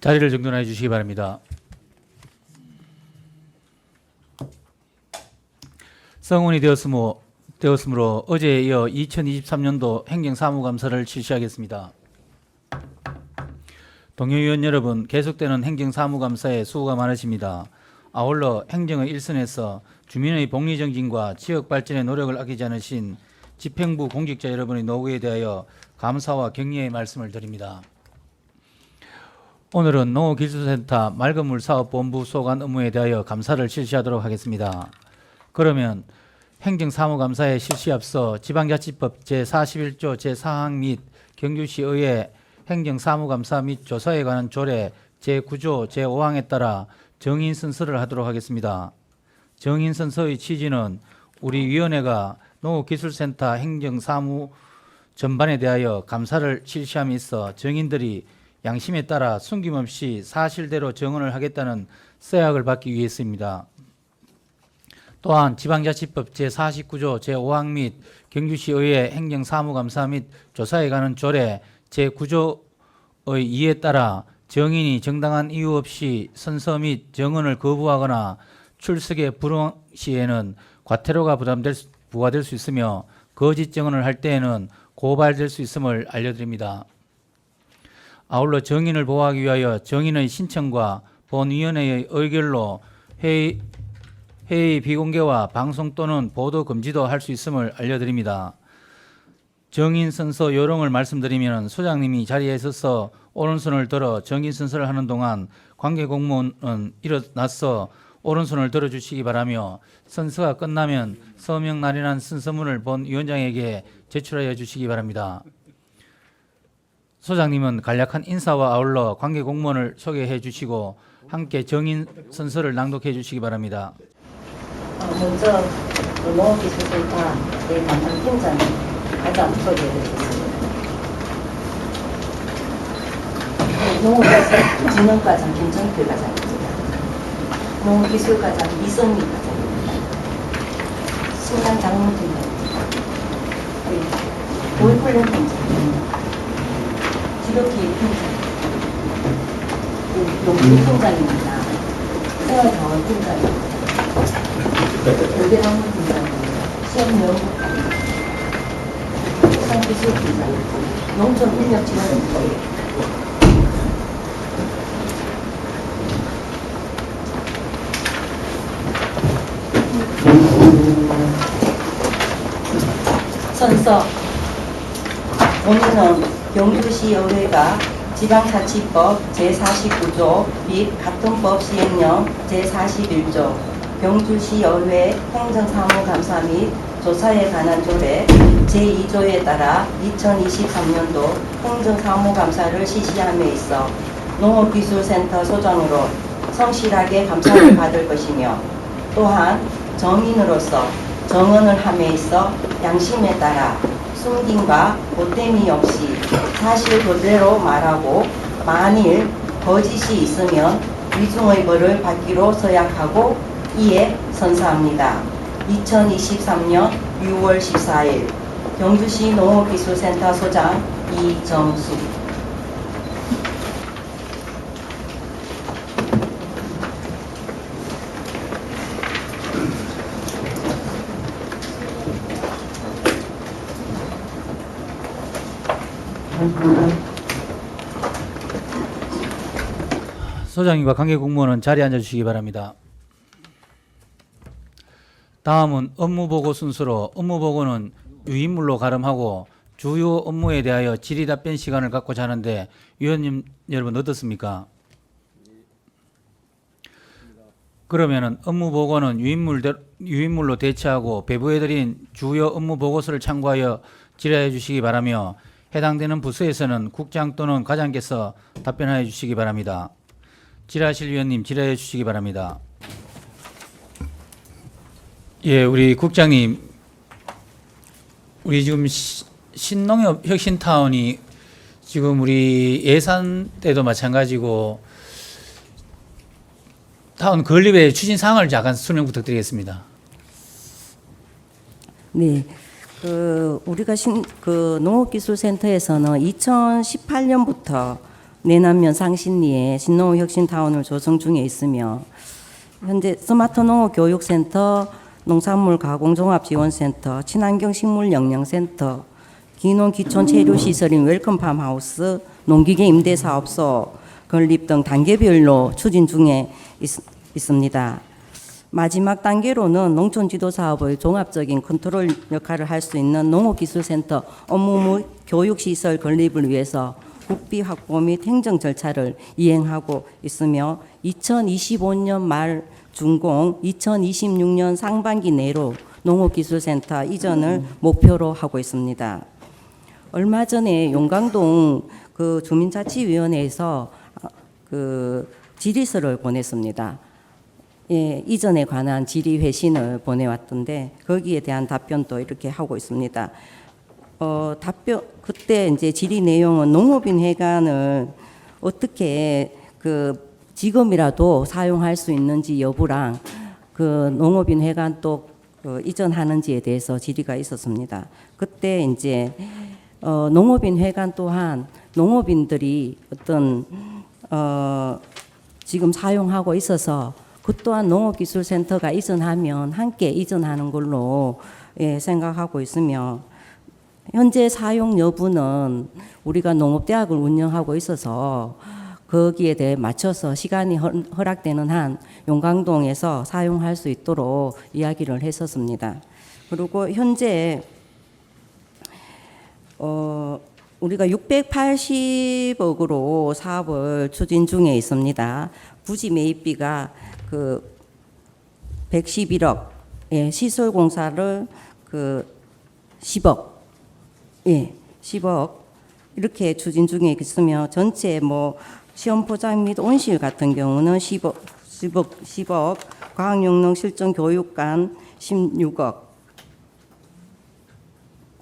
자리를 정돈해 주시기 바랍니다. 성원이 되었으므로 어제에 이어 2023년도 행정사무감사를 실시하겠습니다. 동료위원 여러분, 계속되는 행정사무감사에 수고가 많으십니다. 아울러 행정의 일선에서 주민의 복리정진과 지역발전의 노력을 아끼지 않으신 집행부 공직자 여러분의 노고에 대하여 감사와 격려의 말씀을 드립니다. 오늘은 농어기술센터 맑은물사업본부 소관 업무에 대하여 감사를 실시하도록 하겠습니다. 그러면 행정사무감사에 실시 앞서 지방자치법 제41조 제4항 및 경주시의회 행정사무감사 및 조사에 관한 조례 제9조 제5항에 따라 정인선서를 하도록 하겠습니다. 정인선서의 취지는 우리 위원회가 농어기술센터 행정사무 전반에 대하여 감사를 실시함에 있어 정인들이 양심에 따라 숨김없이 사실대로 정언을 하겠다는 서약을 받기 위해서입니다. 또한 지방자치법 제49조 제5항 및 경주시의회 행정사무감사 및 조사에 관한 조례 제9조의 2에 따라 정인이 정당한 이유 없이 선서 및 정언을 거부하거나 출석에 불응 시에는 과태료가 부과될 수 있으며 거짓 정언을 할 때에는 고발될 수 있음을 알려드립니다. 아울러 정인을 보호하기 위하여 정인의 신청과 본위원회의 의결로 회의 비공개와 방송 또는 보도 금지도 할 수 있음을 알려드립니다. 정인 선서 요령을 말씀드리면 소장님이 자리에 서서 오른손을 들어 정인 선서를 하는 동안 관계 공무원은 일어나서 오른손을 들어주시기 바라며 선서가 끝나면 서명 날인한 선서문을 본 위원장에게 제출하여 주시기 바랍니다. 소장님은 간략한 인사와 아울러 관계 공무원을 소개해 주시고 함께 정인 선서를 낭독해 주시기 바랍니다. 먼저 농어기술센터의 담당 팀장님 가장 소개해드리겠습니다. 농어기술진흥과장 김정필 과장입니다. 농어기술과장 이선미 과장입니다. 신간장로팀장입니다. 보이플랜 팀장입니다. 지도기획 팀장입니다. 용품 팀장입니다. 생활자원 팀장입니다. 교대학원 팀장입니다. 시험연구관입니다. 상기술팀장입니다. 농촌인력지원팀장입니다. 선서 오늘은 경주시의회가 지방자치법 제49조 및 같은 법 시행령 제41조 경주시의회 행정사무감사 및 조사에 관한 조례 제2조에 따라 2023년도 행정사무감사를 실시함에 있어 농어기술센터 소장으로 성실하게 감사를 받을 것이며 또한 정인으로서 정언을 함에 있어 양심에 따라 숨김과 보탬이 없이 사실 그대로 말하고 만일 거짓이 있으면 위중의 벌을 받기로 서약하고 이에 선서합니다. 2023년 6월 14일 경주시 농어기술센터 소장 이정수. 소장님과 관계 공무원은 자리에 앉아 주시기 바랍니다. 다음은 업무보고 순서로 업무보고는 유인물로 가름하고 주요 업무에 대하여 질의답변 시간을 갖고자 하는데 위원님 여러분 어떻습니까? 그러면은 업무보고는 유인물로 대체하고 배부해드린 주요 업무보고서를 참고하여 질의해 주시기 바라며 해당되는 부서에서는 국장 또는 과장께서 답변하여 주시기 바랍니다. 질의하실 위원님 질의해 주시기 바랍니다. 예, 우리 국장님, 우리 지금 신농협 혁신타운이 지금 우리 예산 때도 마찬가지고 타운 건립의 추진 사항을 잠깐 설명 부탁드리겠습니다. 네. 우리가 농업기술센터에서는 2018년부터 내남면 상신리에 신농업 혁신타운을 조성 중에 있으며 현재 스마트 농업 교육센터, 농산물 가공종합지원센터, 친환경 식물 영양센터, 기농 기촌 체류 시설인 웰컴팜 하우스, 농기계 임대 사업소 건립 등 단계별로 추진 중에 있습니다. 마지막 단계로는 농촌 지도 사업의 종합적인 컨트롤 역할을 할 수 있는 농업기술센터 업무 및 교육시설 건립을 위해서 국비 확보 및 행정 절차를 이행하고 있으며 2025년 말 준공, 2026년 상반기 내로 농업기술센터 이전을 목표로 하고 있습니다. 얼마 전에 용강동 그 주민자치위원회에서 그 질의서를 보냈습니다. 예, 이전에 관한 질의 회신을 보내왔던데 거기에 대한 답변도 이렇게 하고 있습니다. 답변 그때 이제 질의 내용은 농업인 회관을 어떻게 그 지금이라도 사용할 수 있는지 여부랑 그 농업인 회관 또 이전하는지에 대해서 질의가 있었습니다. 그때 이제 농업인 회관 또한 농업인들이 어떤 지금 사용하고 있어서 그 또한 농업기술센터가 이전하면 함께 이전하는 걸로 예, 생각하고 있으며 현재 사용 여부는 우리가 농업대학을 운영하고 있어서 거기에 대해 맞춰서 시간이 허락되는 한 용강동에서 사용할 수 있도록 이야기를 했었습니다. 그리고 현재 우리가 680억으로 사업을 추진 중에 있습니다. 부지 매입비가 그 111억, 예, 시설 공사를 그 10억, 예, 10억 이렇게 추진 중에 있으며 전체 뭐 시험 포장 및 온실 같은 경우는 10억, 과학용농 실전 교육관 16억,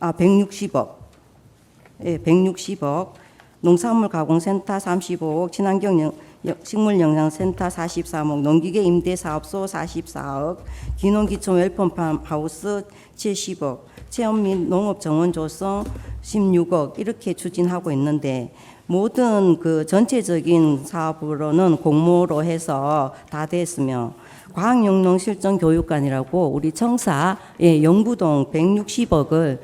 160억, 예, 160억, 농산물 가공센터 35억, 친환경 식물 영양센터 43억, 농기계 임대 사업소 44억, 기농기촌 웰컴팜 하우스 70억, 체험 및 농업 정원 조성 16억 이렇게 추진하고 있는데 모든 그 전체적인 사업으로는 공모로 해서 다 됐으며 과학용농 실전 교육관이라고 우리 청사 예, 영구동 160억을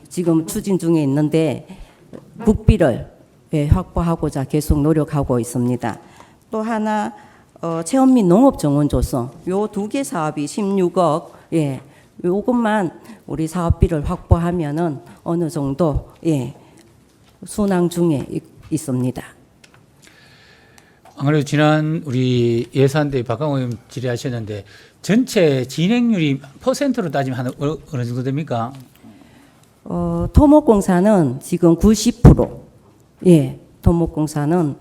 지금 추진 중에 있는데 국비를 예, 확보하고자 계속 노력하고 있습니다. 또 하나 체험 및 농업 정원 조성 요 두 개 사업이 16억 예, 요것만 우리 사업비를 확보하면은 어느 정도 예, 순항 중에 있습니다. 안 그래도 지난 우리 예산대 박강호 의원 질의하셨는데 전체 진행률이 퍼센트로 따지면 한 어느 정도 됩니까? 토목공사는 지금 90%, 예, 토목공사는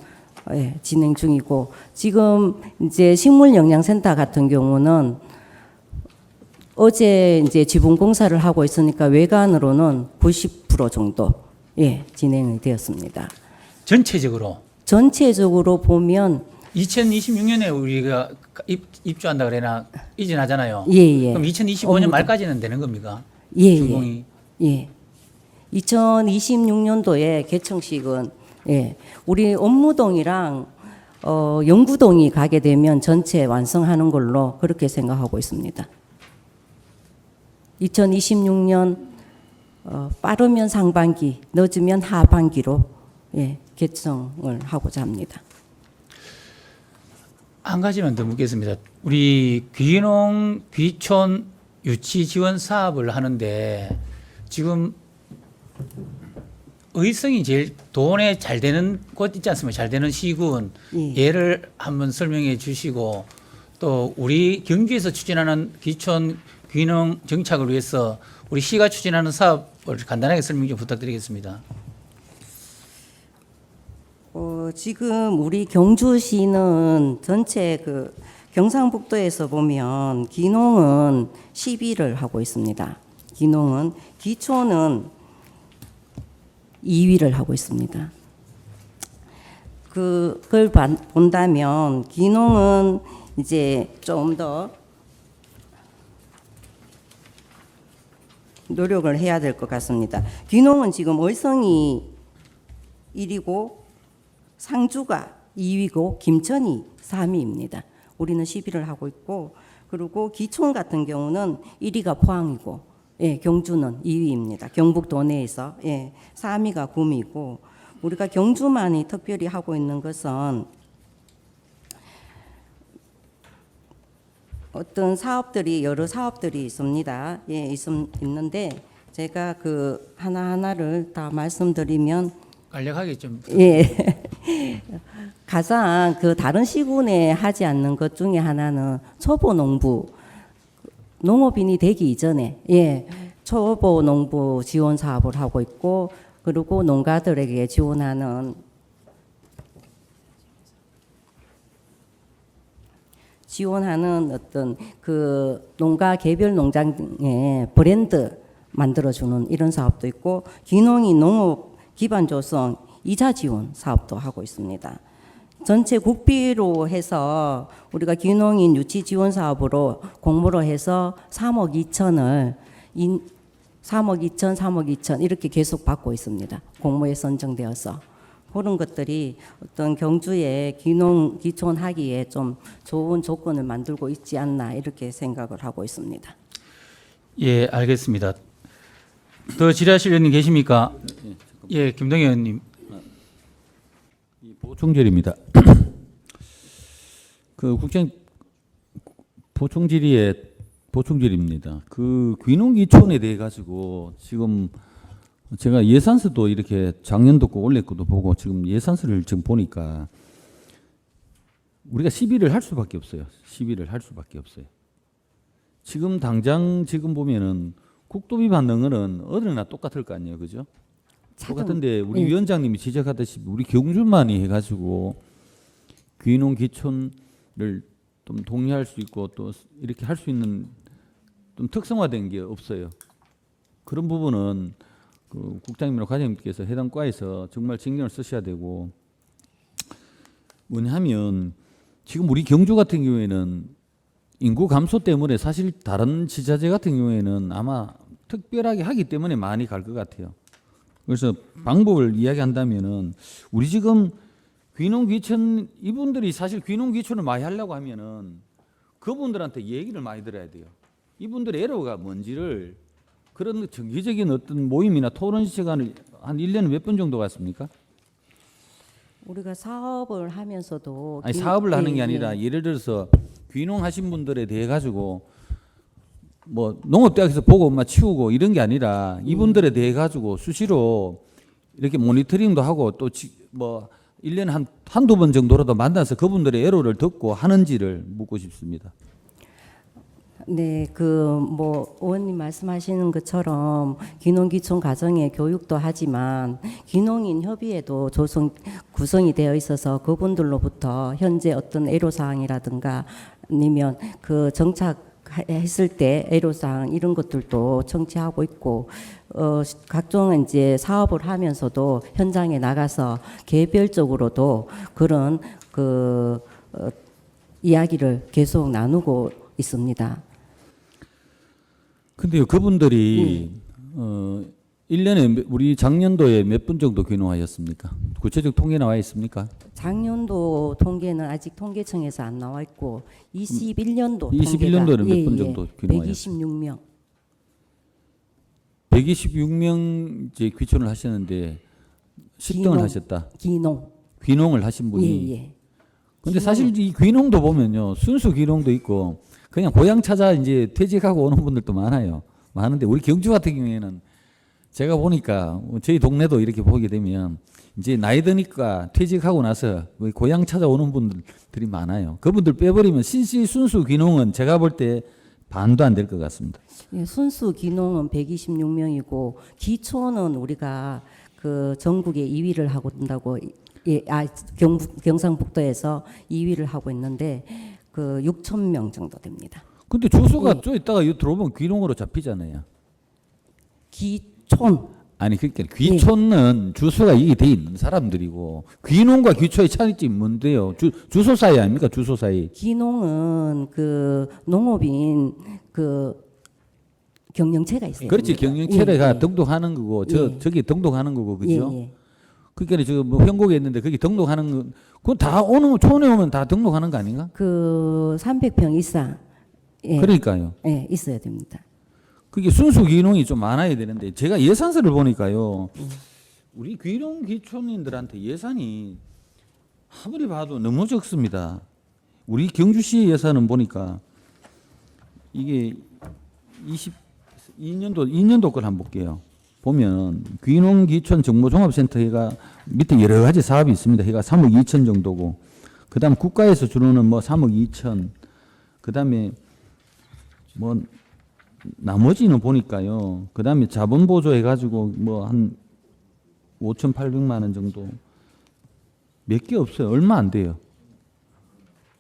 예, 진행 중이고 지금 이제 식물영양센터 같은 경우는 어제 이제 지분공사를 하고 있으니까 외관으로는 90% 정도 예, 진행이 되었습니다. 전체적으로 보면 2026년에 우리가 입주한다 그래나 이전하잖아요. 예, 예. 그럼 2025년 말까지는 되는 겁니까? 예, 준공이. 예. 2026년도에 개청식은 예, 우리 업무동이랑 영구동이 가게 되면 전체 완성하는 걸로 그렇게 생각하고 있습니다. 2026년 빠르면 상반기, 늦으면 하반기로 예, 개청을 하고자 합니다. 한 가지만 더 묻겠습니다. 우리 귀농 귀촌 유치 지원 사업을 하는데 지금 의성이 제일 돈에 잘 되는 곳 있지 않습니까? 잘 되는 시군 예. 예를 한번 설명해 주시고 또 우리 경주에서 추진하는 귀촌 귀농 정착을 위해서 우리 시가 추진하는 사업을 간단하게 설명 좀 부탁드리겠습니다. 지금 우리 경주시는 전체 그 경상북도에서 보면 기농은 10위를 하고 있습니다. 기농은 기초는 2위를 하고 있습니다. 그걸 본다면 기농은 이제 좀 더 노력을 해야 될 것 같습니다. 귀농은 지금 의성이 1위고 상주가 2위고 김천이 3위입니다. 우리는 10위를 하고 있고, 그리고 기촌 같은 경우는 1위가 포항이고, 예, 경주는 2위입니다. 경북도 내에서. 예, 3위가 구미고, 우리가 경주만이 특별히 하고 있는 것은 어떤 사업들이, 여러 사업들이 있습니다. 예, 있는데 제가 그 하나하나를 다 말씀드리면, 간략하게 좀. 예. 가장 그 다른 시군에 하지 않는 것 중에 하나는 초보 농부, 농업인이 되기 이전에, 예, 초보 농부 지원 사업을 하고 있고, 그리고 농가들에게 지원하는 어떤 그 농가 개별 농장의 브랜드 만들어주는 이런 사업도 있고, 귀농인 농업 기반 조성 이자 지원 사업도 하고 있습니다. 전체 국비로 해서 우리가 귀농인 유치 지원 사업으로 공모로 해서 3억 2천을 3억 2천 이렇게 계속 받고 있습니다. 공모에 선정되어서. 그런 것들이 어떤 경주에 기촌하기에 좀 좋은 조건을 만들고 있지 않나 이렇게 생각을 하고 있습니다. 예, 알겠습니다. 더 질의하실 의원님 계십니까? 예, 김동현 의원님. 보충질입니다. 그 국정 보충질입니다. 그 귀농기촌에 대해 가지고 지금 제가 예산서도 이렇게 작년도 꼭 올릴 것도 보고 지금 예산서를 지금 보니까 우리가 시비를 할 수밖에 없어요. 시비를 할 수밖에 없어요. 지금 당장 지금 보면은 국도비 받는 거는 어디나 똑같을 거 아니에요, 그죠? 똑같은데 우리 예. 위원장님이 지적하듯이 우리 경주만이 해가지고 귀농 기촌을 좀 동의할 수 있고 또 이렇게 할 수 있는 좀 특성화된 게 없어요. 그런 부분은 그 국장님이나 과장님께서 해당 과에서 정말 신경을 쓰셔야 되고, 뭐냐면 지금 우리 경주 같은 경우에는 인구 감소 때문에 사실 다른 지자체 같은 경우에는 아마 특별하게 하기 때문에 많이 갈 것 같아요. 그래서 방법을 이야기한다면은 우리 지금 귀농귀촌 이분들이 사실 귀농귀촌을 많이 하려고 하면은 그분들한테 얘기를 많이 들어야 돼요. 이분들의 애로가 뭔지를 그런 정기적인 어떤 모임이나 토론 시간을 한 1년에 몇 번 정도 갔습니까? 우리가 사업을 하면서도 아니 사업을 하는 게 아니라 예를 들어서 귀농하신 분들에 대해 가지고 뭐 농업대학에서 보고 막 치우고 이런 게 아니라 이분들에 대해 가지고 수시로 이렇게 모니터링도 하고 또 뭐 1년에 한두 번 정도라도 만나서 그분들의 애로를 듣고 하는지를 묻고 싶습니다. 네, 그 뭐 의원님 말씀하시는 것처럼 귀농귀촌 가정의 교육도 하지만 귀농인 협의회도 구성이 되어 있어서 그분들로부터 현재 어떤 애로사항이라든가 아니면 그 정착했을 때 애로사항 이런 것들도 청취하고 있고, 각종 이제 사업을 하면서도 현장에 나가서 개별적으로도 그런 이야기를 계속 나누고 있습니다. 근데요, 그분들이 1년에 우리 작년도에 몇 분 정도 귀농하였습니까? 구체적 통계 나와 있습니까? 작년도 통계는 아직 통계청에서 안 나와 있고 21년도 21년도에는 몇 분 정도 귀농하였어요? 126명. 126명 이제 귀촌을 하셨는데 10등을 하셨다. 귀농을 하신 분이. 예. 근데 사실 이 귀농도 보면요, 순수 귀농도 있고 그냥 고향 찾아 이제 퇴직하고 오는 분들도 많아요. 많은데 우리 경주 같은 경우에는 제가 보니까 저희 동네도 이렇게 보게 되면 이제 나이 드니까 퇴직하고 나서 고향 찾아오는 분들이 많아요. 그분들 빼버리면 순수 귀농은 제가 볼 때 반도 안 될 것 같습니다. 예, 순수 귀농은 126명이고 기초는 우리가 그 전국에 2위를 하고 있다고, 예, 경상북도에서 2위를 하고 있는데 그 6,000명 정도 됩니다. 근데 주소가 좀 있다가 여기 들어오면 귀농으로 잡히잖아요. 기촌. 아니 그러니까 귀촌은 주소가 이게 돼 있는 사람들이고 귀농과 귀초의 차이점이 뭔데요? 주소 사이 아닙니까? 주소 사이. 귀농은 그 농업인 그 경영체가 있어요. 그렇지, 경영체가 예. 등록하는 거고 저기 등록하는 거고, 그죠? 예. 그러니까 지금 뭐 현곡에 있는데 거기 등록하는 건 그건 다 오는 촌에 오면 다 등록하는 거 아닌가? 그 300평 이상 예, 그러니까요. 예, 있어야 됩니다. 그게 순수 귀농이 좀 많아야 되는데 제가 예산서를 보니까요. 우리 귀농 귀촌인들한테 예산이 아무리 봐도 너무 적습니다. 우리 경주시 예산은 보니까 이게 22년도 걸 한번 볼게요. 보면 귀농 귀촌 정보종합센터 해가 밑에 여러 가지 사업이 있습니다. 해가 3억 2천 정도고 그다음 국가에서 주로는 뭐 3억 2천 그다음에 뭐 나머지는 보니까요. 그다음에 자본 보조 해가지고 뭐 한 5,800만 원 정도 몇 개 없어요. 얼마 안 돼요.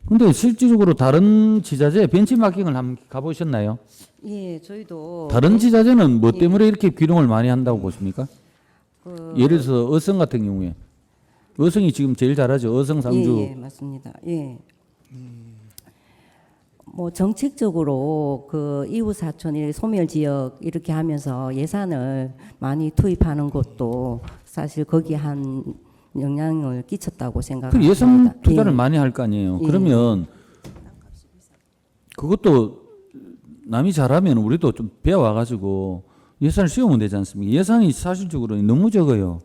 근데 실질적으로 다른 지자체 벤치마킹을 한번 가보셨나요? 예, 저희도 다른 지자체는 뭐 때문에 이렇게 귀농을 많이 한다고 보십니까? 그, 예를 들어서 어성 같은 경우에 어성이 지금 제일 잘하죠. 어성 상주. 예, 예, 맞습니다. 예. 뭐 정책적으로 그 이웃 사촌 소멸 지역 이렇게 하면서 예산을 많이 투입하는 것도 사실 거기에 한 영향을 끼쳤다고 그 생각합니다. 예산 투자를 예. 많이 할 거 아니에요. 예. 그러면 그것도 남이 잘하면 우리도 좀 배워와가지고 예산을 씌우면 되지 않습니까? 예산이 사실적으로 너무 적어요.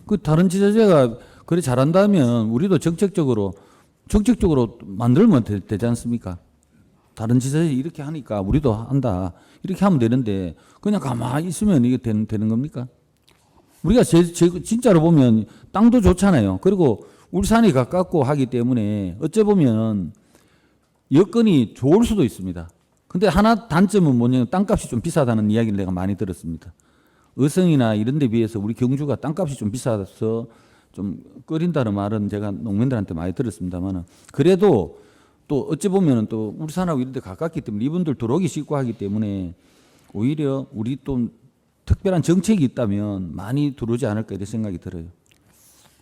그 다른 지자체가 그래 잘한다면 우리도 정책적으로 만들면 되지 않습니까? 다른 지자체 이렇게 하니까 우리도 한다. 이렇게 하면 되는데 그냥 가만히 있으면 이게 되는 겁니까? 우리가 진짜로 보면 땅도 좋잖아요. 그리고 울산이 가깝고 하기 때문에 어째 보면 여건이 좋을 수도 있습니다. 근데 하나 단점은 뭐냐면 땅값이 좀 비싸다는 이야기를 내가 많이 들었습니다. 어성이나 이런 데 비해서 우리 경주가 땅값이 좀 비싸서 좀 꺼린다는 말은 제가 농민들한테 많이 들었습니다만 그래도 또 어찌 보면 또 울산하고 이런 데 가깝기 때문에 이분들 들어오기 쉽고 하기 때문에 오히려 우리 또 특별한 정책이 있다면 많이 들어오지 않을까 이런 생각이 들어요.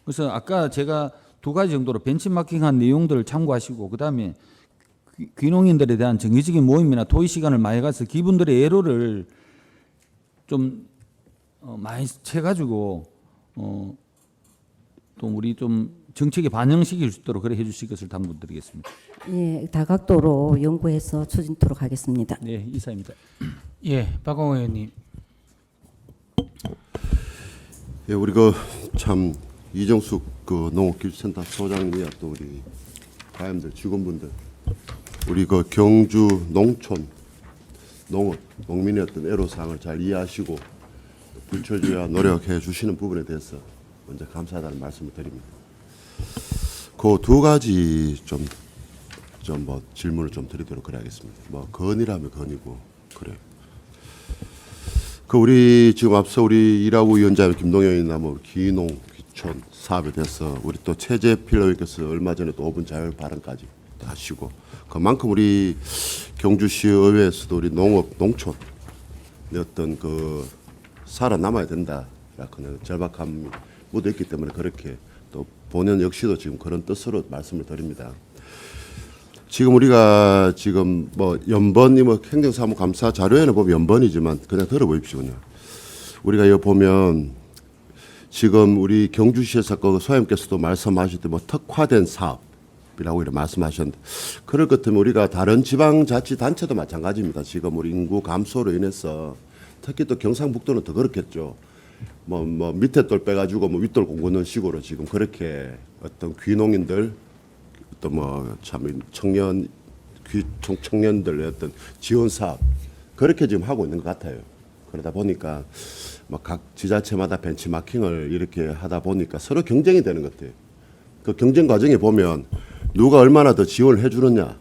그래서 아까 제가 두 가지 정도로 벤치마킹한 내용들을 참고하시고 그다음에 귀농인들에 대한 정기적인 모임이나 토의 시간을 많이 가서 기분들의 애로를 좀 많이 채가지고 또 우리 좀 정책에 반영시킬 수 있도록 그래 해주실 것을 당부드리겠습니다. 예, 다각도로 연구해서 추진토록 하겠습니다. 네, 이사입니다. 예, 박광호 의원님. 예, 우리 참 이정숙 농업기술센터 소장님이야 또 우리 가임들 직원분들 우리 경주 농촌 농업 농민의 어떤 애로사항을 잘 이해하시고 불철주야 노력해 주시는 부분에 대해서 먼저 감사하다는 말씀을 드립니다. 그 두 가지 좀 뭐 질문을 좀 드리도록 그래야겠습니다. 뭐 건이라면 건이고 그래요. 우리 지금 앞서 우리 일하고 위원장 김동영이나 뭐 귀농 귀촌 사업에 대해서 우리 또 최재 필로님께서 얼마 전에 또 5분 자율 발언까지 하시고 그만큼 우리 경주시 의회에서도 우리 농업 농촌 어떤 살아남아야 된다라는 절박함이 묻어있기 때문에 그렇게 또 본연 역시도 지금 그런 뜻으로 말씀을 드립니다. 지금 우리가 지금 뭐 연번이 뭐 행정사무감사 자료에는 보면 연번이지만 그냥 들어보십시오. 그냥 우리가 여기 보면 지금 우리 경주시에서 소장님께서도 말씀하실 때 뭐 특화된 사업이라고 이렇게 말씀하셨는데 그럴 것 같으면 우리가 다른 지방자치단체도 마찬가지입니다. 지금 우리 인구 감소로 인해서 특히 또 경상북도는 더 그렇겠죠. 뭐 밑에 돌 빼가지고 뭐 윗돌 공고는 식으로 지금 그렇게 어떤 귀농인들 또 뭐 참 청년들의 어떤 지원 사업 그렇게 지금 하고 있는 것 같아요. 그러다 보니까 뭐 각 지자체마다 벤치마킹을 이렇게 하다 보니까 서로 경쟁이 되는 것 같아요. 그 경쟁 과정에 보면 누가 얼마나 더 지원을 해주느냐,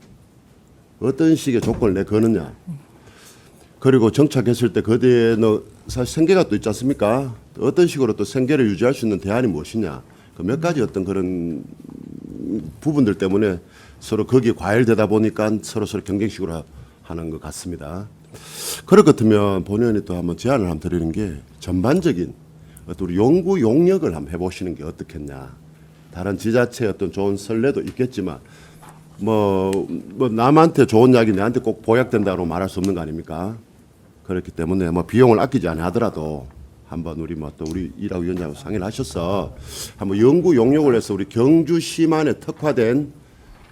어떤 식의 조건을 내거느냐, 그리고 정착했을 때 그 뒤에는 사실 생계가 또 있지 않습니까? 어떤 식으로 또 생계를 유지할 수 있는 대안이 무엇이냐, 그 몇 가지 어떤 그런 부분들 때문에 서로 거기에 과열되다 보니까 서로 경쟁식으로 하는 것 같습니다. 그럴 것 같으면 본의원이 또 한번 제안을 한번 드리는 게 전반적인 어떤 우리 연구 용역을 한번 해보시는 게 어떻겠냐. 다른 지자체의 어떤 좋은 선례도 있겠지만 뭐 남한테 좋은 약이 내한테 꼭 보약된다고 말할 수 없는 거 아닙니까? 그렇기 때문에 뭐 비용을 아끼지 않아 하더라도 한번 우리 뭐 또 우리 이라고 위원장하고 상의를 하셔서 한번 연구 용역을 해서 우리 경주시만에 특화된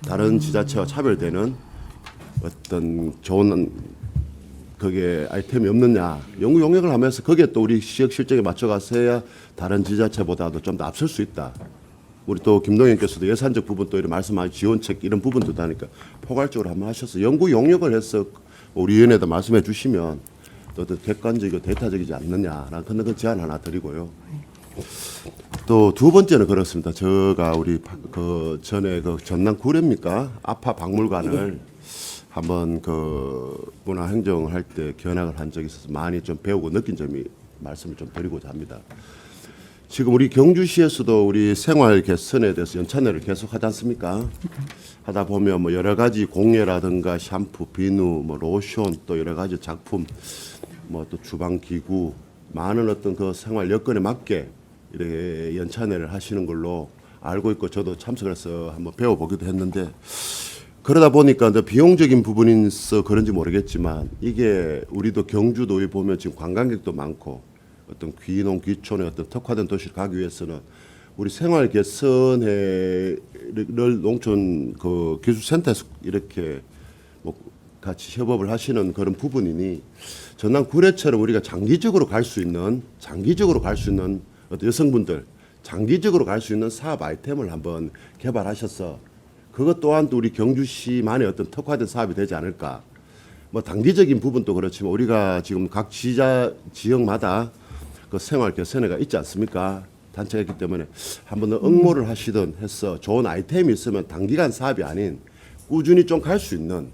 다른 지자체와 차별되는 어떤 좋은 그게 아이템이 없느냐 연구 용역을 하면서 거기에 또 우리 지역 실정에 맞춰가서 해야 다른 지자체보다도 좀 더 앞설 수 있다. 우리 또 김동연께서도 예산적 부분 또 이런 말씀하신 지원책 이런 부분도 다니까 포괄적으로 한번 하셔서 연구 용역을 해서 우리 위원회에다 말씀해 주시면 또 객관적이고 데이터적이지 않느냐라는 그런 제안 하나 드리고요. 또 두 번째는 그렇습니다. 제가 우리 그 전에 그 전남 구례입니까 아파 박물관을 한번 그 문화행정을 할 때 견학을 한 적이 있어서 많이 좀 배우고 느낀 점이 말씀을 좀 드리고자 합니다. 지금 우리 경주시에서도 우리 생활 개선에 대해서 연찬회를 계속 하지 않습니까? 하다 보면 뭐 여러 가지 공예라든가 샴푸, 비누, 뭐 로션 또 여러 가지 작품, 뭐 또 주방 기구 많은 어떤 그 생활 여건에 맞게 이렇게 연찬회를 하시는 걸로 알고 있고 저도 참석을 해서 한번 배워보기도 했는데 그러다 보니까 이제 비용적인 부분이 있어 그런지 모르겠지만 이게 우리도 경주도에 보면 지금 관광객도 많고 어떤 귀농 귀촌의 어떤 특화된 도시를 가기 위해서는 우리 생활 개선회를 농촌 그 기술센터에서 이렇게 뭐 같이 협업을 하시는 그런 부분이니 전남 구례처럼 우리가 장기적으로 갈 수 있는 어떤 여성분들 장기적으로 갈 수 있는 사업 아이템을 한번 개발하셔서 그것 또한 또 우리 경주시만의 어떤 특화된 사업이 되지 않을까. 뭐 단기적인 부분도 그렇지만 우리가 지금 각 지역마다 그 생활 개선회가 있지 않습니까? 단체가 있기 때문에 한번 더 응모를 하시든 해서 좋은 아이템이 있으면 단기간 사업이 아닌 꾸준히 좀 갈 수 있는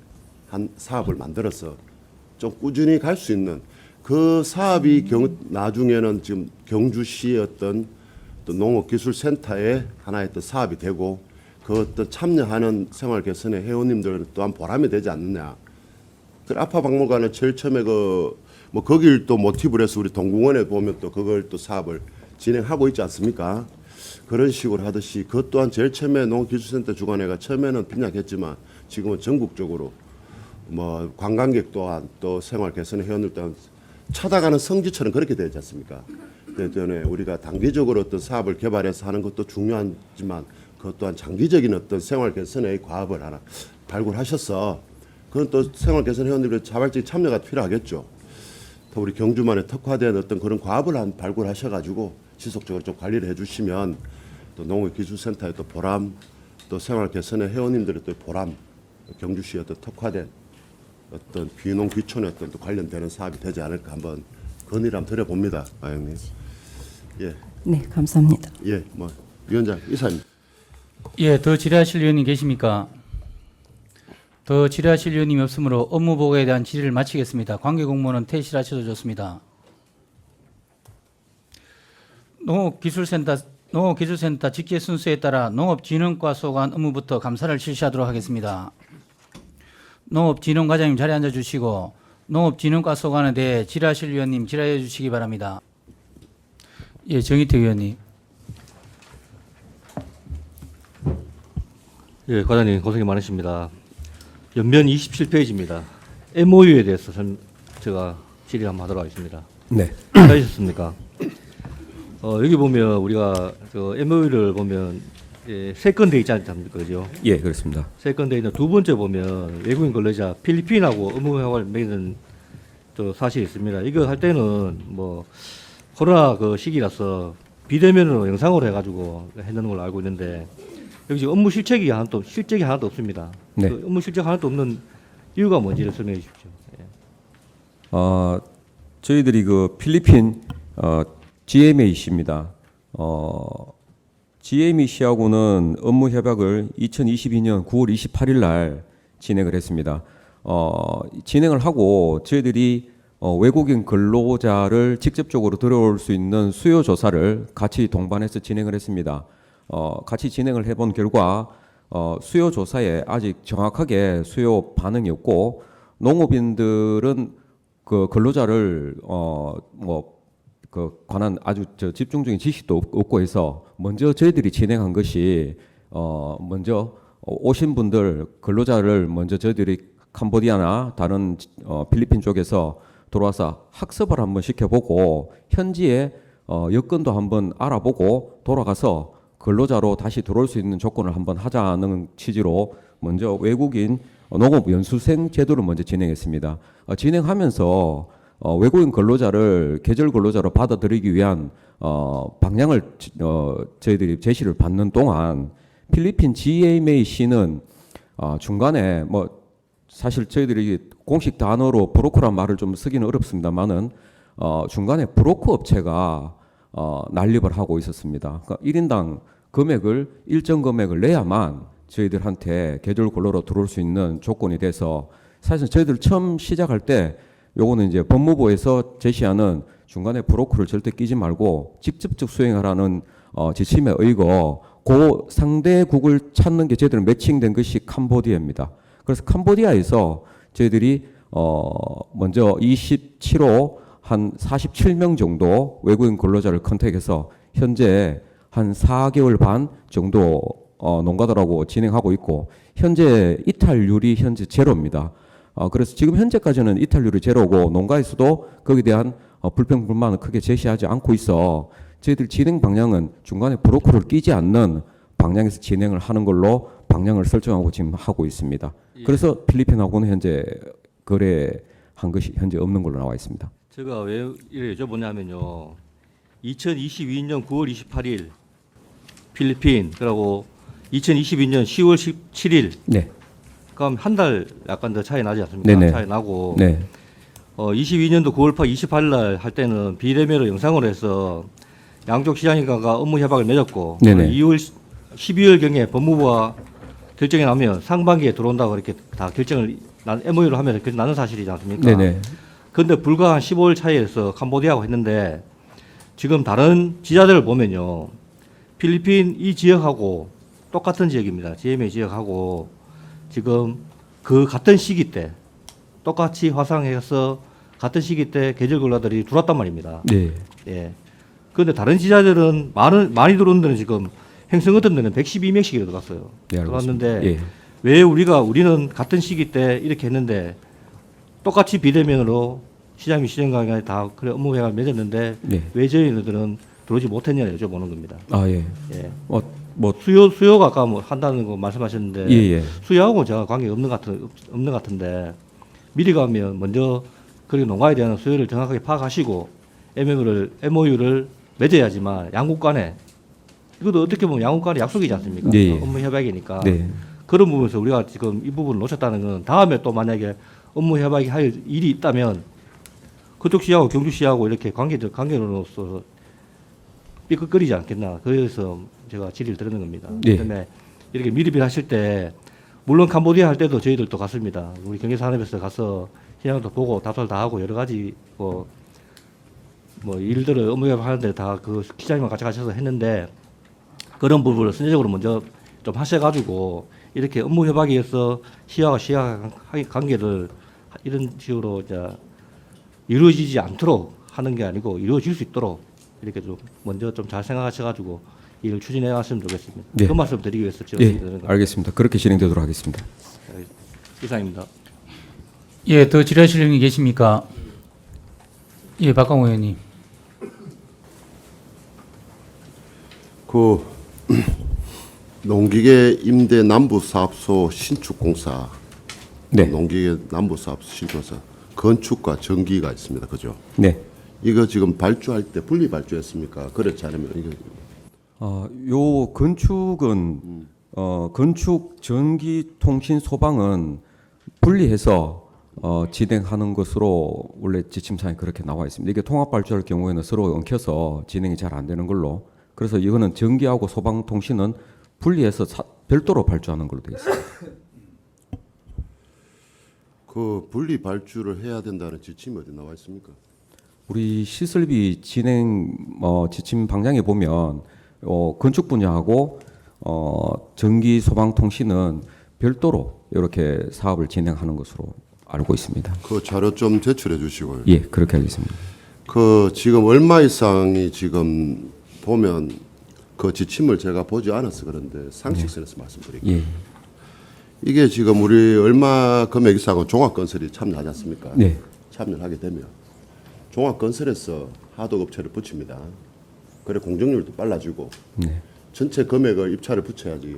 한 사업을 만들어서 좀 꾸준히 갈 수 있는 그 사업이 나중에는 지금 경주시의 어떤 또 농업기술센터의 하나의 또 사업이 되고 그 어떤 참여하는 생활 개선의 회원님들은 또한 보람이 되지 않느냐. 그 아파박물관은 제일 처음에 뭐 거길 또 모티브로 해서 우리 동궁원에 보면 또 그걸 또 사업을 진행하고 있지 않습니까? 그런 식으로 하듯이 그것 또한 제일 처음에 농업기술센터 주관회가 처음에는 빈약했지만 지금은 전국적으로 뭐 관광객 또한 또 생활 개선의 회원들 또한 찾아가는 성지처럼 그렇게 되지 않습니까? 그렇기 때문에 우리가 단기적으로 어떤 사업을 개발해서 하는 것도 중요하지만 그것 또한 장기적인 어떤 생활 개선의 과업을 하나 발굴하셔서 그건 또 생활 개선 회원들의 자발적인 참여가 필요하겠죠. 또 우리 경주만의 특화된 어떤 그런 과업을 발굴하셔가지고 지속적으로 좀 관리를 해주시면 또 농업기술센터의 또 보람, 또 생활 개선의 회원님들의 또 보람, 경주시의 어떤 특화된 어떤 귀농 귀촌의 어떤 또 관련되는 사업이 되지 않을까 한번 건의를 한번 드려봅니다, 마영님. 예, 네, 감사합니다. 예, 뭐 위원장 이사님. 예, 더 질의하실 위원님 계십니까? 더 질의하실 위원님이 없으므로 업무 보고에 대한 질의를 마치겠습니다. 관계 공무원은 퇴실하셔도 좋습니다. 농업기술센터 직계 순서에 따라 농업진흥과 소관 업무부터 감사를 실시하도록 하겠습니다. 농업진흥과장님 자리에 앉아주시고 농업진흥과 소관에 대해 질의하실 위원님 질의해 주시기 바랍니다. 예, 정희태 위원님. 예, 과장님 고생이 많으십니다. 연면 27페이지입니다. MOU에 대해서 제가 질의 한번 하도록 하겠습니다. 네. 잘하셨습니까? 여기 보면 우리가 저 MOU를 보면 세 건 돼 있지 않습니까, 그죠? 예, 그렇습니다. 세 건 돼 있는 두 번째 보면 외국인 근로자 필리핀하고 업무 협약을 맺는 또 사실이 있습니다. 이거 할 때는 뭐 코로나 그 시기라서 비대면으로 영상으로 해가지고 했는 걸로 알고 있는데 여기 지금 업무 실적이 하나도 없습니다. 네. 그 업무 실적 하나도 없는 이유가 뭔지를 설명해 주십시오. 예. 저희들이 그 필리핀 GMAC입니다. GMAC하고는 업무 협약을 2022년 9월 28일 날 진행을 했습니다. 진행을 하고 저희들이 외국인 근로자를 직접적으로 들어올 수 있는 수요 조사를 같이 동반해서 진행을 했습니다. 같이 진행을 해본 결과 수요 조사에 아직 정확하게 수요 반응이 없고 농업인들은 그 근로자를 그 관한 아주 집중적인 지식도 없고 해서 먼저 저희들이 진행한 것이 먼저 오신 분들 근로자를 먼저 저희들이 캄보디아나 다른 필리핀 쪽에서 들어와서 학습을 한번 시켜보고 현지에 여건도 한번 알아보고 돌아가서 근로자로 다시 들어올 수 있는 조건을 한번 하자는 취지로 먼저 외국인 농업 연수생 제도를 먼저 진행했습니다. 진행하면서 외국인 근로자를 계절 근로자로 받아들이기 위한 방향을 저희들이 제시를 받는 동안 필리핀 GMAC는 중간에 뭐 사실 저희들이 공식 단어로 브로커란 말을 좀 쓰기는 어렵습니다만은 중간에 브로커 업체가 난립을 하고 있었습니다. 그러니까 1인당 금액을 일정 금액을 내야만 저희들한테 계절 근로로 들어올 수 있는 조건이 돼서 사실 저희들 처음 시작할 때 요거는 이제 법무부에서 제시하는 중간에 브로커를 절대 끼지 말고 직접적 수행하라는 지침에 의거 그 상대국을 찾는 게 저희들은 매칭된 것이 캄보디아입니다. 그래서 캄보디아에서 저희들이 먼저 27호 한 47명 정도 외국인 근로자를 컨택해서 현재 한 4개월 반 정도 농가들하고 진행하고 있고 현재 이탈률이 현재 제로입니다. 그래서 지금 현재까지는 이탈률이 제로고 농가에서도 거기에 대한 불평 불만을 크게 제시하지 않고 있어 저희들 진행 방향은 중간에 브로커를 끼지 않는 방향에서 진행을 하는 걸로 방향을 설정하고 지금 하고 있습니다. 그래서 필리핀하고는 현재 거래한 것이 현재 없는 걸로 나와 있습니다. 제가 왜 이래 여쭤보냐면요. 2022년 9월 28일 필리핀 그리고 2022년 10월 17일 네. 그럼 한 달 약간 더 차이 나지 않습니까? 네네. 차이 나고 네. 22년도 9월 28일 날 할 때는 비대면으로 영상으로 해서 양쪽 시장인가가 업무 협약을 맺었고 네네. 12월 경에 법무부와 결정이 나면 상반기에 들어온다고 이렇게 다 결정을 MOU를 하면서 그렇게 나는 사실이지 않습니까? 네네. 그런데 불과 한 15일 차이에서 캄보디아하고 했는데 지금 다른 지자들을 보면요. 필리핀 이 지역하고 똑같은 지역입니다. GMA 지역하고 지금 그 같은 시기 때 똑같이 화상해서 같은 시기 때 계절 근로자들이 들어왔단 말입니다. 네. 예. 그런데 다른 지자들은 많이 들어온 데는 지금 행성 같은 데는 112명씩이나 들어갔어요. 네, 알고 있습니다. 들어왔는데 예. 왜 우리는 같은 시기 때 이렇게 했는데 똑같이 비대면으로 시장 및 시정관에 다 그래 업무 협약을 맺었는데 네. 왜 저희들은 들어오지 못했냐 여쭤보는 겁니다. 아 예. 예. 뭐 수요가 아까 뭐 한다는 거 말씀하셨는데 예. 수요하고 제가 관계 없는 것 같은데 미리 가면 먼저 그리고 농가에 대한 수요를 정확하게 파악하시고 MOU를 맺어야지만 양국 간에 이것도 어떻게 보면 양국 간의 약속이지 않습니까? 네. 업무 협약이니까 네. 그런 부분에서 우리가 지금 이 부분을 놓쳤다는 건 다음에 또 만약에 업무 협약이 할 일이 있다면 그쪽 시하고 경주시하고 이렇게 관계로서 삐끗거리지 않겠나. 그래서 제가 질의를 드리는 겁니다. 네. 그다음에 이렇게 미리비를 하실 때 물론 캄보디아 할 때도 저희들도 갔습니다. 우리 경제산업에서 가서 시장도 보고 답사를 다 하고 여러 가지 뭐 일들을 업무 협약하는데 다 그 기자님만 같이 가셔서 했는데 그런 부분을 선제적으로 먼저 좀 하셔가지고 이렇게 업무 협약에서 시와 관계를 이런 식으로 이제 이루어지지 않도록 하는 게 아니고 이루어질 수 있도록 이렇게 좀 먼저 좀 잘 생각하셔가지고 일을 추진해 왔으면 좋겠습니다. 네. 그 말씀 드리기 위해서 제가 예. 드리는 겁니다. 알겠습니다. 그렇게 진행되도록 하겠습니다. 이상입니다. 예, 더 질의하실 분이 계십니까? 예, 박광호 의원님. 그 농기계 임대 남부사업소 신축공사, 네. 농기계 남부사업소 신축공사 건축과 전기가 있습니다. 그죠? 네. 이거 지금 발주할 때 분리 발주했습니까? 그렇지 않으면 이거 요 건축은 건축, 전기, 통신, 소방은 분리해서 진행하는 것으로 원래 지침상에 그렇게 나와 있습니다. 이게 통합 발주할 경우에는 서로 엉켜서 진행이 잘 안 되는 걸로. 그래서 이거는 전기하고 소방, 통신은 분리해서 별도로 발주하는 걸로 되어 있습니다. 그 분리 발주를 해야 된다는 지침이 어디 나와 있습니까? 우리 시설비 진행 지침 방향에 보면 건축 분야하고 전기, 소방, 통신은 별도로 이렇게 사업을 진행하는 것으로 알고 있습니다. 그 자료 좀 제출해 주시고요. 예, 그렇게 하겠습니다. 그 지금 얼마 이상이 지금 보면 그 지침을 제가 보지 않아서 그런데 상식선에서 말씀드릴게요. 예, 이게 지금 우리 얼마 금액 이상은 종합건설이 참여하지 않습니까? 네, 참여를 하게 되면 종합건설에서 하도업체를 붙입니다. 그래 공정률도 빨라지고 네. 전체 금액을 입찰을 붙여야지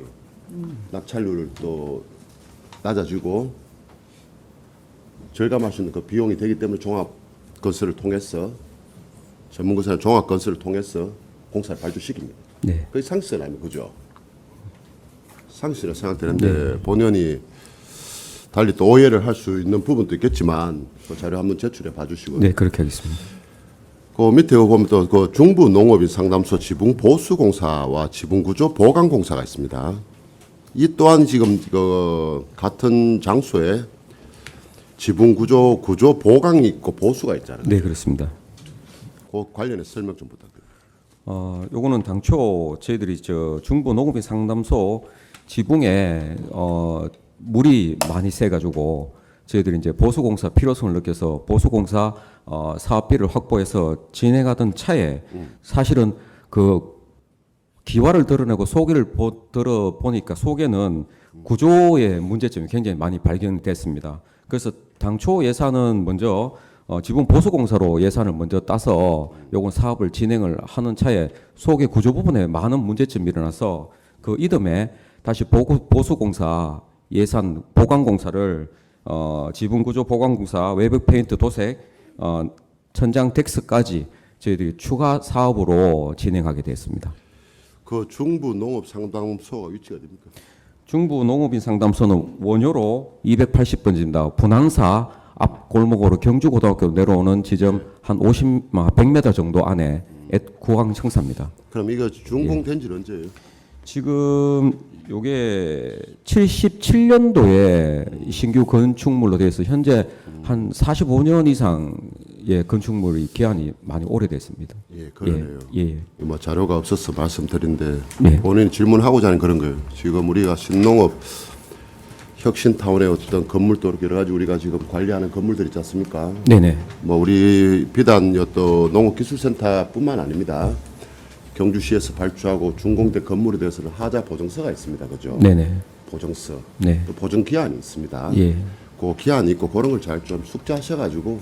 낙찰률을 또 낮아지고 절감할 수 있는 그 비용이 되기 때문에 종합건설을 통해서 전문건설 종합건설을 통해서 공사를 발주시킵니다. 네. 그게 상식선 아니면 그죠? 상식이라 생각되는데 본연이 달리 또 오해를 할 수 있는 부분도 있겠지만 그 자료 한번 제출해 봐주시고요. 네, 그렇게 하겠습니다. 그 밑에 보면 또 그 중부 농업인 상담소 지붕 보수공사와 지붕구조 보강공사가 있습니다. 이 또한 지금 그 같은 장소에 지붕구조 구조 보강이 있고 보수가 있잖아요. 네, 그렇습니다. 그 관련해서 설명 좀 부탁드립니다. 요거는 당초 저희들이 중부 농업인 상담소 지붕에 물이 많이 새가지고 저희들이 이제 보수공사 필요성을 느껴서 보수공사 사업비를 확보해서 진행하던 차에 사실은 그 기와를 드러내고 소개를 들어보니까 속에는 구조의 문제점이 굉장히 많이 발견됐습니다. 그래서 당초 예산은 먼저 지붕 보수공사로 예산을 먼저 따서 요건 사업을 진행을 하는 차에 속의 구조 부분에 많은 문제점이 일어나서 그 이듬해 다시 보수공사 예산 보강공사를 지붕구조 보강공사 외벽 페인트 도색 천장 덱스까지 저희들이 추가 사업으로 진행하게 됐습니다. 그 중부 농업 상담소가 위치가 됩니까? 중부 농업인 상담소는 원효로 280번지입니다. 분항사 앞 골목으로 경주고등학교 내려오는 지점 한 100m 정도 안에 구항 청사입니다. 그럼 이거 준공된 지는 언제예요? 지금 요게 77년도에 신규 건축물로 되어서 현재 한 45년 이상의 건축물이 기한이 많이 오래됐습니다. 예, 그러네요. 예. 뭐 자료가 없어서 말씀드린데 네. 본인이 질문하고자 하는 그런 거예요. 지금 우리가 신농업 혁신타운의 어떤 건물도 여러 가지 우리가 지금 관리하는 건물들 있지 않습니까? 네네. 뭐 우리 비단 또 농업기술센터뿐만 아닙니다. 경주시에서 발주하고 준공된 건물에 대해서는 하자 보증서가 있습니다. 그죠? 네네. 보증서. 네. 또 보증 기한이 있습니다. 예. 그 기한이 있고 그런 걸 잘 좀 숙지하셔가지고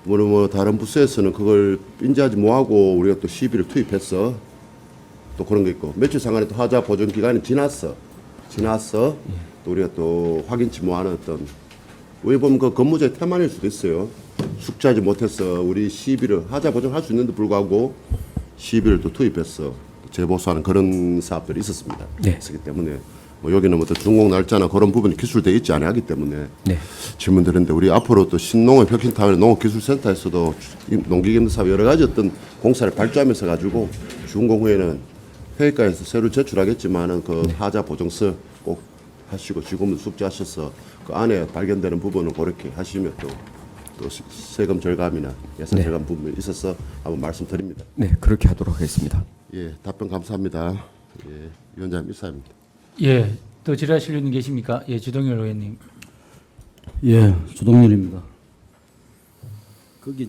뭐 다른 부서에서는 그걸 인지하지 못하고 우리가 또 시비를 투입해서 또 그런 게 있고 며칠 상간에 또 하자 보증 기간이 지났어 또 우리가 또 확인치 못하는 어떤 왜 보면 그 근무자의 태만일 수도 있어요. 숙지하지 못해서 우리 시비를 하자 보증할 수 있는데 불구하고 시비를 또 투입해서 재보수하는 그런 사업들이 있었습니다. 네. 있었기 때문에 뭐 여기는 뭐 또 준공 날짜나 그런 부분이 기술되어 있지 않기 때문에 네. 질문 드렸는데 우리 앞으로 또 신농업 혁신타운 농업기술센터에서도 이 농기계획 사업 여러 가지 어떤 공사를 발주하면서 가지고 준공 후에는 회의과에서 새로 제출하겠지만은 그 하자 보증서 꼭 하시고 지금은 숙지하셔서 그 안에 발견되는 부분은 그렇게 하시면 또 세금 절감이나 예산 네. 절감 부분이 있어서 한번 말씀드립니다. 네, 그렇게 하도록 하겠습니다. 예, 답변 감사합니다. 예, 위원장님 이사입니다. 예, 또 질의하실 분 계십니까? 예, 주동열 의원님. 예, 주동렬입니다. 거기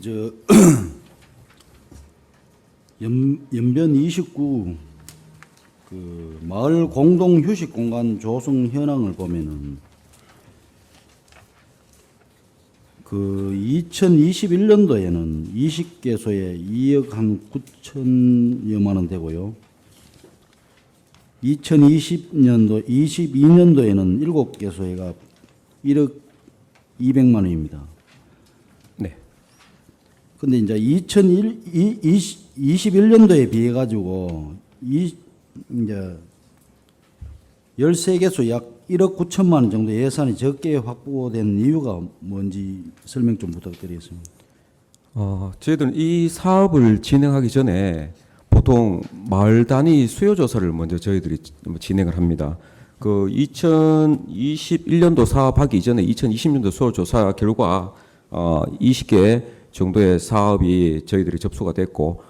연변 29 그 마을 공동 휴식 공간 조성 현황을 보면은 그 2021년도에는 20개소에 2억 한 9천여만 원 되고요. 22년도에는 7개소가 1억 200만 원입니다. 네. 근데 이제 2021년도에 비해 가지고 이제 13개소 약 1억 9천만 원 정도 예산이 적게 확보된 이유가 뭔지 설명 좀 부탁드리겠습니다. 저희들은 이 사업을 진행하기 전에 보통 마을 단위 수요 조사를 먼저 저희들이 진행을 합니다. 그 2021년도 사업하기 이전에 2020년도 수요 조사 결과 20개 정도의 사업이 저희들이 접수가 됐고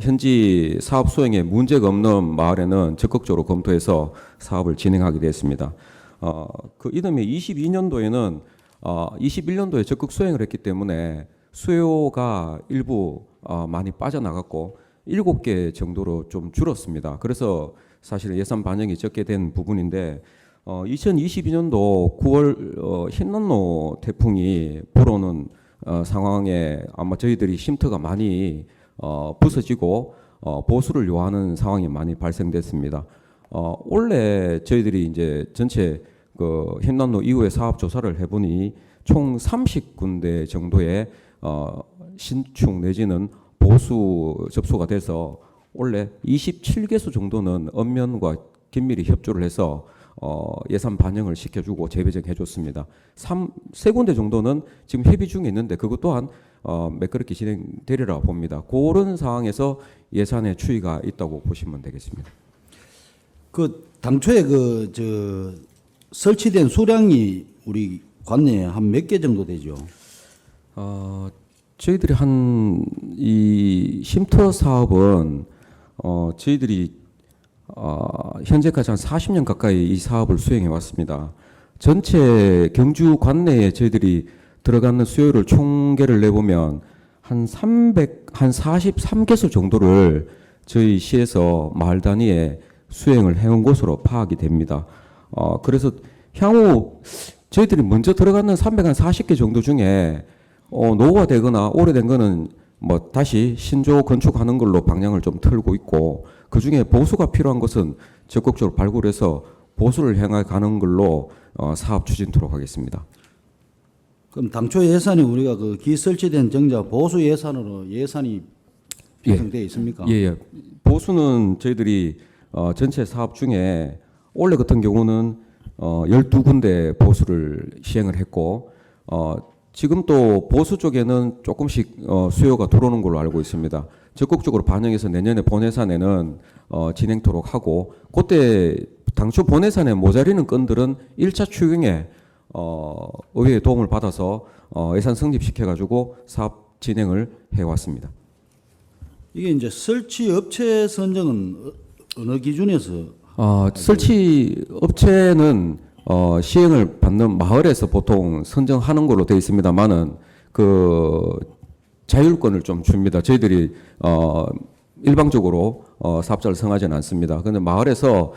현지 사업 수행에 문제가 없는 마을에는 적극적으로 검토해서 사업을 진행하게 됐습니다. 그 이듬해 22년도에는 21년도에 적극 수행을 했기 때문에 수요가 일부 많이 빠져나갔고 7개 정도로 좀 줄었습니다. 그래서 사실 예산 반영이 적게 된 부분인데 2022년도 9월 흰난로 태풍이 불어오는 상황에 아마 저희들이 쉼터가 많이 부서지고 보수를 요하는 상황이 많이 발생됐습니다. 원래 저희들이 이제 전체 그 흰난로 이후에 사업 조사를 해보니 총 30군데 정도의 신축 내지는 보수 접수가 돼서 원래 27개소 정도는 언면과 긴밀히 협조를 해서 예산 반영을 시켜주고 재배정해줬습니다. 3군데 정도는 지금 협의 중에 있는데 그것 또한 매끄럽게 진행되리라 봅니다. 그런 상황에서 예산의 추이가 있다고 보시면 되겠습니다. 그 당초에 설치된 수량이 우리 관내에 한 몇 개 정도 되죠? 저희들이 이 쉼터 사업은 저희들이 현재까지 한 40년 가까이 이 사업을 수행해 왔습니다. 전체 경주 관내에 저희들이 들어가는 수요를 총계를 내보면 한 43개소 정도를 저희 시에서 마을 단위에 수행을 해온 것으로 파악이 됩니다. 그래서 향후 저희들이 먼저 들어가는 340개 정도 중에 노후화되거나 오래된 거는 뭐 다시 신조 건축하는 걸로 방향을 좀 틀고 있고 그 중에 보수가 필요한 것은 적극적으로 발굴해서 보수를 향해 가는 걸로 사업 추진토록 하겠습니다. 그럼 당초 예산이 우리가 그 기설치된 정자 보수 예산으로 예산이 편성되어 있습니까? 예. 보수는 저희들이 전체 사업 중에 올해 같은 경우는 12군데 보수를 시행을 했고 지금 또 보수 쪽에는 조금씩 수요가 들어오는 걸로 알고 있습니다. 적극적으로 반영해서 내년에 본예산에는 진행토록 하고 그때 당초 본예산에 모자리는 건들은 1차 추경에 의회의 도움을 받아서 예산 성립시켜가지고 사업 진행을 해왔습니다. 이게 이제 설치 업체 선정은 어느 기준에서? 설치 업체는 시행을 받는 마을에서 보통 선정하는 걸로 되어 있습니다만은 그 자율권을 좀 줍니다. 저희들이 일방적으로 사업자를 정하지는 않습니다. 그런데 마을에서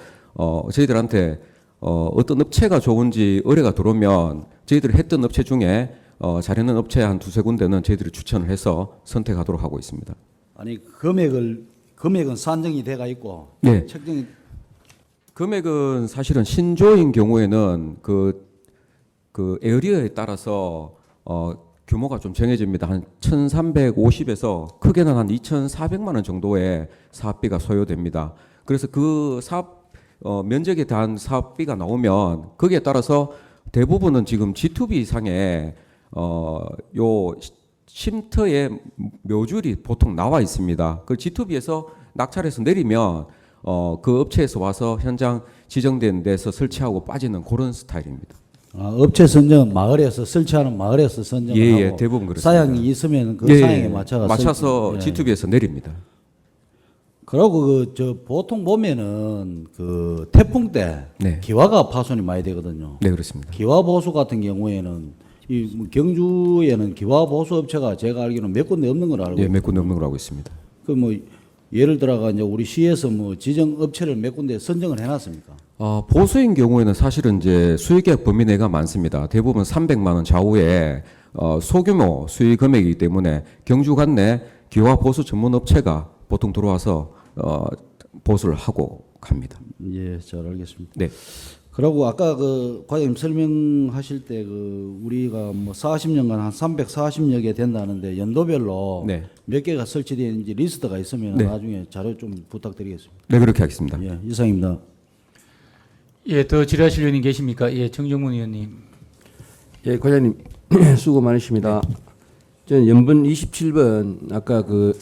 저희들한테 어떤 업체가 좋은지 의뢰가 들어오면 저희들이 했던 업체 중에 잘하는 업체 한 두세 군데는 저희들이 추천을 해서 선택하도록 하고 있습니다. 아니 금액은 산정이 돼가 있고 네. 책정이 금액은 사실은 신조인 경우에는 그 에어리어에 따라서 규모가 좀 정해집니다. 한 1,350에서 크게는 한 2,400만 원 정도의 사업비가 소요됩니다. 그래서 그 사업 면적에 대한 사업비가 나오면 거기에 따라서 대부분은 지금 G2B 상에 요 쉼터의 묘줄이 보통 나와 있습니다. 그 G2B에서 낙찰해서 내리면 그 업체에서 와서 현장 지정된 데서 설치하고 빠지는 그런 스타일입니다. 업체 선정은 마을에서 설치하는 마을에서 선정을 예, 하고 대부분 그렇습니다. 사양이 있으면 그 사양에 맞춰서 G2B에서 내립니다. 그리고 보통 보면은 그 태풍 때 네. 기와가 파손이 많이 되거든요. 네, 그렇습니다. 기와 보수 같은 경우에는 이 경주에는 기와 보수 업체가 제가 알기로는 몇 군데 없는 걸 알고 예, 몇 군데 없는 걸 알고 있습니다. 그 뭐 예를 들어가 이제 우리 시에서 뭐 지정 업체를 몇 군데 선정을 해놨습니까? 보수인 경우에는 사실은 이제 수익계약 범위 내가 많습니다. 대부분 300만 원 좌우의 소규모 수익 금액이기 때문에 경주 관내 기와 보수 전문 업체가 보통 들어와서 보수를 하고 갑니다. 예, 잘 알겠습니다. 네. 그리고 아까 그 과장님 설명하실 때 그 우리가 뭐 40년간 한 340여 개 된다는데 연도별로 네. 몇 개가 설치되는지 리스트가 있으면 네. 나중에 자료 좀 부탁드리겠습니다. 네, 그렇게 하겠습니다. 예, 이상입니다. 예, 더 질의하실 의원님 계십니까? 예, 정정문 의원님. 예, 과장님 수고 많으십니다. 저는 연번 27번 아까 그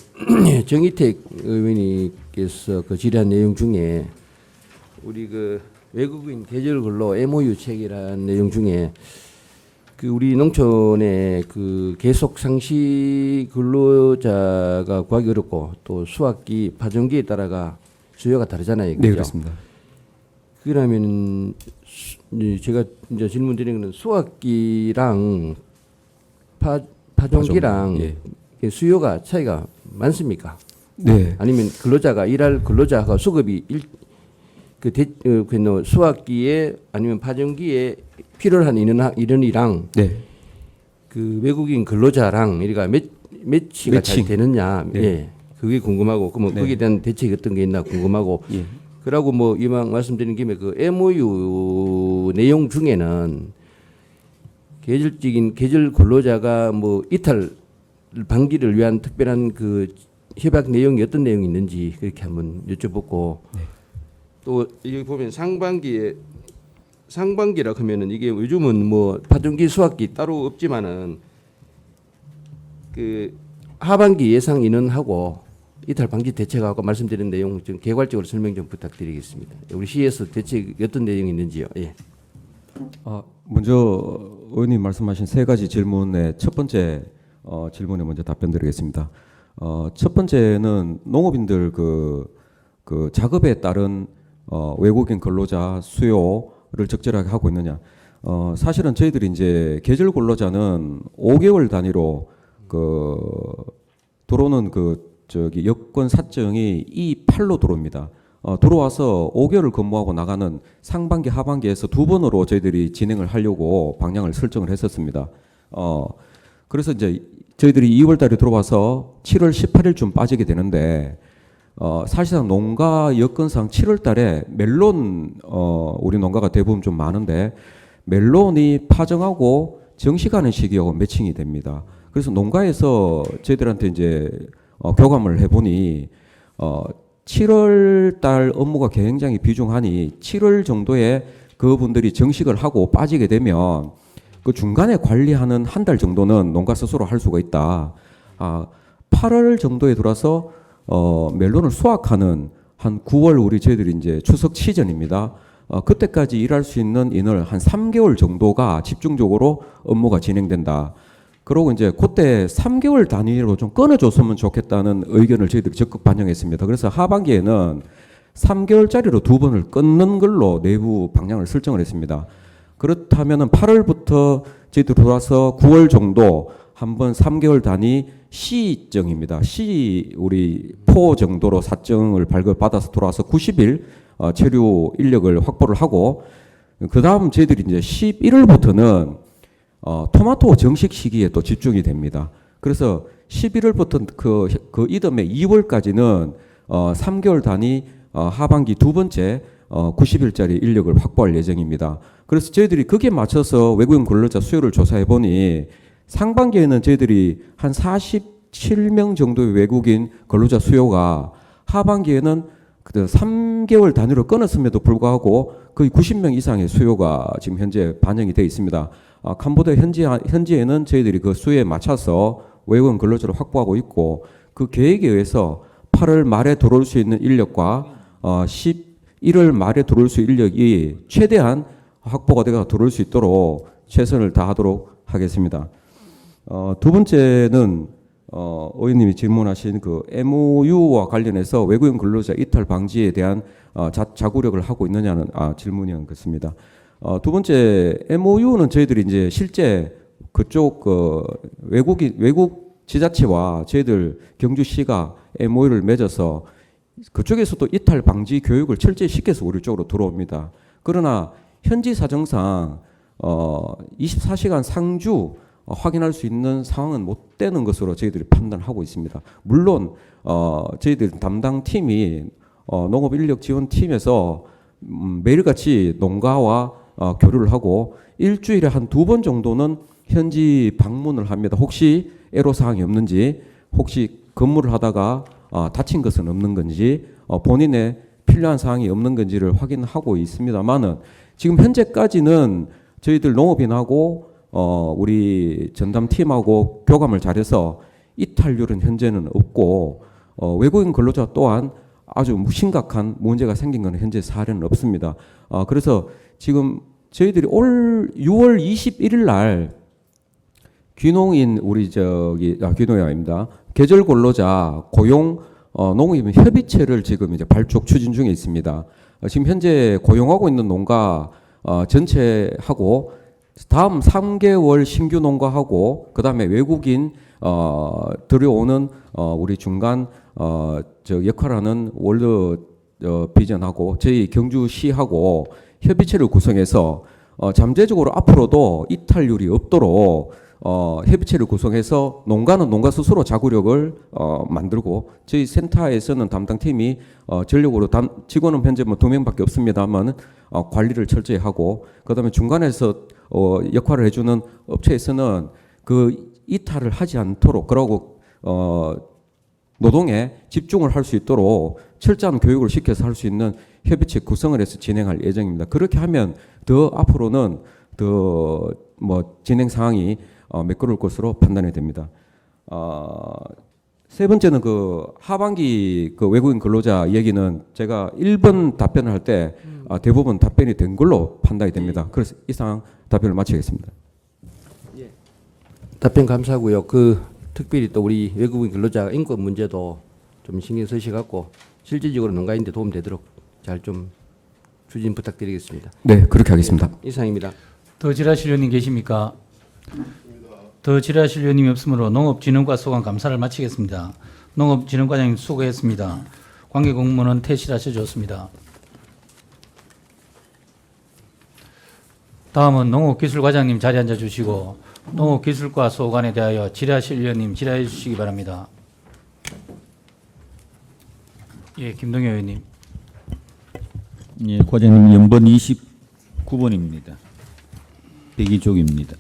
정희택 의원님께서 그 질의한 내용 중에 우리 그 외국인 계절 근로 MOU 체결한 내용 중에 그 우리 농촌의 그 계속 상시 근로자가 구하기 어렵고 또 수학기 파종기에 따라가 수요가 다르잖아요. 네, 그죠? 그렇습니다. 그러면 제가 이제 질문 드리는 거는 수학기랑 파종기랑 예. 수요가 차이가 많습니까? 네. 아니면 근로자가 일할 근로자가 수급이 수학기에 아니면 파종기에 필요한 인원이랑 네. 그 외국인 근로자랑 우리가 매치가 잘 매칭. 되느냐, 네. 예, 그게 궁금하고, 그러면 네. 거기에 대한 대책이 어떤 게 있나 궁금하고, 예. 그러고 뭐 이왕 말씀드린 김에 그 MOU 내용 중에는 계절 근로자가 뭐 이탈 방지를 위한 특별한 그 협약 내용이 어떤 내용이 있는지 그렇게 한번 여쭤보고, 또 여기 보면 상반기라 하면은 이게 요즘은 뭐 파종기 수확기 따로 없지만은 그 하반기 예상 인원하고 이탈 방지 대책하고 말씀드린 내용 좀 개괄적으로 설명 좀 부탁드리겠습니다. 우리 시에서 대책 어떤 내용이 있는지요? 예. 먼저 의원님 말씀하신 세 가지 질문의 첫 번째 질문에 먼저 답변드리겠습니다. 첫 번째는 농업인들 그 작업에 따른 외국인 근로자 수요를 적절하게 하고 있느냐. 사실은 저희들이 이제 계절 근로자는 5개월 단위로 그 들어오는 여권 사정이 E8로 들어옵니다. 들어와서 5개월을 근무하고 나가는 상반기 하반기에서 두 번으로 저희들이 진행을 하려고 방향을 설정을 했었습니다. 그래서 이제 저희들이 2월 달에 들어와서 7월 18일쯤 빠지게 되는데 사실상 농가 여건상 7월 달에 멜론 우리 농가가 대부분 좀 많은데 멜론이 파정하고 정식하는 시기하고 매칭이 됩니다. 그래서 농가에서 저희들한테 이제 교감을 해보니 7월 달 업무가 굉장히 비중하니 7월 정도에 그분들이 정식을 하고 빠지게 되면 그 중간에 관리하는 한 달 정도는 농가 스스로 할 수가 있다. 8월 정도에 들어서 멜론을 수확하는 한 9월 우리 저희들이 이제 추석 시즌입니다. 그때까지 일할 수 있는 인을 한 3개월 정도가 집중적으로 업무가 진행된다. 그러고 이제 그때 3개월 단위로 좀 끊어줬으면 좋겠다는 의견을 저희들이 적극 반영했습니다. 그래서 하반기에는 3개월짜리로 두 번을 끊는 걸로 내부 방향을 설정을 했습니다. 그렇다면은 8월부터 저희들 들어와서 9월 정도 한번 3개월 단위 C정입니다. C 우리 포 정도로 사정을 발급받아서 들어와서 90일 체류 인력을 확보를 하고 그 다음 저희들이 이제 11월부터는 토마토 정식 시기에 또 집중이 됩니다. 그래서 11월부터 그 이듬해 2월까지는 3개월 단위 하반기 두 번째 90일짜리 인력을 확보할 예정입니다. 그래서 저희들이 거기에 맞춰서 외국인 근로자 수요를 조사해 보니 상반기에는 저희들이 한 47명 정도의 외국인 근로자 수요가 하반기에는 3개월 단위로 끊었음에도 불구하고 거의 90명 이상의 수요가 지금 현재 반영이 되어 있습니다. 캄보디아 현지에는 저희들이 그 수요에 맞춰서 외국인 근로자를 확보하고 있고 그 계획에 의해서 8월 말에 들어올 수 있는 인력과 11월 말에 들어올 수 있는 인력이 최대한 확보가 되어 들어올 수 있도록 최선을 다하도록 하겠습니다. 두 번째는 의원님이 질문하신 그 MOU와 관련해서 외국인 근로자 이탈 방지에 대한 자구력을 하고 있느냐는 질문이었습니다. 두 번째 MOU는 저희들이 이제 실제 그쪽 외국 지자체와 저희들 경주시가 MOU를 맺어서 그쪽에서도 이탈 방지 교육을 철저히 시켜서 우리 쪽으로 들어옵니다. 그러나 현지 사정상 24시간 상주 확인할 수 있는 상황은 못 되는 것으로 저희들이 판단하고 있습니다. 물론 저희들 담당 팀이 농업인력지원팀에서 매일같이 농가와 교류를 하고 일주일에 한 2번 정도는 현지 방문을 합니다. 혹시 애로사항이 없는지, 혹시 근무를 하다가 다친 것은 없는 건지, 본인의 필요한 사항이 없는 건지를 확인하고 있습니다만은 지금 현재까지는 저희들 농업인하고 우리 전담팀하고 교감을 잘해서 이탈률은 현재는 없고 외국인 근로자 또한 아주 심각한 문제가 생긴 것은 현재 사례는 없습니다. 그래서 지금 저희들이 올 6월 21일 날 귀농인 우리 귀농이 아닙니다. 계절 근로자 고용 농업인 협의체를 지금 이제 발족 추진 중에 있습니다. 지금 현재 고용하고 있는 농가 전체하고 다음 3개월 신규 농가하고 그다음에 외국인 들여오는 우리 중간 역할하는 월드 비전하고 저희 경주시하고 협의체를 구성해서 잠재적으로 앞으로도 이탈률이 없도록 협의체를 구성해서 농가는 농가 스스로 자구력을 만들고 저희 센터에서는 담당팀이 전력으로 직원은 현재 뭐 2명밖에 없습니다만 관리를 철저히 하고 그다음에 중간에서 역할을 해주는 업체에서는 그 이탈을 하지 않도록 그러고 노동에 집중을 할 수 있도록 철저한 교육을 시켜서 할 수 있는 협의체 구성을 해서 진행할 예정입니다. 그렇게 하면 더 앞으로는 더 뭐 진행 상황이 매끄러울 것으로 판단이 됩니다. 세 번째는 그 하반기 그 외국인 근로자 얘기는 제가 1번 답변을 할 때 대부분 답변이 된 걸로 판단이 됩니다. 그래서 이상 답변을 마치겠습니다. 답변 감사하고요. 그 특별히 또 우리 외국인 근로자 인권 문제도 좀 신경 쓰셔갖고 실질적으로 농가인데 도움되도록 잘 좀 추진 부탁드리겠습니다. 네, 그렇게 하겠습니다. 이상입니다. 더 질하실 의원님 계십니까? 더 질하실 의원님이 없으므로 농업진흥과 소관 감사를 마치겠습니다. 농업진흥과장님 수고했습니다. 관계 공무원은 퇴실하셔 줬습니다. 다음은 농업기술과장님 자리 앉아 주시고 농업기술과 소관에 대하여 질하실 의원님 질의해 주시기 바랍니다. 예, 김동현 의원님. 예, 과장님 연번 29번입니다. 102쪽입니다.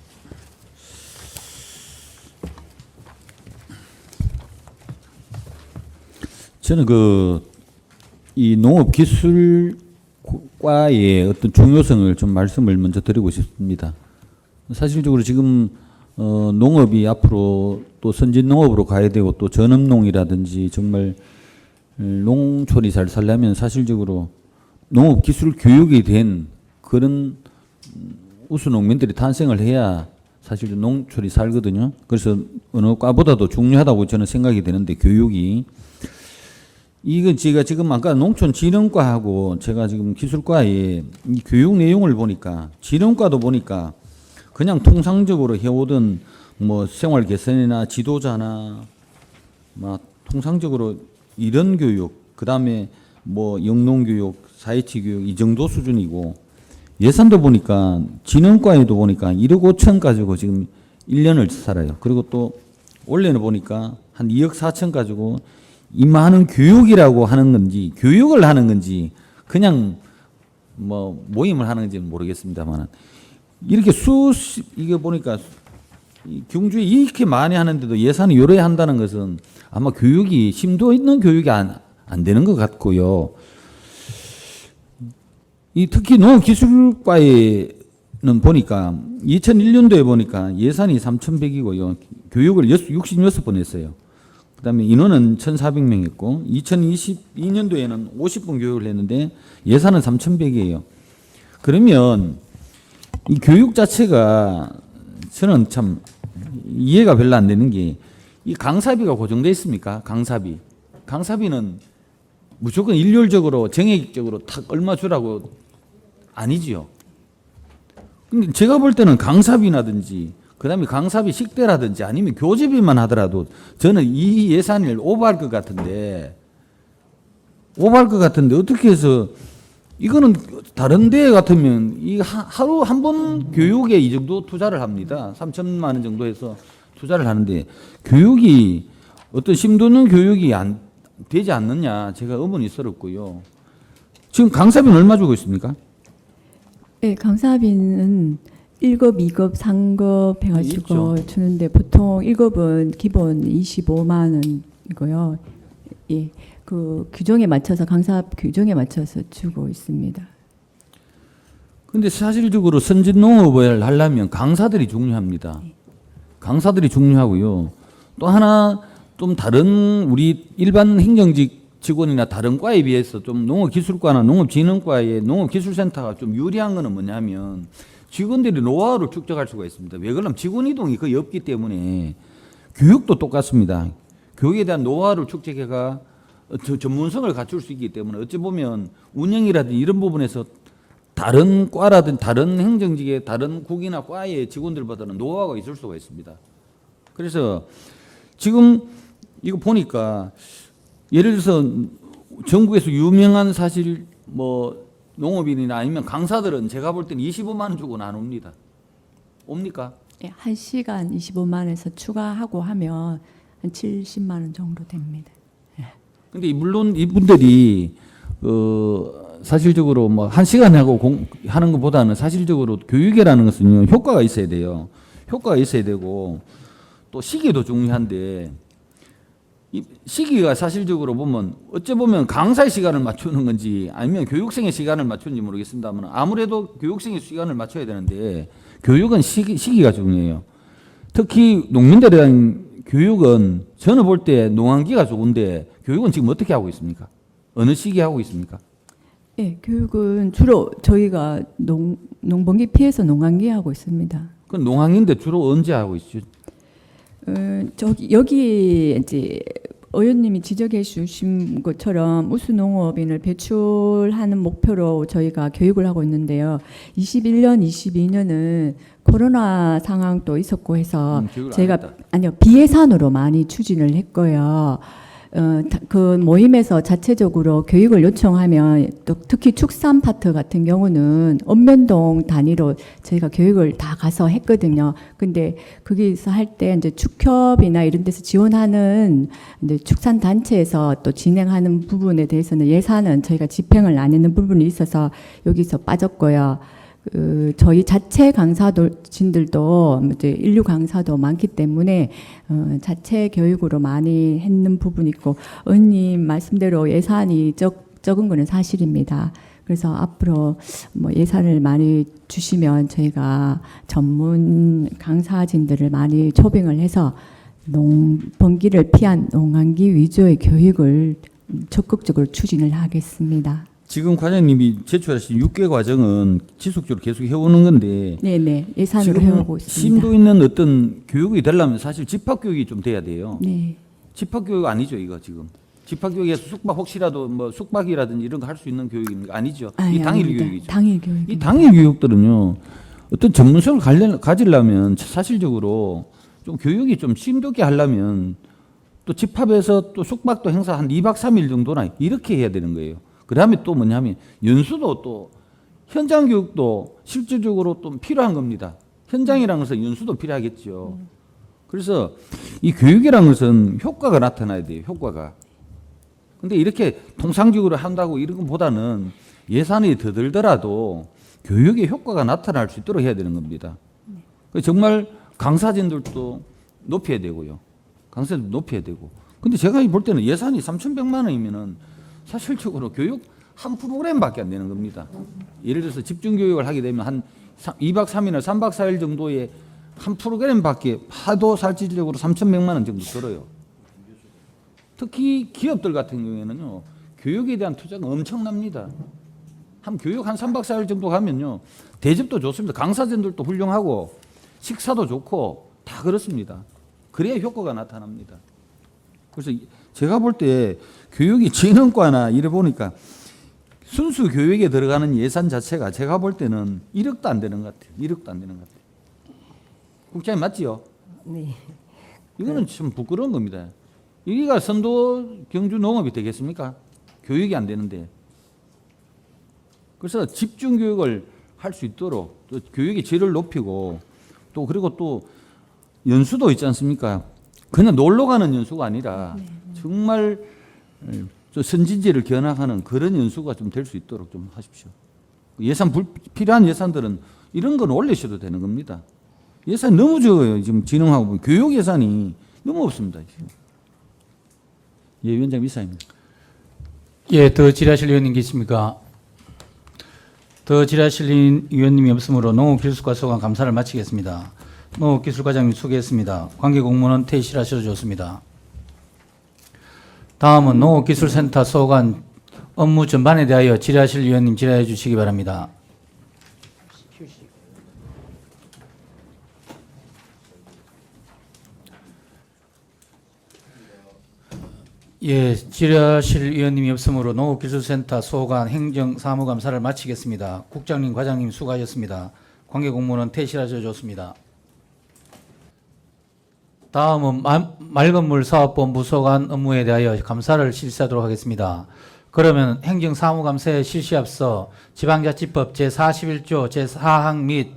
저는 이 농업기술과의 어떤 중요성을 좀 말씀을 먼저 드리고 싶습니다. 사실적으로 지금 농업이 앞으로 또 선진 농업으로 가야 되고 또 전업농이라든지 정말 농촌이 잘 살려면 사실적으로 농업기술 교육이 된 그런 우수 농민들이 탄생을 해야 사실 농촌이 살거든요. 그래서 어느 과보다도 중요하다고 저는 생각이 되는데 교육이 이건 제가 지금 아까 농촌진흥과하고 제가 지금 기술과의 이 교육 내용을 보니까 진흥과도 보니까 그냥 통상적으로 해오던 뭐 생활 개선이나 지도자나 막 통상적으로 이런 교육 그다음에 뭐 영농교육, 사회치 교육 이 정도 수준이고 예산도 보니까 진흥과에도 보니까 1억 5천 가지고 지금 1년을 살아요. 그리고 또 올해는 보니까 한 2억 4천 가지고 이만한 교육이라고 하는 건지 교육을 하는 건지 그냥 뭐 모임을 하는 건지는 모르겠습니다만 이렇게 이게 보니까 경주에 이렇게 많이 하는데도 예산이 요래 한다는 것은 아마 교육이 심도 있는 교육이 안 되는 것 같고요. 특히 농업기술과에는 보니까 2001년도에 보니까 예산이 3,100이고요. 교육을 66번 했어요. 그다음에 인원은 1,400명 했고 2022년도에는 50분 교육을 했는데 예산은 3,100이에요. 그러면 이 교육 자체가 저는 참 이해가 별로 안 되는 게 이 강사비가 고정돼 있습니까? 강사비는 무조건 일률적으로 정액적으로 탁 얼마 주라고 아니지요. 근데 제가 볼 때는 강사비라든지 그다음에 강사비 식대라든지 아니면 교재비만 하더라도 저는 이 예산을 오버할 것 같은데 어떻게 해서 이거는 다른 데 같으면 이 하루 한 번 교육에 이 정도 투자를 합니다. 3천만 원 정도 해서 투자를 하는데 교육이 어떤 심도 있는 교육이 안 되지 않느냐 제가 의문이스럽고요. 지금 강사비는 얼마 주고 있습니까? 네, 강사비는 1급, 2급, 3급 해가지고 주는데 보통 1급은 기본 25만 원이고요. 예, 그 규정에 맞춰서 강사 규정에 맞춰서 주고 있습니다. 근데 사실적으로 선진 농업을 하려면 강사들이 중요합니다. 강사들이 중요하고요. 또 하나 좀 다른 우리 일반 행정직 직원이나 다른 과에 비해서 좀 농업기술과나 농업진흥과의 농업기술센터가 좀 유리한 거는 뭐냐면 직원들이 노하우를 축적할 수가 있습니다. 왜 그러냐면 직원 이동이 거의 없기 때문에 교육도 똑같습니다. 교육에 대한 노하우를 축적해가 전문성을 갖출 수 있기 때문에 어찌 보면 운영이라든지 이런 부분에서 다른 과라든 다른 행정직의 다른 국이나 과의 직원들보다는 노하우가 있을 수가 있습니다. 그래서 지금 이거 보니까 예를 들어서 전국에서 유명한 사실 뭐 농업인이나 아니면 강사들은 제가 볼 때는 25만 원 주고는 안 옵니다. 옵니까? 예, 1시간 25만 원에서 추가하고 하면 한 70만 원 정도 됩니다. 근데 물론 이분들이 사실적으로 뭐 1시간 하고 하는 것보다는 사실적으로 교육이라는 것은 효과가 있어야 돼요. 효과가 있어야 되고 또 시기도 중요한데 이 시기가 사실적으로 보면 어째 보면 강사의 시간을 맞추는 건지 아니면 교육생의 시간을 맞추는지 모르겠습니다만 아무래도 교육생의 시간을 맞춰야 되는데 교육은 시기가 중요해요. 특히 농민들에 대한 교육은 저는 볼 때 농한기가 좋은데 교육은 지금 어떻게 하고 있습니까? 어느 시기에 하고 있습니까? 예, 교육은 주로 저희가 농번기 피해서 농한기 하고 있습니다. 그 농학인데 주로 언제 하고 있죠? 여기 이제 의원님이 지적해 주신 것처럼 우수농업인을 배출하는 목표로 저희가 교육을 하고 있는데요. 21년, 22년은 코로나 상황도 있었고 해서 교육을 안 제가 했다. 아니요 비예산으로 많이 추진을 했고요. 그 모임에서 자체적으로 교육을 요청하면 또 특히 축산 파트 같은 경우는 읍면동 단위로 저희가 교육을 다 가서 했거든요. 근데 거기서 할 때 이제 축협이나 이런 데서 지원하는 이제 축산 단체에서 또 진행하는 부분에 대해서는 예산은 저희가 집행을 안 했는 부분이 있어서 여기서 빠졌고요. 저희 자체 강사진들도 이제 인류 강사도 많기 때문에 자체 교육으로 많이 했는 부분이 있고 의원님 말씀대로 예산이 적은 거는 사실입니다. 그래서 앞으로 뭐 예산을 많이 주시면 저희가 전문 강사진들을 많이 초빙을 해서 농번기를 피한 농한기 위주의 교육을 적극적으로 추진을 하겠습니다. 지금 과장님이 제출하신 6개 과정은 지속적으로 계속 해오는 건데 네네 예산으로 지금 해오고 있습니다. 심도 있는 어떤 교육이 되려면 사실 집합교육이 좀 돼야 돼요. 네. 집합교육 아니죠 이거 지금. 집합교육에서 숙박 혹시라도 뭐 숙박이라든지 이런 거 할 수 있는 교육입니까? 아니죠. 이 당일 아닙니다. 교육이죠. 당일 교육. 이 당일 교육들은요 어떤 전문성을 가지려면 사실적으로 좀 교육이 좀 심도 있게 하려면 또 집합에서 또 숙박도 행사 한 2박 3일 정도나 이렇게 해야 되는 거예요. 그다음에 또 뭐냐면 연수도 또 현장 교육도 실질적으로 또 필요한 겁니다. 현장이라는 것은 연수도 필요하겠죠. 그래서 이 교육이라는 것은 효과가 나타나야 돼요. 효과가. 근데 이렇게 통상적으로 한다고 이런 것보다는 예산이 더 들더라도 교육의 효과가 나타날 수 있도록 해야 되는 겁니다. 정말 강사진들도 높여야 되고요. 강사진도 높여야 되고. 근데 제가 볼 때는 예산이 3,100만 원이면은 사실적으로 교육 한 프로그램밖에 안 되는 겁니다. 예를 들어서 집중교육을 하게 되면 한 2박 3일이나 3박 4일 정도의 한 프로그램밖에 하도 실질적으로 3,100만 원 정도 들어요. 특히 기업들 같은 경우에는요. 교육에 대한 투자가 엄청납니다. 한 교육 한 3박 4일 정도 가면요. 대접도 좋습니다. 강사진들도 훌륭하고 식사도 좋고 다 그렇습니다. 그래야 효과가 나타납니다. 그래서 제가 볼 때 교육이 진흥과나 이래 보니까 순수 교육에 들어가는 예산 자체가 제가 볼 때는 1억도 안 되는 것 같아요. 1억도 안 되는 것 같아요. 국장님 맞지요? 네. 이거는 참 부끄러운 겁니다. 여기가 선도 경주 농업이 되겠습니까? 교육이 안 되는데. 그래서 집중 교육을 할 수 있도록 또 교육의 질을 높이고 또 그리고 또 연수도 있지 않습니까? 그냥 놀러 가는 연수가 아니라 정말 선진지를 견학하는 그런 연수가 좀 될 수 있도록 좀 하십시오. 필요한 예산들은 이런 건 올리셔도 되는 겁니다. 예산이 너무 적어요. 지금 진흥하고 보면 교육 예산이 너무 없습니다. 지금. 예, 위원장 이사입니다. 예, 더 질의하실 의원님 계십니까? 더 질의하실 의원님이 없으므로 농업기술과 소관 감사를 마치겠습니다. 농업기술과장님 수고했습니다. 관계공무원 퇴실하셔도 좋습니다. 다음은 농업기술센터 소관 업무 전반에 대하여 질의하실 의원님 질의해 주시기 바랍니다. 예, 질의하실 의원님이 없으므로 농업기술센터 소관 행정사무감사를 마치겠습니다. 국장님, 과장님 수고하셨습니다. 관계공무원 퇴실하셔도 좋습니다. 다음은 맑은물 사업본부 소관 업무에 대하여 감사를 실시하도록 하겠습니다. 그러면 행정사무감사에 실시 앞서 지방자치법 제41조 제4항 및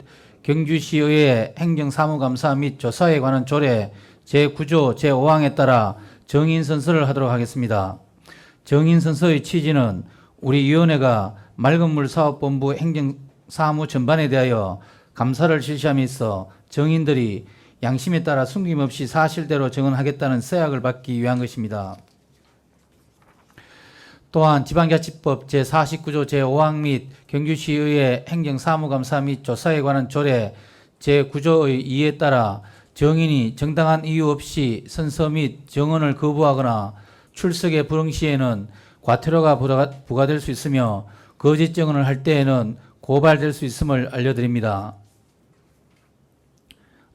경주시의회 행정사무감사 및 조사에 관한 조례 제9조 제5항에 따라 정인 선서를 하도록 하겠습니다. 정인 선서의 취지는 우리 위원회가 맑은물 사업본부 행정사무 전반에 대하여 감사를 실시함에 있어 정인들이 양심에 따라 숨김없이 사실대로 정언하겠다는 서약을 받기 위한 것입니다. 또한 지방자치법 제49조 제5항 및 경주시의회 행정사무감사 및 조사에 관한 조례 제9조의 2에 따라 정인이 정당한 이유 없이 선서 및 정언을 거부하거나 출석에 불응 시에는 과태료가 부과될 수 있으며 거짓 정언을 할 때에는 고발될 수 있음을 알려드립니다.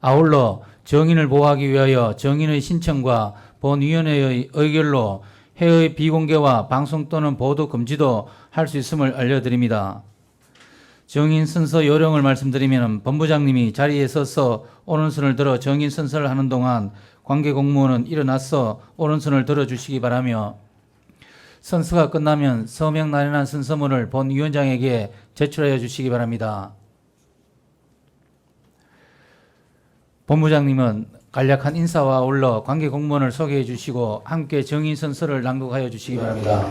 아울러 정인을 보호하기 위하여 정인의 신청과 본위원회의 의결로 해의 비공개와 방송 또는 보도 금지도 할 수 있음을 알려드립니다. 정인 선서 요령을 말씀드리면 본부장님이 자리에 서서 오른손을 들어 정인 선서를 하는 동안 관계 공무원은 일어나서 오른손을 들어주시기 바라며 선서가 끝나면 서명 나련한 선서문을 본위원장에게 제출하여 주시기 바랍니다. 본부장님은 간략한 인사와 아울러 관계 공무원을 소개해 주시고 함께 정인 선서를 낭독하여 주시기 바랍니다.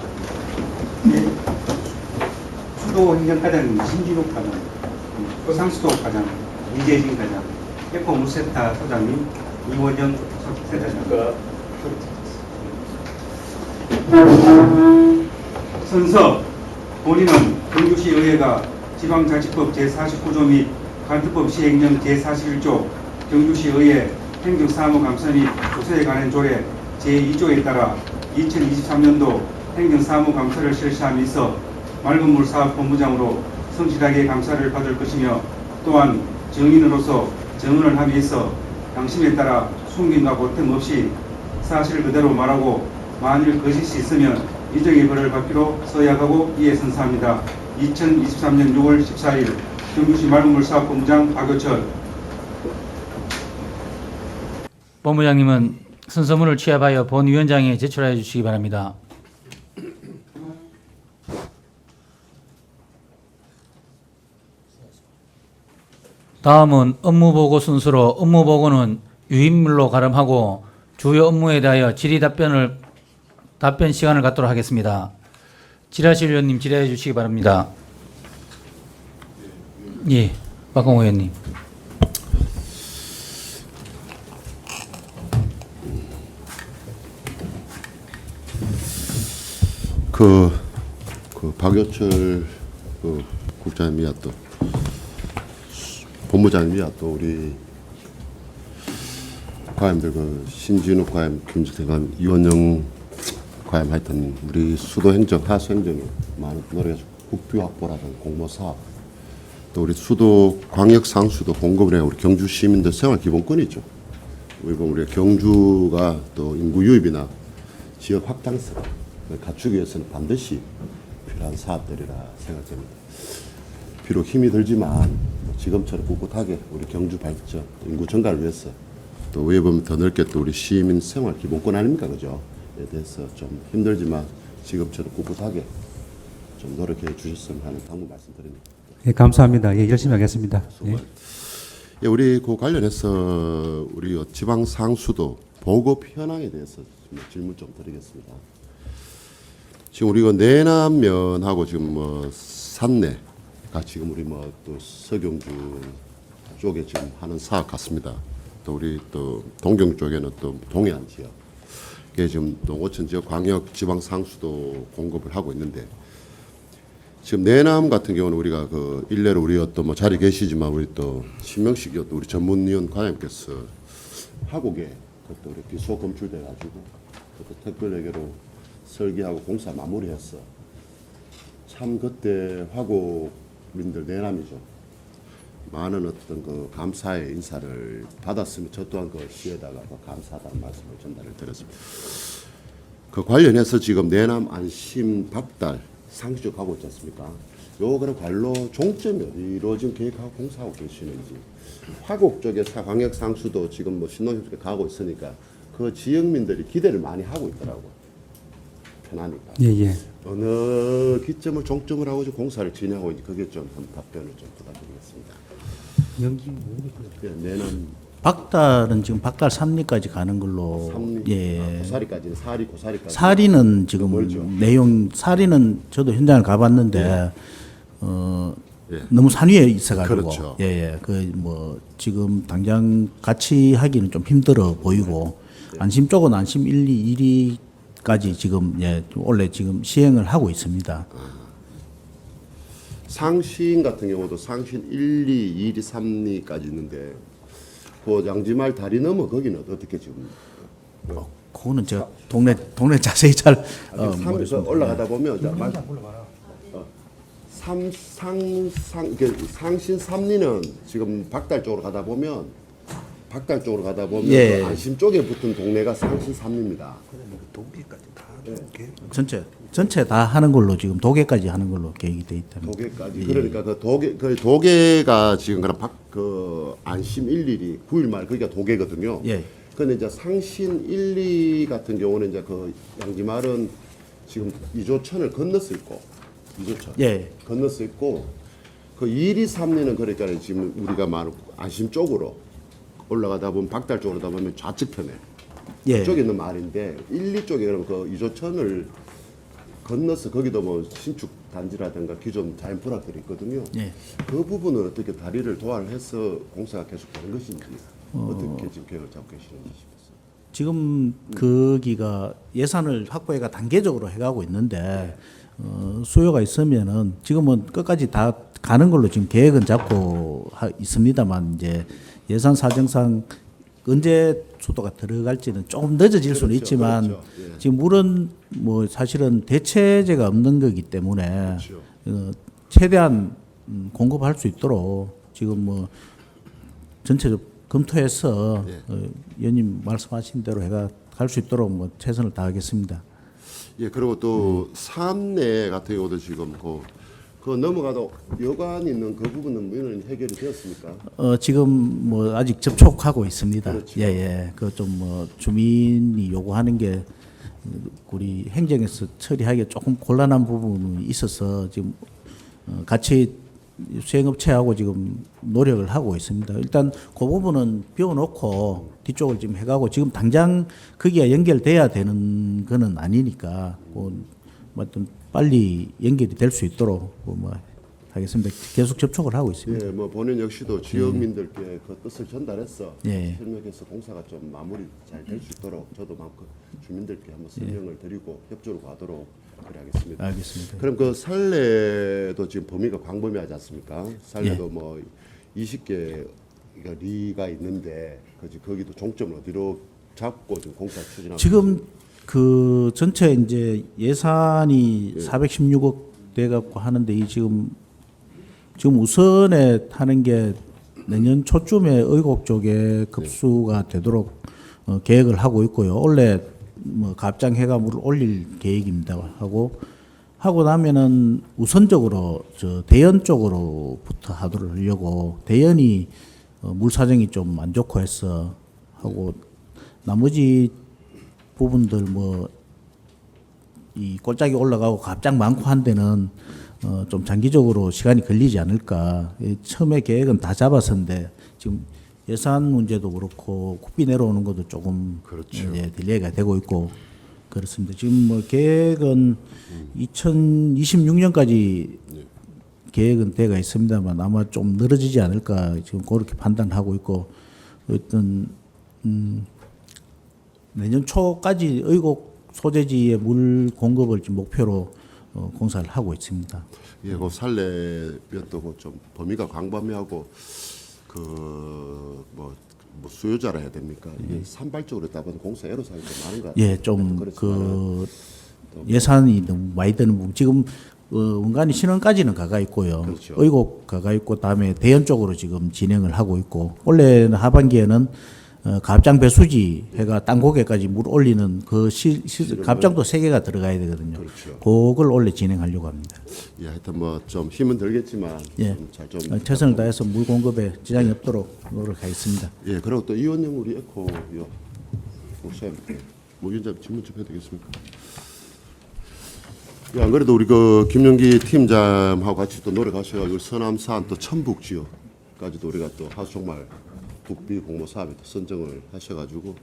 수도 행정과장 신진욱 과장, 소상수도 과장, 이재진 과장, 에코물센터 소장님, 이원영 세대장. 선서 본인은 경주시의회가 지방자치법 제49조 및 관특법 시행령 제41조 경주시의회 행정사무감사 및 조사에 관한 조례 제2조에 따라 2023년도 행정사무감사를 실시함에 있어 맑은물 사업본부장으로 성실하게 감사를 받을 것이며 또한 정인으로서 정언을 함에 있어 양심에 따라 숨김과 보탬 없이 사실 그대로 말하고 만일 거짓이 있으면 이정의 벌을 받기로 서약하고 이에 선서합니다. 2023년 6월 14일 경주시 맑은물 사업본부장 박효철. 본부장님은 선서문을 취합하여 본위원장에 제출하여 주시기 바랍니다. 다음은 업무보고 순서로 업무보고는 유인물로 가름하고 주요 업무에 대하여 질의 답변 시간을 갖도록 하겠습니다. 지라실 위원님 질의해 주시기 바랍니다. 예, 박홍호 의원님. 박효철 국장님이야 또 본부장님이야 또 우리 과장님들 신진욱 과장, 김직태 과장, 이원영 과장 하여튼 우리 수도 행정, 하수 행정이 많은 노력해서 국비 확보라든 공모 사업 또 우리 수도 광역 상수도 공급을 해 우리 경주 시민들 생활 기본권이죠. 우리 경주가 또 인구 유입이나 지역 확장성 갖추기 위해서는 반드시 필요한 사업들이라 생각됩니다. 비록 힘이 들지만 지금처럼 꿋꿋하게 우리 경주 발전, 인구 증가를 위해서 또 위에 보면 더 넓게 또 우리 시민 생활 기본권 아닙니까, 그죠? 에 대해서 좀 힘들지만 지금처럼 꿋꿋하게 좀 노력해 주셨으면 하는 당부 말씀드립니다. 예, 감사합니다. 예, 열심히 하겠습니다. 예. 예, 우리 그 관련해서 우리 지방 상수도 보급 현황에 대해서 질문 좀 드리겠습니다. 지금 우리가 내남면하고 지금 산내가 지금 우리 또 서경주 쪽에 지금 하는 사업 같습니다. 또 우리 또 동경 쪽에는 또 동해안 지역, 이게 지금 또 오천 지역 광역 지방 상수도 공급을 하고 있는데 지금 내남 같은 경우는 우리가 일례로 우리 또 자리 계시지만 우리 또 신명식 또 우리 전문위원 과장님께서 하곡에 그것도 우리 비소 검출돼 가지고 그것도 특별회계로 설계하고 공사 마무리했어. 참 그때 화곡민들 내남이죠. 많은 어떤 감사의 인사를 받았으면 저 또한 시에다가 감사하다는 말씀을 전달을 드렸습니다. 그 관련해서 지금 내남 안심 박달 상시적 하고 있지 않습니까? 요 그런 관로 종점이 어디로 지금 계획하고 공사하고 계시는지. 화곡 쪽에 광역 상수도 지금 신농협 쪽에 가고 있으니까 그 지역민들이 기대를 많이 하고 있더라고요. 편하니까. 예. 어느 기점을 종점을 하고 공사를 진행하고 있는지 그게 좀 답변을 좀 부탁드리겠습니다. 예, 내년 박달은 지금 박달 3리까지 가는 걸로 3리, 예. 고사리까지는 사리 고사리까지. 사리는 지금 멀죠. 내용 사리는 저도 현장을 가봤는데 예. 너무 산 위에 있어가지고 그렇죠. 예예 그 뭐 지금 당장 같이 하기는 좀 힘들어 보이고 안심 쪽은 안심 1, 2, 1위까지 지금 예 원래 지금 시행을 하고 있습니다. 상신 같은 경우도 상신 1, 2, 2리, 3리까지 있는데 그 양지말 다리 넘어 거기는 어떻게 지금 그거는 제가 동네 자세히 잘 삼 모르겠습니다. 올라가다 보면 상신 3리는 지금 박달 쪽으로 가다 보면 예. 그 안심 쪽에 붙은 동네가 상신 3리입니다. 전체 다 하는 걸로 지금 도계까지 하는 걸로 계획이 돼 있다. 도계까지 그러니까 그 도계가 지금 그 안심 1, 2리 9일 말 거기가 도계거든요. 예. 근데 이제 상신 1, 2 같은 경우는 이제 그 양지말은 지금 이조천을 건너서 있고 이조천 예. 건너서 있고 그 2리 3리는 그러니까 지금 우리가 말하는 안심 쪽으로 올라가다 보면 박달 쪽으로 가다 보면 좌측편에 예. 그쪽에 있는 말인데 1, 2 쪽에 그럼 그 이조천을 건너서 거기도 뭐 신축 단지라든가 기존 자연 불악들이 있거든요. 예. 그 부분을 어떻게 다리를 도활해서 공사가 계속 되는 것인지 어떻게 지금 계획을 잡고 계시는지 싶었어요. 지금 거기가 예산을 확보해가 단계적으로 해가고 있는데 수요가 있으면은 지금은 끝까지 다 가는 걸로 지금 계획은 잡고 있습니다만 이제 예산 사정상 언제 수도가 들어갈지는 조금 늦어질 수는 있지만 그렇죠. 예. 지금 물은 뭐 사실은 대체제가 없는 거기 때문에 그렇죠. 최대한 공급할 수 있도록 지금 뭐 전체적 검토해서 의원님 말씀하신 대로 해가 갈 수 있도록 뭐 최선을 다하겠습니다. 예, 그리고 또 산내 같은 경우도 지금 그 넘어가다 여관 있는 그 부분은 문은 해결이 되었습니까? 지금 뭐 아직 접촉하고 있습니다. 그렇죠. 예. 그 좀 뭐 주민이 요구하는 게 우리 행정에서 처리하기 조금 곤란한 부분이 있어서 지금 같이 수행업체하고 지금 노력을 하고 있습니다. 일단 그 부분은 비워놓고 뒤쪽을 지금 해가고 지금 당장 거기가 연결돼야 되는 거는 아니니까 뭐 어떤 빨리 연결이 될 수 있도록 뭐 하겠습니다. 계속 접촉을 하고 있습니다. 예, 뭐 본인 역시도 지역민들께 그 뜻을 전달해서 예. 설명해서 공사가 좀 마무리 잘 될 수 있도록 저도 마음껏 주민들께 한번 설명을 드리고 협조를 가도록 그래 하겠습니다. 알겠습니다. 그럼 그 산례도 지금 범위가 광범위하지 않습니까? 산례도 뭐 20개 리가 있는데 거기도 종점을 어디로 잡고 지금 공사 추진하고 지금 그 전체 이제 예산이 416억 돼 갖고 하는데 이 지금 우선에 하는 게 내년 초쯤에 의곡 쪽에 급수가 되도록 계획을 하고 있고요. 원래 뭐 갑장 해감을 올릴 계획입니다. 하고 나면은 우선적으로 저 대연 쪽으로부터 하려고 대연이 물 사정이 좀 안 좋고 해서 하고 나머지 부분들 뭐 이 골짜기 올라가고 갑장 많고 한 데는 좀 장기적으로 시간이 걸리지 않을까. 처음에 계획은 다 잡았었는데 지금 예산 문제도 그렇고 국비 내려오는 것도 조금 그렇죠. 이제 딜레이가 되고 있고 그렇습니다. 지금 뭐 계획은 2026년까지 계획은 돼가 있습니다만 아마 좀 늘어지지 않을까 지금 그렇게 판단하고 있고 어떤 내년 초까지 의곡 소재지의 물 공급을 지금 목표로 공사를 하고 있습니다. 예, 그 산례면도 좀 범위가 광범위하고 뭐 수요자라 해야 됩니까? 이게 산발적으로 했다 보니 공사 애로사항이 좀 많은 것 같아요. 예, 좀 그 예산이 너무 많이 드는 부분 지금 원간이 신원까지는 가가 있고요. 그렇죠. 의곡 가가 있고 다음에 대연 쪽으로 지금 진행을 하고 있고 원래는 하반기에는 갑장 배수지 해가 땅고개까지 물 올리는 그 갑장도 3개가 들어가야 되거든요. 그렇죠. 그걸 원래 진행하려고 합니다. 예, 하여튼 뭐 좀 힘은 들겠지만 예, 잘좀 최선을 다해서 물 공급에 지장이 없도록 노력하겠습니다. 예, 그리고 또 이원영 우리 에코요. 목사님, 뭐 위원장 질문 좀 해도 되겠습니까? 예, 안 그래도 우리 그 김영기 팀장하고 같이 또 노력하셔가지고 서남산 또 천북 지역 까지도 우리가 또 하수종말 국비 공모 사업에 또 선정을 하셔가지고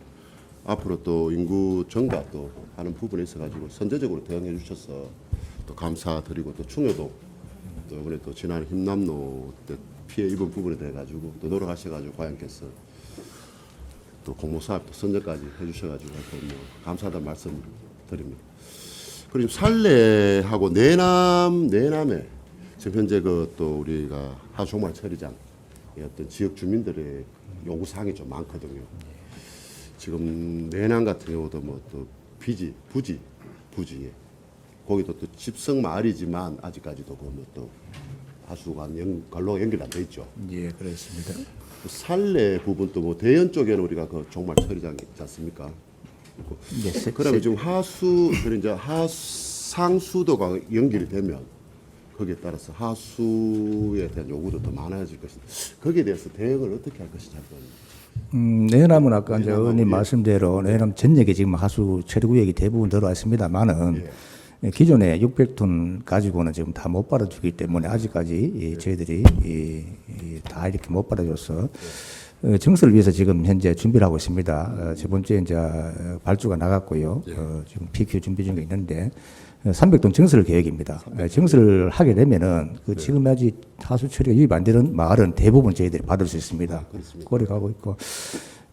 앞으로 또 인구 증가 또 하는 부분에 있어가지고 선제적으로 대응해 주셔서 또 감사드리고 또 충효도 또 이번에 또 지난 힘남로 때 피해 입은 부분에 대해 가지고 또 노력하셔가지고 과장께서 또 공모 사업도 선정까지 해주셔가지고 또 뭐 감사하다는 말씀 드립니다. 그리고 살레하고 내남에 지금 현재 그 또 우리가 하수종말 처리장 어떤 지역 주민들의 요구 사항이 좀 많거든요. 지금 내남 같은 경우도 뭐 또 부지에 거기도 또 집성 마을이지만 아직까지도 그 뭐 또 하수관 관로 연결 안 돼 있죠. 예, 그렇습니다. 그 살레 부분도 뭐 대연 쪽에는 우리가 그 종말 처리장이 있지 않습니까? 예, 그러면 지금 이제 하상수도가 연결이 되면 거기에 따라서 하수에 대한 요구도 더 많아질 것인데 거기에 대해서 대응을 어떻게 할 것인지 내남은 아까 이제 내남하고, 의원님 예. 말씀대로 내남 전역에 지금 하수 처리구역이 대부분 들어와 있습니다만은 기존에 600톤 가지고는 지금 다 못 받아주기 때문에 아직까지 저희들이 다 이렇게 못 받아줘서 증설을 위해서 지금 현재 준비를 하고 있습니다. 저번 주에 이제 발주가 나갔고요. 지금 PQ 준비 중에 있는데 300톤 증설 계획입니다. 증설을 하게 되면은 그 지금 아직 하수 처리가 유입 안 되는 마을은 대부분 저희들이 받을 수 있습니다. 그래 가고 있고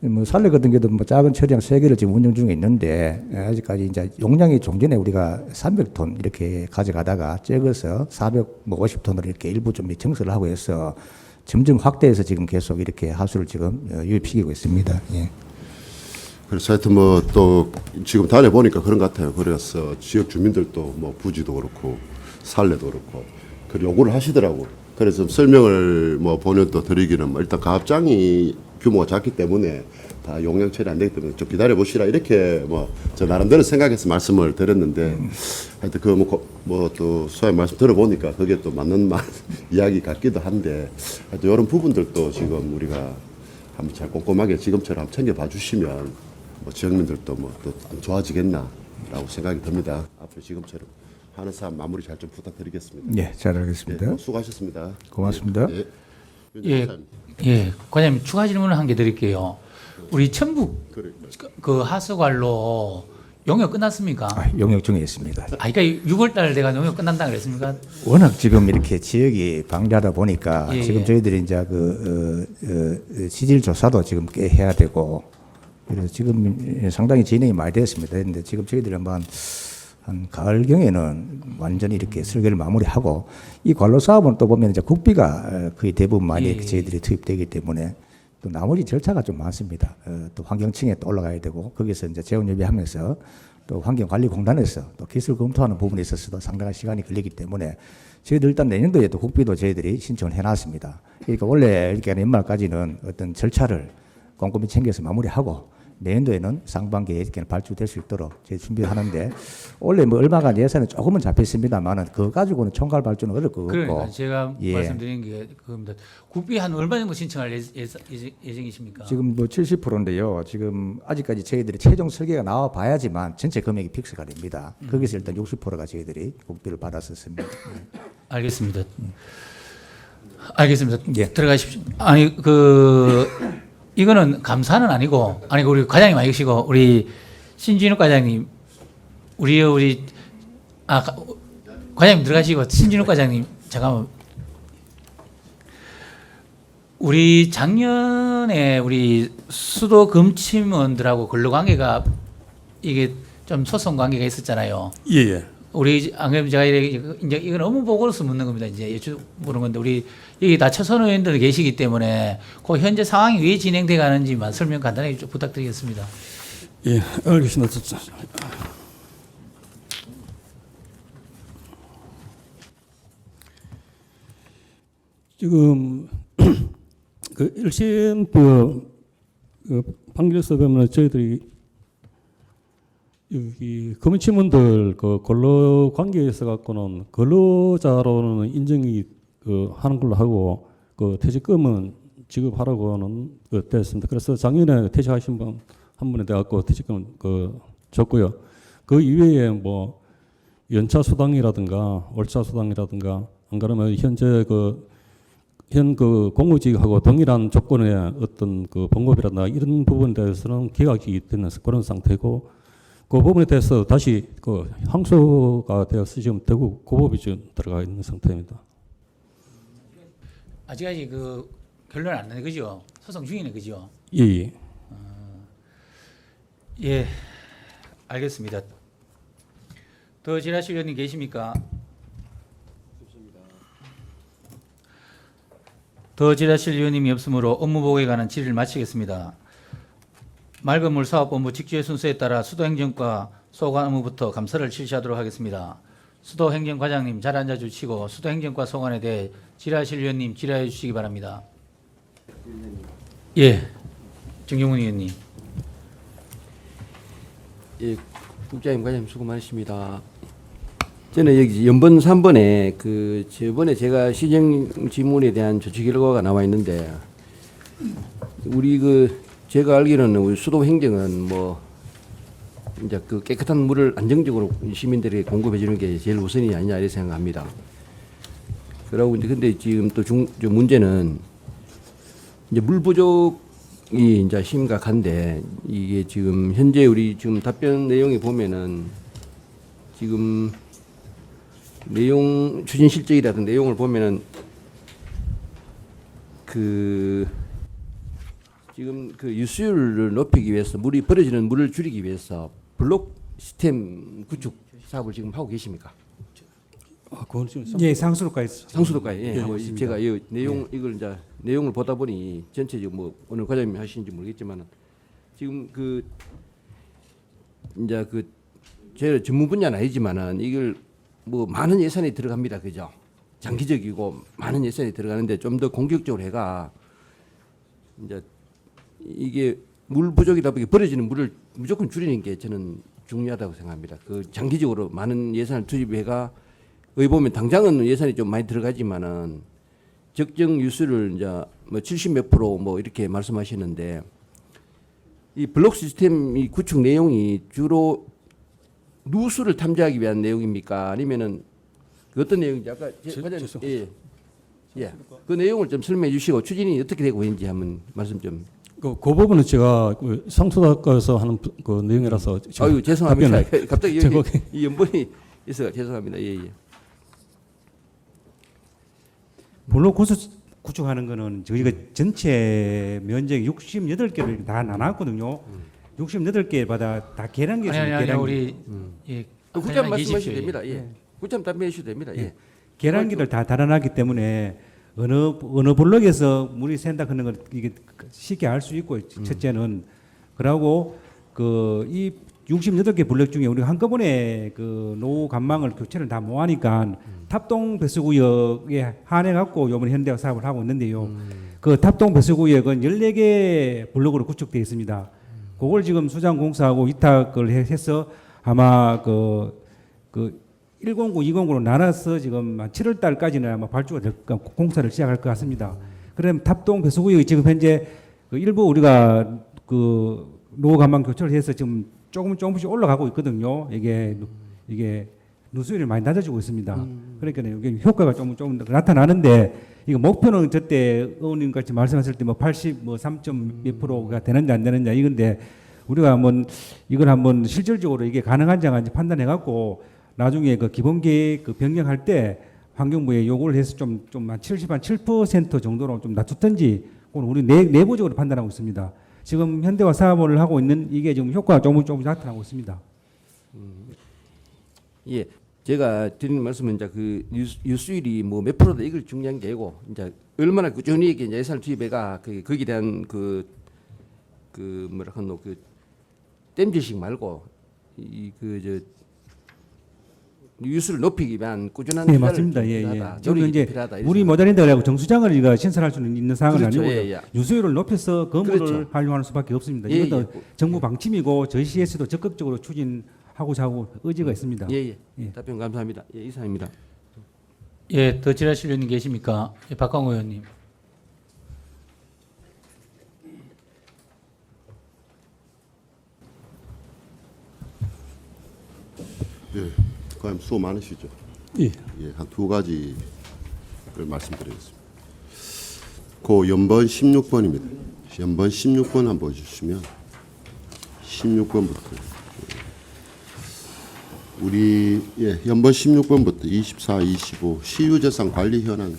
뭐 살레 같은 경우도 뭐 작은 처리장 3개를 지금 운영 중에 있는데 아직까지 이제 용량이 종전에 우리가 300톤 이렇게 가져가다가 적어서 450톤으로 이렇게 일부 좀 증설을 하고 해서 점점 확대해서 지금 계속 이렇게 하수를 지금 유입시키고 있습니다. 예. 그래서 하여튼 뭐 또 지금 다녀보니까 그런 것 같아요. 그래서 지역 주민들도 뭐 부지도 그렇고 살레도 그렇고 그 요구를 하시더라고. 그래서 설명을 뭐 본연도 드리기는 뭐 일단 가압장이 규모가 작기 때문에 다 용량 처리 안 되기 때문에 좀 기다려 보시라 이렇게 뭐 저 나름대로 생각해서 말씀을 드렸는데 하여튼 그 뭐 또 소위 말씀 들어보니까 그게 또 맞는 이야기 같기도 한데 하여튼 이런 부분들도 지금 우리가 한번 잘 꼼꼼하게 지금처럼 한번 챙겨봐 주시면 뭐 지역민들도 뭐 또 안 좋아지겠나라고 생각이 듭니다. 앞으로 지금처럼 하는 사업 마무리 잘 좀 부탁드리겠습니다. 예, 잘 알겠습니다. 네, 수고하셨습니다. 고맙습니다. 예. 예, 예, 과장님 추가 질문을 한 개 드릴게요. 우리 천북 그 하수관로 용역 끝났습니까? 용역 중에 있습니다. 그러니까 6월달 내가 용역 끝난다 그랬습니까? 워낙 지금 이렇게 지역이 방대하다 보니까 예, 지금 예. 저희들이 이제 지질 조사도 지금 꽤 해야 되고 그래서 지금 상당히 진행이 많이 됐습니다. 그런데 지금 저희들은 한 가을경에는 완전히 이렇게 설계를 마무리하고 이 관로 사업은 또 보면 이제 국비가 거의 대부분 많이 예. 저희들이 투입되기 때문에 또 나머지 절차가 좀 많습니다. 또 환경청에 또 올라가야 되고 거기서 이제 재원 협의하면서 또 환경관리공단에서 또 기술 검토하는 부분에 있어서도 상당한 시간이 걸리기 때문에 저희들 일단 내년도에 또 국비도 저희들이 신청을 해놨습니다. 그러니까 원래 이렇게 연말까지는 어떤 절차를 꼼꼼히 챙겨서 마무리하고 내년도에는 상반기에 이렇게 발주될 수 있도록 저희 준비하는데 원래 뭐 얼마간 예산은 조금은 잡혔습니다만은 그거 가지고는 총괄 발주는 어려울 것 같고. 그러니까 제가 예. 말씀드린 게 그겁니다. 국비 한 얼마 정도 신청할 예정이십니까? 지금 뭐 70%인데요. 지금 아직까지 저희들이 최종 설계가 나와 봐야지만 전체 금액이 픽스가 됩니다. 거기서 일단 60%가 저희들이 국비를 받았었습니다. 알겠습니다. 알겠습니다. 예. 들어가십시오. 아니 이거는 감사는 아니고 우리 과장님 아니시고 우리 신진욱 과장님 과장님 들어가시고 신진욱 과장님 잠깐만 우리 작년에 우리 수도 금침원들하고 근로관계가 이게 좀 소송 관계가 있었잖아요. 예. 우리 안 그러면 제가 이제 이건 업무 보고로서 묻는 겁니다. 이제 물은 건데 우리 여기 다 초선 의원들 계시기 때문에 그 현재 상황이 왜 진행돼 가는지만 설명 간단하게 좀 부탁드리겠습니다. 예, 알겠습니다. 지금 그 1심 그 판결서 보면 저희들이 여기 검침원들 그 근로 관계에 있어 갖고는 근로자로는 인정이 하는 걸로 하고 그 퇴직금은 지급하라고는 됐습니다. 그래서 작년에 퇴직하신 분 한 분에 대해 갖고 퇴직금 줬고요. 그 이외에 뭐 연차 수당이라든가 월차 수당이라든가 안 그러면 현재 현 그 공무직하고 동일한 조건의 어떤 그 봉급이라든가 이런 부분에 대해서는 기각이 되는 그런 상태고 그 부분에 대해서 다시 그 항소가 되어서 지금 대구 고법이 지금 들어가 있는 상태입니다. 아직까지 그 결론 안 나네 그죠? 소송 중이네 그죠? 예, 예. 예, 알겠습니다. 더 질의하실 의원님 계십니까? 더 질의하실 의원님이 없으므로 업무보고에 관한 질의를 마치겠습니다. 맑은물 사업본부 직주의 순서에 따라 수도행정과 소관 업무부터 감사를 실시하도록 하겠습니다. 수도행정과장님 잘 앉아주시고 수도행정과 소관에 대해 질의하실 의원님 질의해 주시기 바랍니다. 예, 정경훈 의원님. 예, 국장님, 과장님 수고 많으십니다. 저는 여기 연번 3번에 그 저번에 제가 시정 지문에 대한 조치 결과가 나와 있는데 우리 그 제가 알기로는 우리 수도 행정은 뭐 이제 그 깨끗한 물을 안정적으로 시민들에게 공급해 주는 게 제일 우선이 아니냐 이렇게 생각합니다. 그러고 이제 근데 지금 또 저 문제는 이제 물 부족이 이제 심각한데 이게 지금 현재 우리 지금 답변 내용에 보면은 지금 내용 추진 실적이라든 내용을 보면은 그 지금 그 유수율을 높이기 위해서 물이 버려지는 물을 줄이기 위해서 블록 시스템 구축 사업을 지금 하고 계십니까? 그건 지금 예, 상수도까지 상수도까지. 예. 예, 뭐 있습니다. 제가 이 내용 이걸 이제 내용을 보다 보니 전체적으로 뭐 오늘 과장님이 하시는지 모르겠지만 지금 그 이제 그 제 전문 분야는 아니지만은 이걸 뭐 많은 예산이 들어갑니다. 그죠? 장기적이고 많은 예산이 들어가는데 좀 더 공격적으로 해가 이제 이게 물 부족이다 보니 버려지는 물을 무조건 줄이는 게 저는 중요하다고 생각합니다. 그 장기적으로 많은 예산을 투입해가 여기 보면 당장은 예산이 좀 많이 들어가지만은 적정 유수를 이제 뭐 70 몇 프로 뭐 이렇게 말씀하시는데 이 블록 시스템 이 구축 내용이 주로 누수를 탐지하기 위한 내용입니까? 아니면은 그 어떤 내용인지 아까 과장님 예. 그 내용을 좀 설명해 주시고 추진이 어떻게 되고 있는지 한번 말씀 좀. 그 부분은 제가 그 상수도학과에서 하는 그 내용이라서 아유 죄송합니다. 갑자기 여기 제가 이 연번이 있어 죄송합니다. 예. 블록 구축하는 거는 저희가 전체 면적 68개를 다 나눴거든요. 68개마다 다 계량기 아니 우리 예, 국장 그냥 말씀하셔도 계십시오. 됩니다. 예. 국장 답변해 주셔도 됩니다. 예. 계량기를 다 달아놨기 때문에 어느 블록에서 물이 샌다 하는 걸 이게 쉽게 알 수 있고 첫째는 그러고 그 이 68개 블록 중에 우리가 한꺼번에 그 노후 관망을 교체를 다 못하니까 탑동 배수구역에 한해 갖고 요번 현대화 사업을 하고 있는데요. 그 탑동 배수구역은 14개 블록으로 구축되어 있습니다. 그걸 지금 수장공사하고 위탁을 해서 아마 그 109, 209로 나눠서 지금 7월 달까지는 아마 발주가 될 공사를 시작할 것 같습니다. 그럼 탑동 배수구역이 지금 현재 그 일부 우리가 그 노후 관망 교체를 해서 지금 조금씩 올라가고 있거든요. 이게 누수율이 많이 낮아지고 있습니다. 그러니까 이게 효과가 조금 나타나는데 이거 목표는 저때 의원님 같이 말씀하실 때 뭐 80, 뭐 3점 몇 프로가 되는지 안 되는지 이건데 우리가 한번 이걸 한번 실질적으로 이게 가능한지 안 판단해 갖고 나중에 그 기본 계획 그 변경할 때 환경부에 요구를 해서 좀 한 7% 정도로 좀 낮췄든지 그건 우리 내부적으로 판단하고 있습니다. 지금 현대화 사업을 하고 있는 이게 지금 효과가 조금 나타나고 있습니다. 예. 제가 드리는 말씀은 이제 그 유수율이 뭐 몇 프로다 이걸 중요한 게 아니고 이제 얼마나 꾸준히 이제 예산을 투입해가 거기에 대한 그 뭐라 하노 그 땜질식 말고 유수를 높이기 위한 꾸준한 네, 맞습니다. 예. 저는 이제 물이 모자란다 그래고 정수장을 우리가 신설할 수는 있는 상황은 그렇죠. 아니고 예. 유수율을 높여서 건물을 그렇죠. 활용하는 수밖에 없습니다. 예, 이것도 예. 정부 방침이고 저희 시에서도 적극적으로 추진하고자 하고 의지가 있습니다. 예. 예. 답변 감사합니다. 예, 이상입니다. 예, 더 질의하실 의원님 계십니까? 예, 박광호 의원님. 예, 과장님 수고 많으시죠? 예. 예, 한 두 가지를 말씀드리겠습니다. 그 연번 16번입니다. 연번 16번 한번 보여주시면 16번부터 우리 연번 16번부터 24, 25 시유재산 관리 현황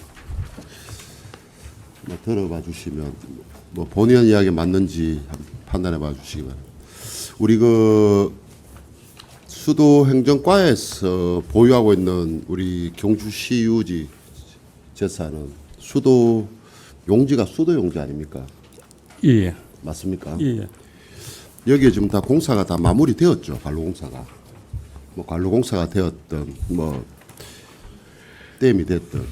들어봐 주시면 뭐 본의 이야기 맞는지 판단해 봐 주시기 바랍니다. 우리 그 수도 행정과에서 보유하고 있는 우리 경주시 유지 재산은 수도 용지가 수도 용지 아닙니까? 예. 맞습니까? 예. 여기에 지금 다 공사가 다 마무리되었죠. 관로 공사가. 뭐 관로 공사가 되었던 뭐 댐이 됐던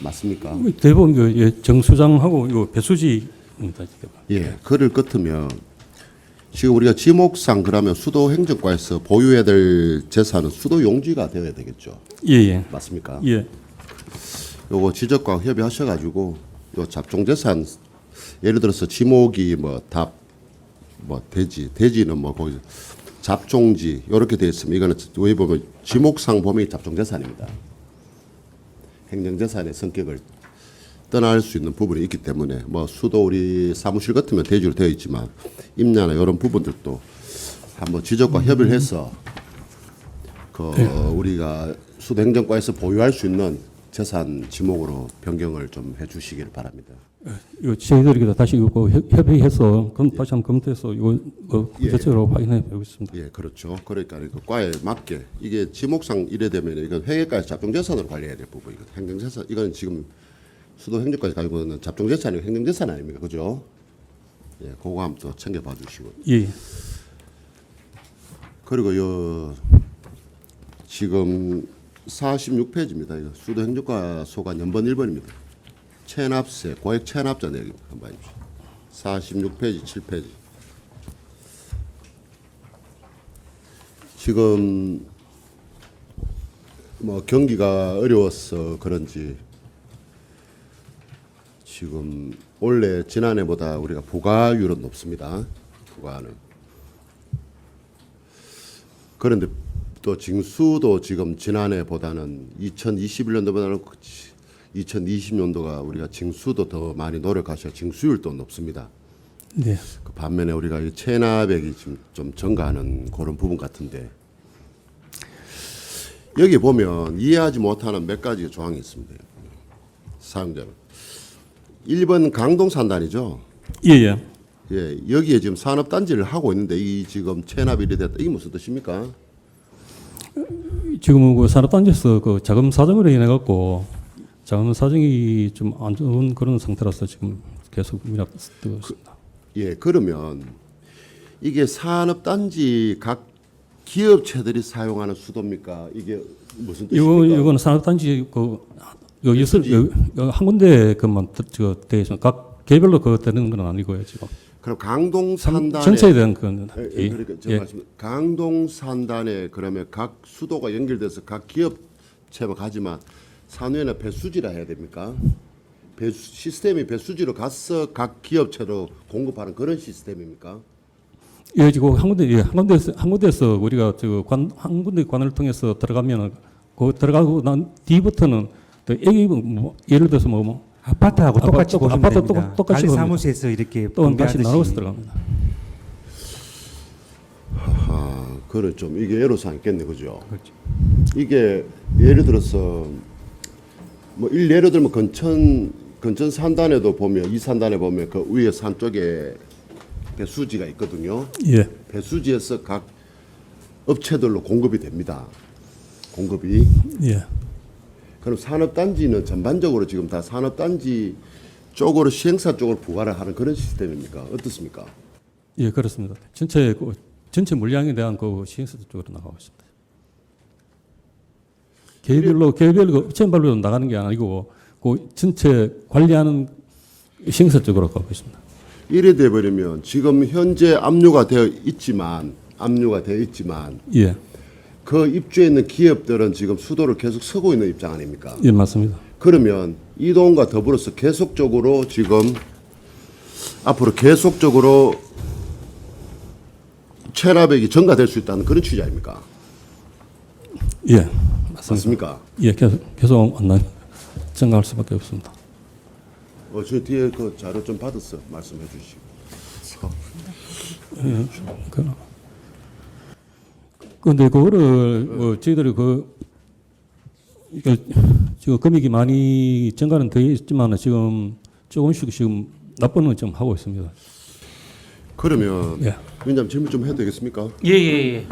맞습니까? 대부분 그 예, 정수장하고 요 배수지입니다. 지금. 예. 그를 끝으면 지금 우리가 지목상 그러면 수도 행정과에서 보유해야 될 재산은 수도 용지가 되어야 되겠죠. 예, 예. 맞습니까? 예. 요거 지적과 협의하셔가지고 요 잡종 재산 예를 들어서 지목이 뭐 답 뭐 대지는 뭐 거기 잡종지 이렇게 돼 있으면 이거는 왜 보면 지목상 보면 잡종 재산입니다. 행정 재산의 성격을 떠날 수 있는 부분이 있기 때문에 뭐 수도 우리 사무실 같으면 대지로 되어 있지만 임야나 이런 부분들도 한번 지적과 협의를 해서 그 우리가 수도 행정과에서 보유할 수 있는 재산 지목으로 변경을 좀 해주시길 바랍니다. 이거 저희들이 다시 이거 협의해서 그럼 다시 한번 검토해서 이거 구체적으로 확인해 보겠습니다. 예, 그렇죠. 그러니까 그 과에 맞게 이게 지목상 이래 되면 이건 회계과에서 잡종재산으로 관리해야 될 부분이거든요. 행정재산 이건 지금 수도 행정까지 가지고 있는 잡종재산이 행정재산 아닙니까, 그죠? 예, 그거 한번 또 챙겨봐 주시고. 예. 그리고 요 지금 46페이지입니다. 이거 수도 행정과 소관 연번 1번입니다. 체납세, 고액 체납자 내용 한번 봐주십시오. 46페이지, 7페이지. 지금 뭐 경기가 어려워서 그런지 지금 원래 지난해보다 우리가 부과율은 높습니다. 부과는. 그런데 또 징수도 지금 지난해보다는 2021년도보다는 2020년도가 우리가 징수도 더 많이 노력하셔야 징수율도 높습니다. 네. 그 반면에 우리가 이 체납액이 지금 좀 증가하는 그런 부분 같은데 여기 보면 이해하지 못하는 몇 가지 조항이 있습니다. 사용자는 1번 강동산단이죠. 예. 예, 여기에 지금 산업단지를 하고 있는데 이 지금 체납이 이래 됐다. 이게 무슨 뜻입니까? 지금 그 산업단지에서 그 자금 사정으로 인해 갖고 자금 사정이 좀 안 좋은 그런 상태라서 지금 계속 미납 뜨고 있습니다. 예, 그러면 이게 산업단지 각 기업체들이 사용하는 수도입니까? 이게 무슨 뜻입니까? 이건 산업단지 여기서 한 군데 그만 돼 있습니다. 각 개별로 그거 되는 건 아니고요 지금. 그럼 강동산단에 전체에 대한 그건 그러니까 저 말씀 강동산단에 그러면 각 수도가 연결돼서 각 기업체만 가지만 산후에는 배수지라 해야 됩니까? 시스템이 배수지로 가서 각 기업체로 공급하는 그런 시스템입니까? 예, 지금 한 군데에서 우리가 한 군데 관을 통해서 들어가면은 그 들어가고 난 뒤부터는 또 뭐 예를 들어서 뭐 아파트하고 똑같이 보시면 아파트 됩니다. 똑같이 관리사무소에서 이렇게 또 다시 분배하듯이. 나눠서 들어갑니다. 그래 좀 이게 애로사항 있겠네, 그죠? 그렇죠. 이게 예를 들어서 뭐 예를 들면 건천 산단에도 보면 이 산단에 보면 그 위에 산 쪽에 배수지가 있거든요. 예. 배수지에서 각 업체들로 공급이 됩니다. 공급이. 예. 그럼 산업단지는 전반적으로 지금 다 산업단지 쪽으로 시행사 쪽으로 부과를 하는 그런 시스템입니까? 어떻습니까? 예, 그렇습니다. 전체 물량에 대한 그 시행사 쪽으로 나가고 있습니다. 개별로 업체별로 나가는 게 아니고 그 전체 관리하는 시행사 쪽으로 가고 있습니다. 이래 돼 버리면 지금 현재 압류가 되어 있지만 예. 그 입주해 있는 기업들은 지금 수도를 계속 쓰고 있는 입장 아닙니까? 예, 맞습니다. 그러면 이동과 더불어서 계속적으로 지금 앞으로 계속적으로 체납액이 증가될 수 있다는 그런 취지 아닙니까? 예, 맞습니다. 맞습니까? 예, 계속 안 증가할 수밖에 없습니다. 저 뒤에 그 자료 좀 받았어. 말씀해 주시고. 근데 그거를 뭐 저희들이 이게 지금 금액이 많이 증가는 되어 있지만 지금 조금씩 지금 납부는 좀 하고 있습니다. 그러면 예. 위원장님 질문 좀 해도 되겠습니까? 예예예.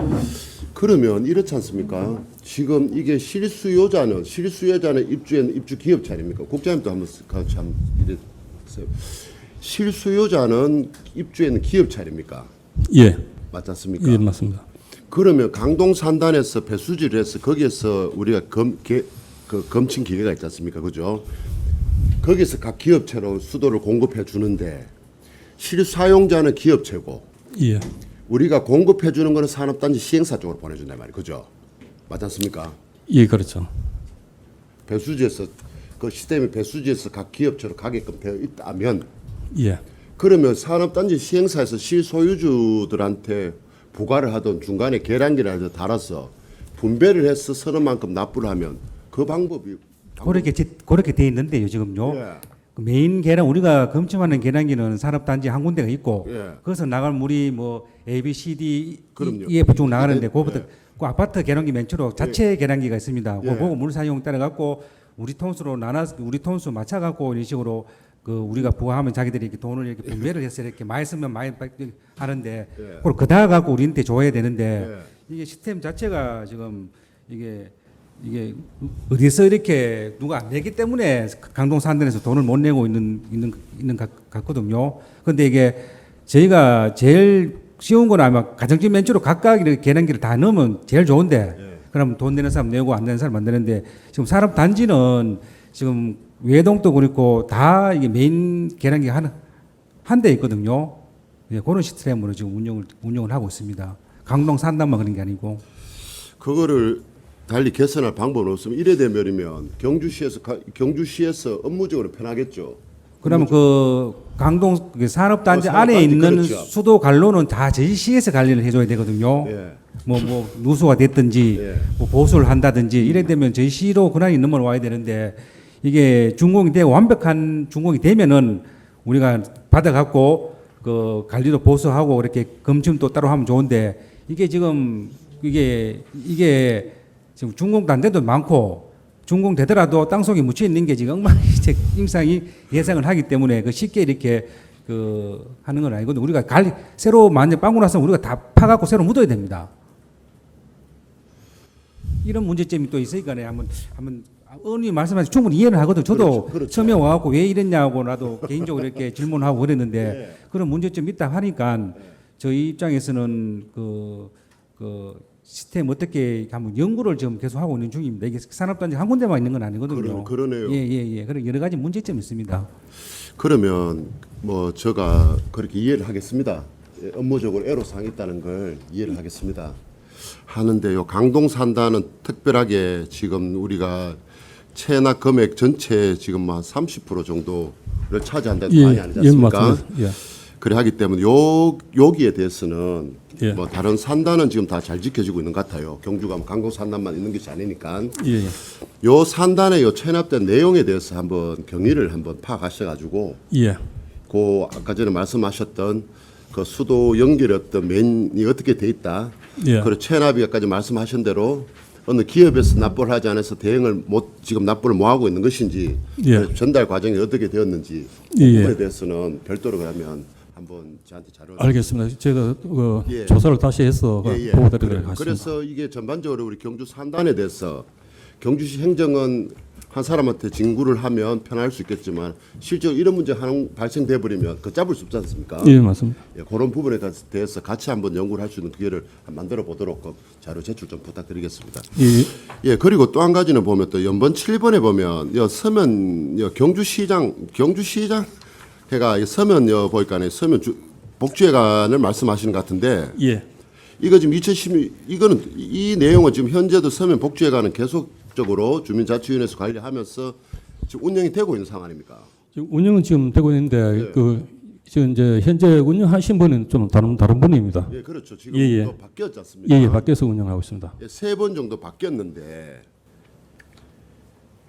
그러면 이렇지 않습니까? 지금 이게 실수요자는 입주에는 입주 기업체 아닙니까? 국장님도 한번 참 이랬어요. 실수요자는 입주에는 기업체 아닙니까? 예. 맞지 않습니까? 예, 맞습니다. 그러면 강동 산단에서 배수지를 해서 거기에서 우리가 검침 기계가 있지 않습니까? 그죠? 거기서 각 기업체로 수도를 공급해 주는데 실사용자는 기업체고 예. 우리가 공급해 주는 거는 산업단지 시행사 쪽으로 보내준단 말이에요. 그죠? 맞지 않습니까? 예, 그렇죠. 배수지에서 그 시스템이 배수지에서 각 기업체로 가게끔 되어 있다면 예. 그러면 산업단지 시행사에서 실소유주들한테 부과를 하던 중간에 계량기를 달아서 분배를 해서 서는 만큼 납부를 하면 그 방법이 그렇게 돼 있는데요, 지금요. 예. 그 메인 계량 우리가 검침하는 계량기는 산업단지 한 군데가 있고 예. 거기서 나갈 물이 뭐 A, B, C, D, 그럼요. EF 쭉 나가는데 예. 그거부터 그 아파트 계량기 맨처로 자체 계량기가 있습니다. 예. 그거 물 사용 따라 갖고 우리 톤수로 나눠서 우리 톤수 맞춰 갖고 이런 식으로 그 우리가 부과하면 자기들이 이렇게 돈을 이렇게 분배를 해서 이렇게 많이 쓰면 많이 하는데 그걸 그다 갖고 우리한테 줘야 되는데 이게 시스템 자체가 지금 이게 어디서 이렇게 누가 안 내기 때문에 강동 산단에서 돈을 못 내고 있는 것 같거든요. 그런데 이게 저희가 제일 쉬운 건 아마 가정집 맨주로 각각 이렇게 계량기를 다 넣으면 제일 좋은데 그럼 돈 내는 사람 내고 안 내는 사람 안 내는데 지금 산업 단지는 지금 외동도 그렇고 다 이게 메인 계량기가 한 대 있거든요. 예, 그런 시스템으로 지금 운영을 하고 있습니다. 강동 산단만 그런 게 아니고. 그거를 달리 개선할 방법은 없으면 이래 되면이면 경주시에서 업무적으로 편하겠죠. 그러면 그 강동 그 산업단지 안에 산업단지, 있는 그렇죠. 수도 관로는 다 저희 시에서 관리를 해줘야 되거든요. 예. 뭐 누수가 됐든지 예. 뭐 보수를 한다든지 이래 되면 저희 시로 권한이 넘어와야 되는데 이게 준공이 되고 완벽한 준공이 되면은 우리가 받아갖고 그 관리도 보수하고 그렇게 검침도 따로 하면 좋은데 이게 지금 이게 지금 준공도 안 돼도 많고 준공되더라도 땅속에 묻혀 있는 게 지금 엉망진창이 예상을 하기 때문에 그 쉽게 이렇게 그 하는 건 아니거든요. 우리가 새로 만약 빵꾸 났으면 우리가 다 파갖고 새로 묻어야 됩니다. 이런 문제점이 또 있으니까 한번 의원님 말씀하신 충분히 이해는 하거든요. 저도 그렇죠. 처음에 와갖고 왜 이랬냐고 나도 개인적으로 이렇게 질문하고 그랬는데 그런 문제점이 있다 하니까 저희 입장에서는 그 시스템 어떻게 한번 연구를 지금 계속 하고 있는 중입니다. 이게 산업단지 한 군데만 있는 건 아니거든요. 그러네요. 예. 그런 여러 가지 문제점이 있습니다. 그러면 뭐 제가 그렇게 이해를 하겠습니다. 업무적으로 애로사항이 있다는 걸 이해를 하겠습니다. 하는데요. 강동 산단은 특별하게 지금 우리가 체납 금액 전체 지금 한 30% 정도를 차지한다는 거 많이 아니지 않습니까? 맞습니다. 예. 그래 하기 때문에 여기에 대해서는 예. 뭐 다른 산단은 지금 다 잘 지켜지고 있는 것 같아요. 경주가 강동 산단만 있는 것이 아니니까. 예. 요 산단의 요 체납된 내용에 대해서 한번 경위를 한번 파악하셔가지고 예. 그 아까 전에 말씀하셨던 그 수도 연결했던 맨이 어떻게 돼 있다. 예. 그리고 체납이까지 말씀하신 대로 어느 기업에서 납부를 하지 않아서 대응을 지금 납부를 못 하고 있는 것인지 예. 전달 과정이 어떻게 되었는지 그 예. 부분에 대해서는 별도로 그러면 한번 저한테 자료. 알겠습니다. 제가 예. 조사를 다시 해서 보고드리도록 하겠습니다. 그래서 이게 전반적으로 우리 경주 산단에 대해서 경주시 행정은 한 사람한테 징구를 하면 편할 수 있겠지만 실제로 이런 문제 발생돼 버리면 그 잡을 수 없지 않습니까? 예, 맞습니다. 예, 그런 부분에 대해서 같이 한번 연구를 할 수 있는 기회를 만들어 보도록 자료 제출 좀 부탁드리겠습니다. 예. 예, 그리고 또 한 가지는 보면 또 연번 7번에 보면 서면 경주시장 해가 서면 보니까 서면 복지회관을 말씀하시는 것 같은데 예. 이거 지금 2016 이 내용은 지금 현재도 서면 복지회관은 계속적으로 주민자치위원회에서 관리하면서 지금 운영이 되고 있는 상황입니까? 지금 운영은 지금 되고 있는데 네. 지금 이제 현재 운영하신 분은 좀 다른 분입니다. 예, 그렇죠. 지금 예. 또 바뀌었지 않습니까? 예, 밖에서 운영하고 있습니다. 예, 3번 정도 바뀌었는데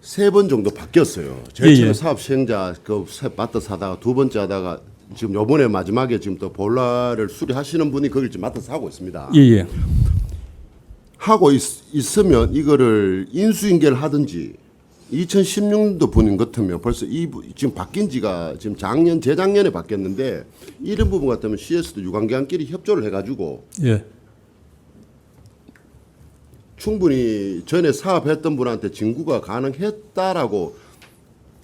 3번 정도 바뀌었어요. 제일 처음에 예. 사업 시행자 그 맡아서 하다가 두 번째 하다가 지금 요번에 마지막에 지금 또 볼라를 수리하시는 분이 거길 지금 맡아서 하고 있습니다. 예, 예. 하고 있으면 이거를 인수인계를 하든지 2016년도 분인 것 같으면 벌써 지금 바뀐 지가 지금 재작년에 바뀌었는데 이런 부분 같으면 CS도 유관기관끼리 협조를 해가지고 예. 충분히 전에 사업했던 분한테 징구가 가능했다라고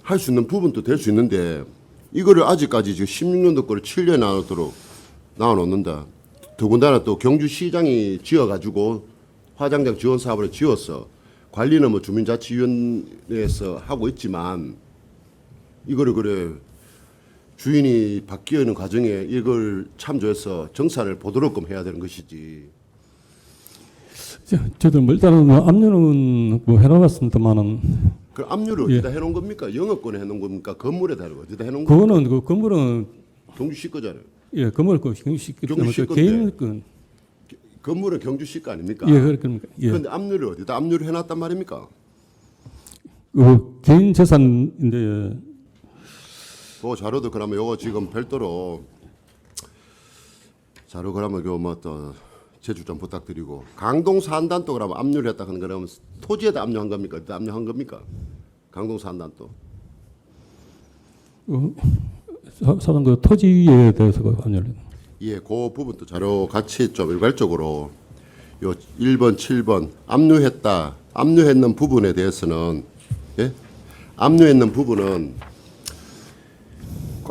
할 수 있는 부분도 될 수 있는데 이거를 아직까지 지금 16년도 거를 7년에 나눠놓는다. 더군다나 또 경주시장이 지어가지고 화장장 지원 사업을 지어서 관리는 뭐 주민자치위원회에서 하고 있지만 이거를 그래 주인이 바뀌는 과정에 이걸 참조해서 정산을 보도록끔 해야 되는 것이지. 저도 뭐 일단은 뭐 압류는 뭐 해놓았습니다만은 그 압류를 예. 어디다 해놓은 겁니까? 영업권에 해놓은 겁니까? 건물에다 어디다 해놓은 겁니까? 그거는 그 건물은 경주시 거잖아요. 예 건물 그 경주시 경주시 건데. 개인 건 건물은 경주시 거 아닙니까? 예 그렇습니까? 예. 그런데 압류를 어디다 압류를 해놨단 말입니까? 개인 재산인데 그 자료도 그러면 요거 지금 별도로 자료 그러면 그뭐또 제출 좀 부탁드리고 강동 산단도 그러면 압류를 했다 하는 거라면 토지에다 압류한 겁니까? 어디다 압류한 겁니까? 강동 산단도. 사전 그 토지에 대해서 그 압류를 예, 그 부분도 자료 같이 좀 일괄적으로 요 1번, 7번 압류했다. 압류했는 부분에 대해서는 예? 압류했는 부분은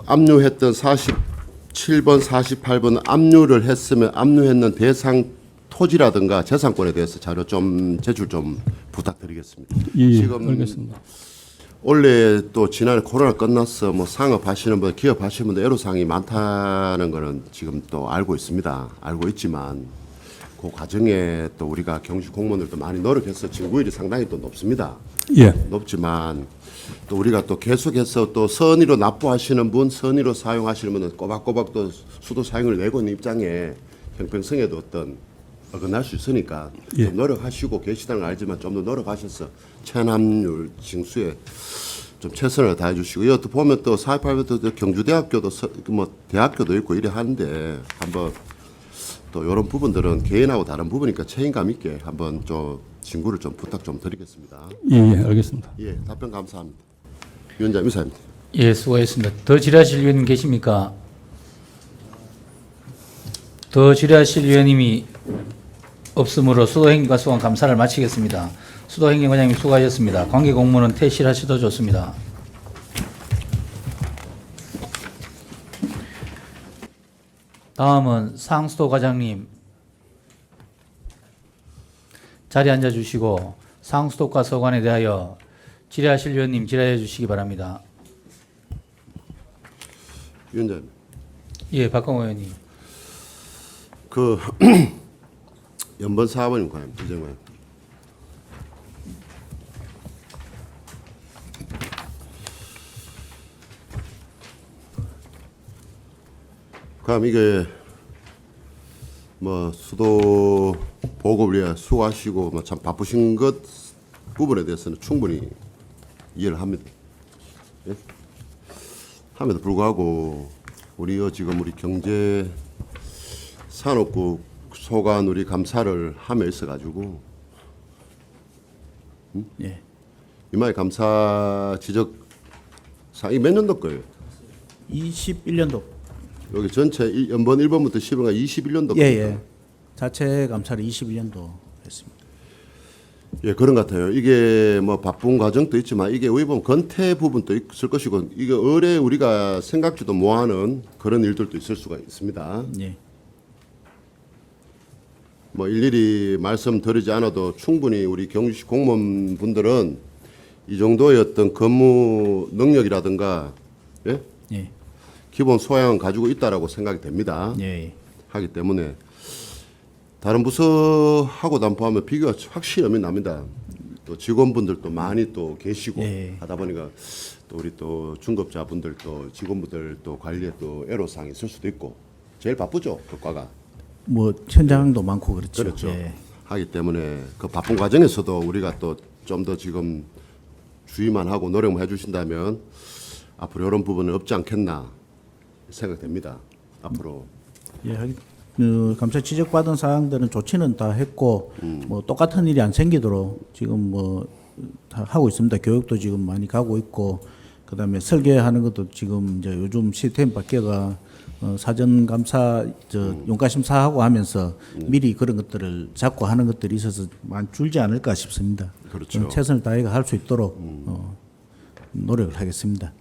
압류했던 47번, 48번 압류를 했으면 압류했는 대상 토지라든가 재산권에 대해서 자료 좀 제출 좀 부탁드리겠습니다. 예, 지금 알겠습니다. 원래 또 지난해 코로나 끝나서 뭐 상업하시는 분, 기업하시는 분들 애로사항이 많다는 거는 지금 또 알고 있습니다. 알고 있지만 그 과정에 또 우리가 경주 공무원들도 많이 노력해서 징구율이 상당히 또 높습니다. 예. 높지만 또 우리가 또 계속해서 또 선의로 납부하시는 분, 선의로 사용하시는 분은 꼬박꼬박 또 수도 사용을 내고 있는 입장에 형평성에도 어떤 어긋날 수 있으니까 예. 좀 노력하시고 계시다는 걸 알지만 좀 더 노력하셔서 체납률 징수에 좀 최선을 다해 주시고 이것도 보면 또 4.18부터 경주대학교도 뭐 대학교도 있고 이래 하는데 한번 또 이런 부분들은 개인하고 다른 부분이니까 책임감 있게 한번 좀 징구를 좀 부탁 좀 드리겠습니다. 예, 예 알겠습니다. 예, 답변 감사합니다. 위원장 이사입니다. 예, 수고했습니다. 더 질의하실 위원 계십니까? 더 질의하실 위원님이 없으므로 수도행정과 수관 감사를 마치겠습니다. 수도행정과장님 수고하셨습니다. 관계 공무원은 퇴실하셔도 좋습니다. 다음은 상수도 과장님 자리에 앉아주시고 상수도과 서관에 대하여 질의하실 위원님 질의해 주시기 바랍니다. 위원장, 예, 박광호 의원님. 그 연번 4번님 과연 이정관. 그럼 이게 뭐 수도 보급을 위해 수고하시고 뭐 참 바쁘신 것 부분에 대해서는 충분히 이해를 합니다. 예? 함에도 불구하고 우리 지금 우리 경제 산업국 소관 우리 감사를 함에 있어 가지고 예. 이마에 감사 지적 사이 몇 년도 거예요? 21년도. 여기 전체 연번 1번부터 10번가 21년도 예, 예. 자체 감사를 21년도 했습니다. 예, 그런 것 같아요. 이게 뭐 바쁜 과정도 있지만 이게 의본 건태 부분도 있을 것이고 이게 의뢰 우리가 생각지도 못하는 그런 일들도 있을 수가 있습니다. 예. 뭐 일일이 말씀드리지 않아도 충분히 우리 경주시 공무원분들은 이 정도의 어떤 근무 능력이라든가 예? 예. 기본 소양은 가지고 있다라고 생각이 됩니다. 예. 하기 때문에 다른 부서하고 담보하면 비교가 확실히 엄연히 납니다. 또 직원분들도 많이 또 계시고 예. 하다 보니까 또 우리 또 중급자분들 또 직원분들 또 관리에 또 애로사항이 있을 수도 있고 제일 바쁘죠 교과가. 뭐 현장도 많고 그렇죠. 그렇죠. 예. 하기 때문에 그 바쁜 과정에서도 우리가 또 좀 더 지금 주의만 하고 노력만 해주신다면 앞으로 이런 부분은 없지 않겠나 생각됩니다. 앞으로. 예, 감사 지적받은 사항들은 조치는 다 했고 뭐 똑같은 일이 안 생기도록 지금 뭐 다 하고 있습니다. 교육도 지금 많이 가고 있고 그다음에 설계하는 것도 지금 이제 요즘 시스템 바뀌어가 사전 감사 용가 심사하고 하면서 미리 그런 것들을 잡고 하는 것들이 있어서 많이 줄지 않을까 싶습니다. 그렇죠. 최선을 다해가 할 수 있도록 노력을 하겠습니다.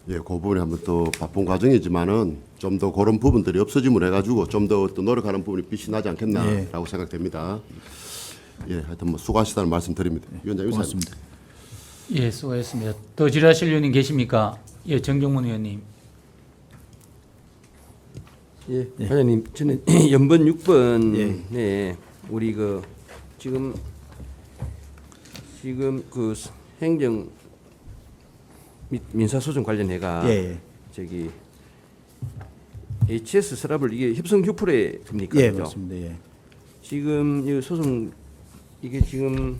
예, 그 부분이 한번 또 바쁜 과정이지만은 좀 더 그런 부분들이 없어짐을 해가지고 좀 더 또 노력하는 부분이 빛이 나지 않겠나라고 생각됩니다. 예, 하여튼 뭐 수고하시다는 말씀드립니다. 위원장 유사님. 고맙습니다. 예, 수고했습니다. 더 질의하실 의원님 계십니까? 예, 정경문 의원님. 예, 과장님, 저는 연번 6번에 우리 그 지금 그 행정 및 민사소송 관련해가 예. 저기 HS 서랍을 이게 협성 휴플에입니까? 예, 그죠? 맞습니다. 예. 지금 이 소송 이게 지금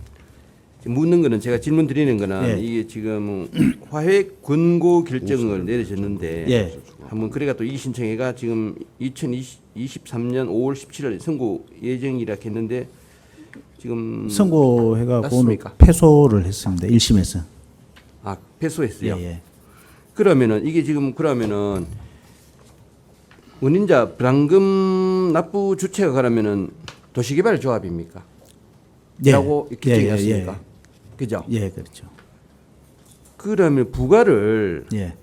묻는 거는 제가 질문 드리는 거는 예. 이게 지금 화해 권고 결정을 내려졌는데 예. 한번 그래가 또 이 신청회가 지금 2023년 5월 17일 선고 예정이라 했는데 지금 선고회가 오늘 났습니까? 패소를 했습니다. 1심에서. 아 패소했어요. 예. 그러면은 이게 지금 그러면은 운임자 불안금 납부 주체가 그러면은 도시개발조합입니까? 예. 라고 규정이 예, 났습니까? 그죠? 예, 그렇죠. 그러면 부가를 예.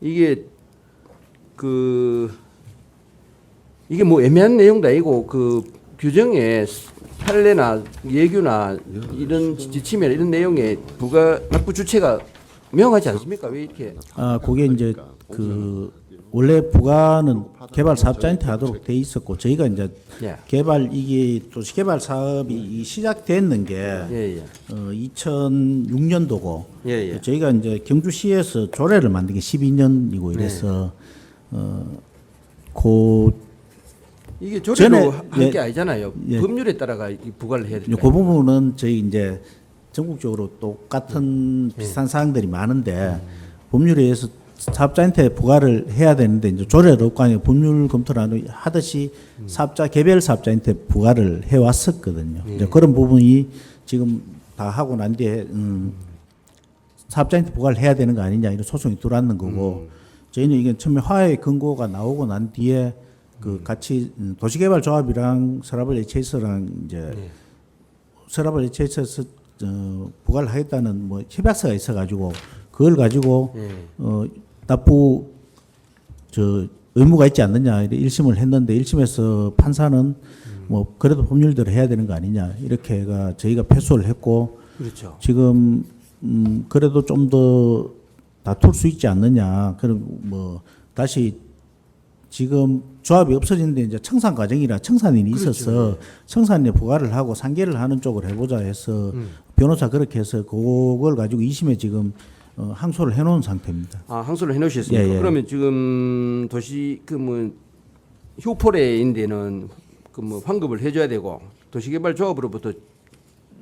이게 이게 뭐 애매한 내용도 아니고 그 규정에 판례나 예규나 이런 지침이나 이런 내용에 부가 납부 주체가 명하지 않습니까? 왜 이렇게? 아, 그게 이제 원래 부가는 개발 사업자한테 하도록 돼 있었고 저희가 이제 예. 이게 도시개발 사업이 시작됐는 게 예. 2006년도고 예. 저희가 이제 경주시에서 조례를 만든 게 12년이고 이래서 이게 조례로 전에, 한 게 아니잖아요. 예. 법률에 따라가 이 부과를 해야 그 될까요? 부분은 저희 이제 전국적으로 똑같은 비슷한 사항들이 많은데 법률에 의해서 사업자한테 부과를 해야 되는데 이제 조례로 없고 아니고 법률 검토를 하듯이 사업자 개별 사업자한테 부과를 해 왔었거든요. 이제 그런 부분이 지금 다 하고 난 뒤에 사업자한테 부과를 해야 되는 거 아니냐 이런 소송이 들어왔는 거고 저희는 이게 처음에 화해 근거가 나오고 난 뒤에 같이 도시개발조합이랑 서라벌 HS랑 이제 서라벌 HS에서 부과를 하겠다는 뭐 협약서가 있어가지고 그걸 가지고 납부 의무가 있지 않느냐 이렇게 1심을 했는데 1심에서 판사는 뭐 그래도 법률대로 해야 되는 거 아니냐 이렇게가 저희가 패소를 했고 그렇죠. 지금 그래도 좀 더 다툴 수 있지 않느냐 그럼 뭐 다시 지금 조합이 없어지는데 이제 청산 과정이라 청산인이 있어서 청산인에 부과를 하고 상계를 하는 쪽으로 해보자 해서 변호사 그렇게 해서 그걸 가지고 2심에 지금 항소를 해놓은 상태입니다. 아 항소를 해놓으셨습니까? 예. 그러면 지금 휴포레인데는 환급을 해줘야 되고 도시개발조합으로부터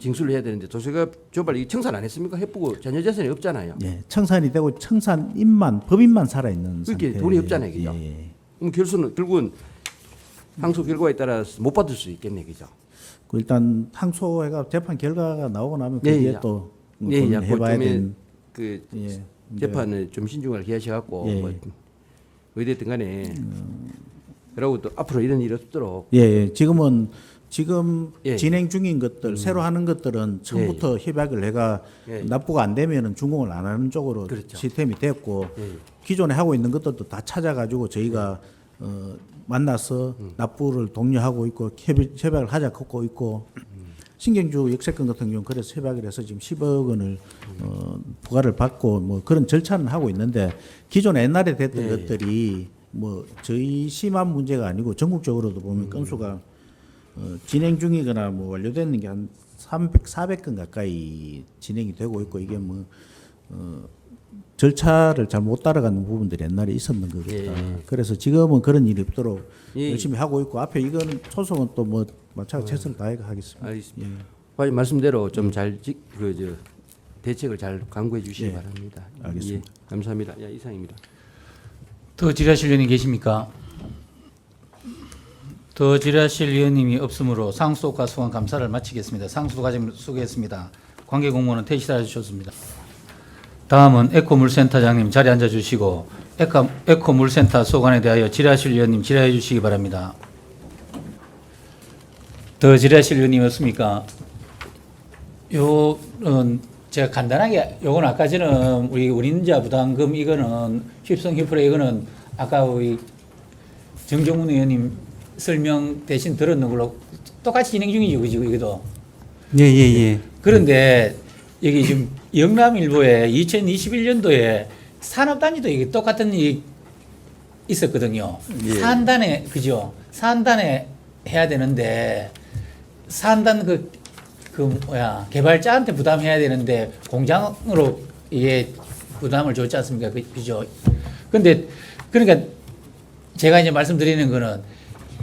징수를 해야 되는데 도시개발조합 이 청산 안 했습니까? 해보고 자녀재산이 없잖아요. 예, 청산이 되고 청산인만 법인만 살아 있는 그렇게 상태. 돈이 없잖아요, 그죠? 예. 그럼 결국은 항소 결과에 따라서 못 받을 수 있겠네, 그죠? 일단 항소회가 재판 결과가 나오고 나면 예, 그게 예. 또 예, 고민을 해봐야 좀 되는. 예, 재판을 좀 신중하게 기하셔갖고 예. 뭐 어디든 간에 그러고 또 앞으로 이런 일이 없도록 예, 지금 예. 진행 중인 것들 새로 하는 것들은 처음부터 협약을 해가 예. 납부가 안 되면은 준공을 안 하는 쪽으로 그렇죠. 시스템이 됐고 예. 기존에 하고 있는 것들도 다 찾아가지고 저희가 만나서 납부를 독려하고 있고 협약을 하자고 있고 신경주 역세권 같은 경우는 그래서 협약을 해서 지금 10억 원을 부과를 받고 뭐 그런 절차는 하고 있는데 기존에 옛날에 됐던 것들이 뭐 저희 시만 문제가 아니고 전국적으로도 보면 건수가 진행 중이거나 뭐 완료되는 게 한 300, 400건 가까이 진행이 되고 있고 이게 뭐 절차를 잘 못 따라가는 부분들이 옛날에 있었는 거겠다. 그래서 지금은 그런 일이 없도록 열심히 하고 있고 앞에 이거는 소송은 또 뭐 마찬가지 최선을 다해 하겠습니다. 알겠습니다. 과장님 말씀대로 좀 잘 대책을 잘 강구해 주시기 예, 바랍니다. 알겠습니다. 예, 감사합니다. 예, 이상입니다. 더 질의하실 의원님 계십니까? 더 질의하실 의원님이 없으므로 상수과 소관 감사를 마치겠습니다. 상수 과정 수고했습니다. 관계 공무원은 퇴실해 주셨습니다. 다음은 에코물센터장님 자리에 앉아주시고 에코물센터 소관에 대하여 질의하실 의원님 질의해 주시기 바랍니다. 더 질의하실 의원님 없습니까? 요는 제가 간단하게 요건 아까 저는 우리 운임자 부담금 이거는 휩성 휘프레 이거는 아까 우리 정종문 의원님 설명 대신 들었는 걸로 똑같이 진행 중이죠, 그죠? 이것도. 예. 그런데 여기 지금 영남일보에 2021년도에 산업단지도 이게 똑같은 일이 있었거든요. 산단에 그죠? 산단에 해야 되는데 산단 개발자한테 부담해야 되는데 공장으로 이게 부담을 줬지 않습니까? 그죠? 근데 그러니까 제가 이제 말씀드리는 거는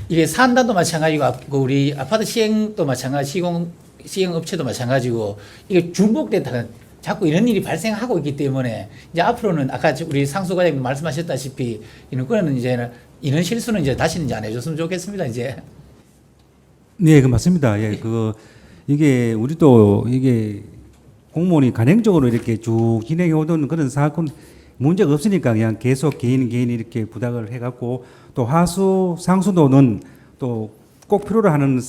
이게 산단도 마찬가지고 우리 아파트 시행도 마찬가지, 시행업체도 마찬가지고 이게 중복됐다가 자꾸 이런 일이 발생하고 있기 때문에 이제 앞으로는 아까 우리 상수과장님 말씀하셨다시피 이런 이제는 이런 실수는 이제 다시는 이제 안 해줬으면 좋겠습니다. 이제. 네, 그 맞습니다. 예, 이게 우리도 이게 공무원이 간행적으로 이렇게 쭉 진행해 오던 그런 사건 문제가 없으니까 그냥 계속 개인이 이렇게 부탁을 해갖고 또 하수 상수도는 또 꼭 필요로 하는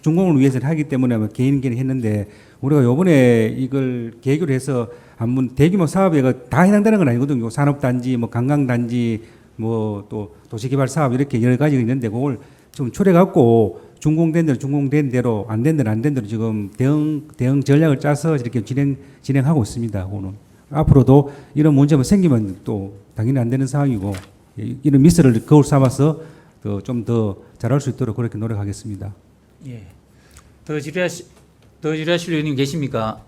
준공을 위해서 하기 때문에 개인이 했는데 우리가 요번에 이걸 계획을 해서 한번 대규모 사업에 다 해당되는 건 아니거든요. 산업단지, 뭐 관광단지, 뭐 또 도시개발 사업 이렇게 여러 가지가 있는데 그걸 좀 추려갖고 준공된 대로 안 된 대로 안 된 대로 지금 대응 전략을 짜서 이렇게 진행하고 있습니다. 오늘 앞으로도 이런 문제가 생기면 또 당연히 안 되는 상황이고 이런 미스를 거울 삼아서 좀 더 잘할 수 있도록 그렇게 노력하겠습니다. 예. 더 질의하실 의원님 계십니까?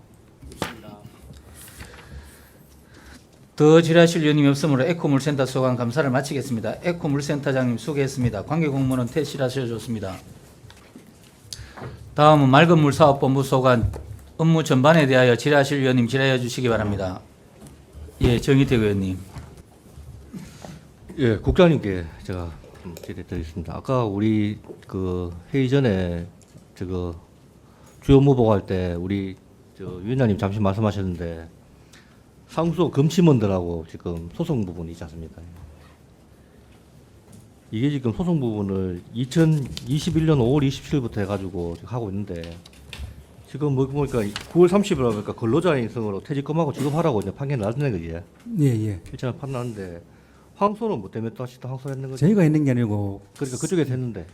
더 질의하실 의원님이 없으므로 에코물센터 소관 감사를 마치겠습니다. 에코물센터장님 수고했습니다. 관계공무원은 퇴실하셔 줬습니다. 다음은 맑은물 사업본부 소관 업무 전반에 대하여 질의하실 의원님 질의해 주시기 바랍니다. 예, 정희택 의원님. 예, 국장님께 제가 질의드리겠습니다. 아까 우리 그 회의 전에 주요 업무 보고할 때 우리 위원장님 잠시 말씀하셨는데 상수 검침원들하고 지금 소송 부분이 있지 않습니까? 이게 지금 소송 부분을 2021년 5월 27일부터 해가지고 지금 하고 있는데 지금 뭐 보니까 9월 30일 보니까 근로자 인성으로 퇴직금하고 지급하라고 이제 판결 나왔네 그지? 예. 일단 판났는데 황소는 뭐 때문에 다시 또 황소했는 거죠? 저희가 했는 게 아니고 그러니까 그쪽에서 했는데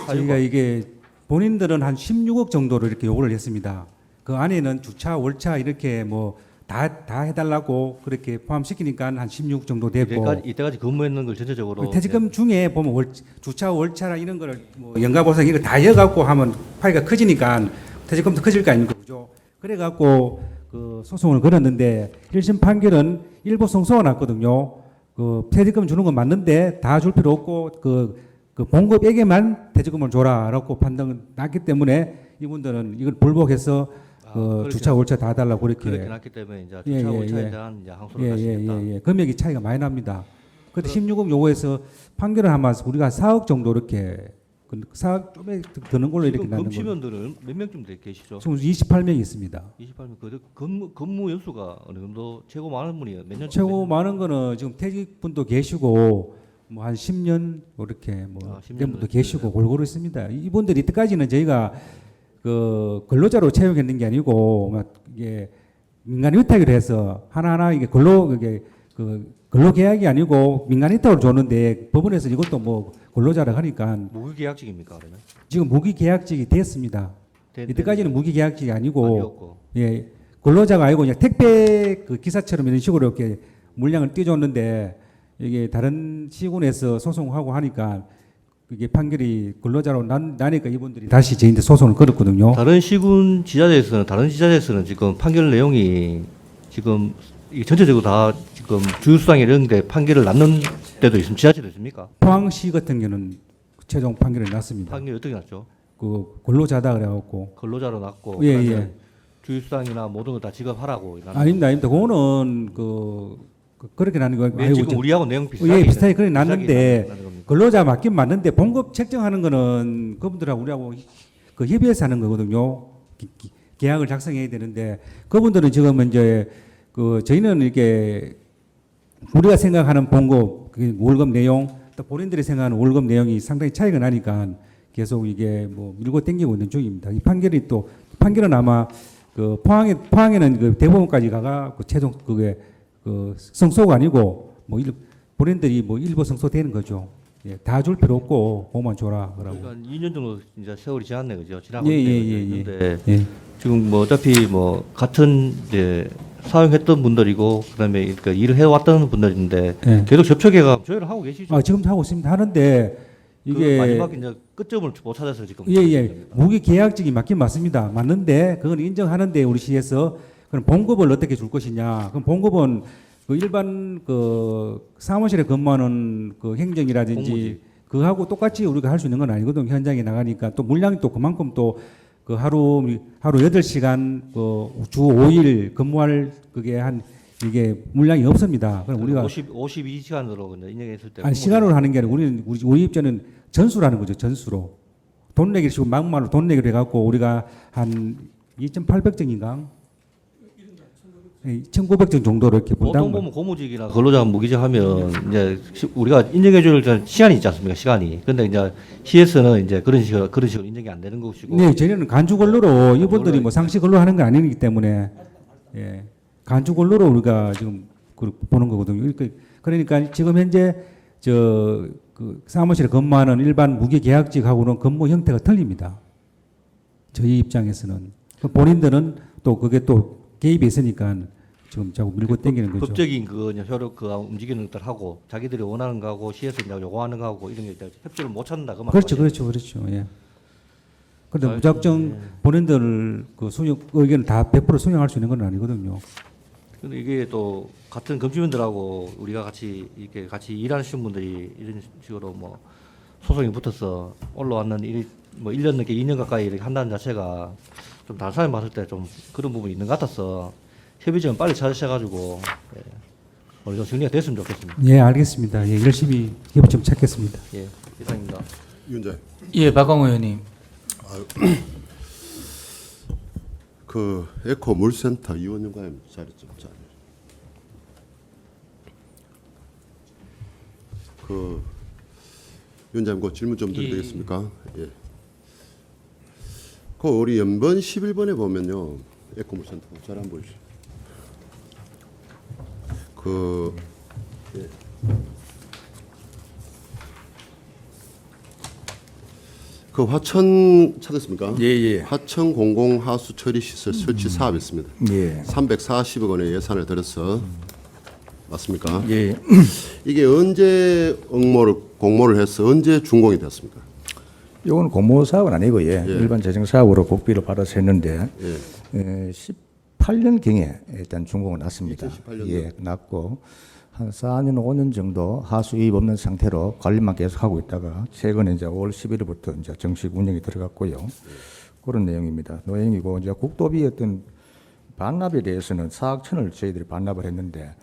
저희가 이게 본인들은 한 16억 정도로 이렇게 요구를 했습니다. 그 안에는 주차, 월차 이렇게 뭐 다 해달라고 그렇게 포함시키니까 한 16 정도 되고 이때까지 근무했는 걸 전체적으로 퇴직금 중에 보면 주차, 월차나 이런 거를 뭐 연가보상 이거 다 이어갖고 하면 파이가 커지니까 퇴직금도 커질 거 아닙니까? 그죠? 그래갖고 그 소송을 걸었는데 1심 판결은 일부 성소가 났거든요. 그 퇴직금 주는 건 맞는데 다 줄 필요 없고 그 봉급에게만 퇴직금을 줘라라고 판단이 났기 때문에 이분들은 이걸 불복해서 주차 월차 다 달라고 그렇게 났기 때문에 이제 주차 월차에 대한 이제 항소를 하시겠다. 금액이 차이가 많이 납니다. 그때 16억 요구해서 판결을 하면 우리가 4억 정도 이렇게 4억 좀에 드는 걸로 이렇게 나는 거예요. 검침원들은 몇 명쯤 계시죠? 지금 28명이 있습니다. 28명. 근무 연수가 어느 정도 최고 많은 분이 몇 년? 최고 많은 거는 지금 퇴직분도 계시고 뭐 한 10년 이렇게 뭐 10년 분도 계시고 골고루 있습니다. 이분들이 이때까지는 저희가 그 근로자로 채용했는 게 아니고 막 이게 민간 위탁을 해서 하나하나 이게 근로계약이 아니고 민간 위탁을 줬는데 법원에서 이것도 뭐 근로자라 하니까 무기계약직입니까 그러면? 지금 무기계약직이 됐습니다. 이때까지는 무기계약직이 아니고 예 근로자가 아니고 그냥 택배 그 기사처럼 이런 식으로 이렇게 물량을 띄워줬는데 이게 다른 시군에서 소송하고 하니까 그게 판결이 근로자로 나니까 이분들이 다시 저희한테 소송을 걸었거든요. 다른 시군 지자체에서는 지금 판결 내용이 지금 이게 전체적으로 다 지금 주유수당이 이런 데 판결을 났는 데도 있습니까? 지자체도 있습니까? 포항시 같은 경우는 최종 판결이 났습니다. 판결이 어떻게 났죠? 그 근로자다 그래갖고 근로자로 났고. 예. 주유수당이나 모든 걸 다 지급하라고. 아닙니다, 아닙니다. 그거는 그렇게 나는 거 네, 지금 우리하고 내용 비슷하게. 예, 비슷하게 그렇게 비슷하게 났는데 나는 겁니다. 근로자 맞긴 맞는데 봉급 책정하는 거는 그분들하고 우리하고 그 협의해서 하는 거거든요. 계약을 작성해야 되는데 그분들은 지금 이제 저희는 이렇게 우리가 생각하는 봉급 월급 내용 또 본인들이 생각하는 월급 내용이 상당히 차이가 나니까 계속 이게 뭐 밀고 당기고 있는 중입니다. 이 판결은 아마 포항에는 대법원까지 가가 최종 성소가 아니고 본인들이 일부 성소되는 거죠. 예, 다 줄 필요 없고 그것만 줘라 그러고. 그러니까 2년 정도 이제 세월이 지났네, 그죠? 지나고 예, 있는데 예, 예. 지금 뭐 어차피 같은 이제 사용했던 분들이고 그다음에 그러니까 일을 해왔던 분들인데 예. 계속 접촉해가 조율을 하고 계시죠? 지금 하고 있습니다. 하는데 이게 마지막 이제 끝점을 못 찾아서 지금. 예. 무기 계약직이 맞긴 맞습니다. 맞는데 그건 인정하는데 우리 시에서 그럼 봉급을 어떻게 줄 것이냐? 그럼 봉급은 일반 사무실에 근무하는 행정이라든지 공무직. 그하고 똑같이 우리가 할 수 있는 건 아니거든요. 현장에 나가니까 또 물량이 또 그만큼 또 하루 8시간 주 5일 근무할 이게 물량이 없습니다. 그럼 우리가 52시간으로 인정했을 때. 아니 시간으로 하는 게 아니고 우리 입장은 전수라는 거죠. 전수로 돈 내기를 지금 막말로 돈 내기로 해갖고 우리가 한 2,800정인가 1,900정 정도로 이렇게 보통 분담. 보면 고무직이나 근로자 무기직 하면 이제 우리가 인정해줄 시간이 있지 않습니까? 시간이. 근데 이제 시에서는 이제 그런 식으로 인정이 안 되는 것이고. 네, 저희는 간주 근로로 이분들이 뭐 상시 근로 하는 건 아니기 때문에 예, 간주 근로로 우리가 지금 보는 거거든요. 그러니까 지금 현재 사무실에 근무하는 일반 무기 계약직하고는 근무 형태가 틀립니다. 저희 입장에서는 본인들은 또 그게 또 개입이 있으니까 지금 자꾸 밀고 당기는 거죠. 법적인 효력 움직이는 것들 하고 자기들이 원하는 거하고 시에서 이제 요구하는 거하고 이런 게 협조를 못 찾는다 그 그렇죠. 말씀이죠. 예. 그런데 무작정 본인들 의견을 다 100% 수용할 수 있는 건 아니거든요. 근데 이게 또 같은 검침원들하고 우리가 같이 이렇게 같이 일하시는 분들이 이런 식으로 뭐 소송이 붙어서 올라왔는 일이 뭐 1년 넘게 2년 가까이 이렇게 한다는 자체가 좀 다른 사람이 봤을 때 좀 그런 부분이 있는 것 같아서 협의점은 빨리 찾으셔가지고 어느 정도 정리가 됐으면 좋겠습니다. 예, 알겠습니다. 예, 열심히 협의점 찾겠습니다. 예, 이상입니다. 위원장. 예, 박광호 의원님. 에코 물센터 이원영과님 자리 좀 잘. 위원장님 그 질문 좀 드려도 되겠습니까? 예. 우리 연번 11번에 보면요. 에코 물센터 잘 한번 보십시오. 예. 화천 찾았습니까? 예. 화천 공공 하수 처리 시설 설치 사업이었습니다. 예. 340억 원의 예산을 들여서 맞습니까? 예. 이게 언제 공모를 해서 언제 준공이 됐습니까? 이건 공모 사업은 아니고 일반 재정 사업으로 국비를 받아서 했는데 18년 경에 일단 준공을 났습니다. 2018년도? 예, 났고 한 4년 5년 정도 하수 이입 없는 상태로 관리만 계속 하고 있다가 최근에 이제 5월 11일부터 이제 정식 운영이 들어갔고요. 그런 내용입니다. 내용이고 이제 국도비 어떤 반납에 대해서는 4억 천을 저희들이 반납을 했는데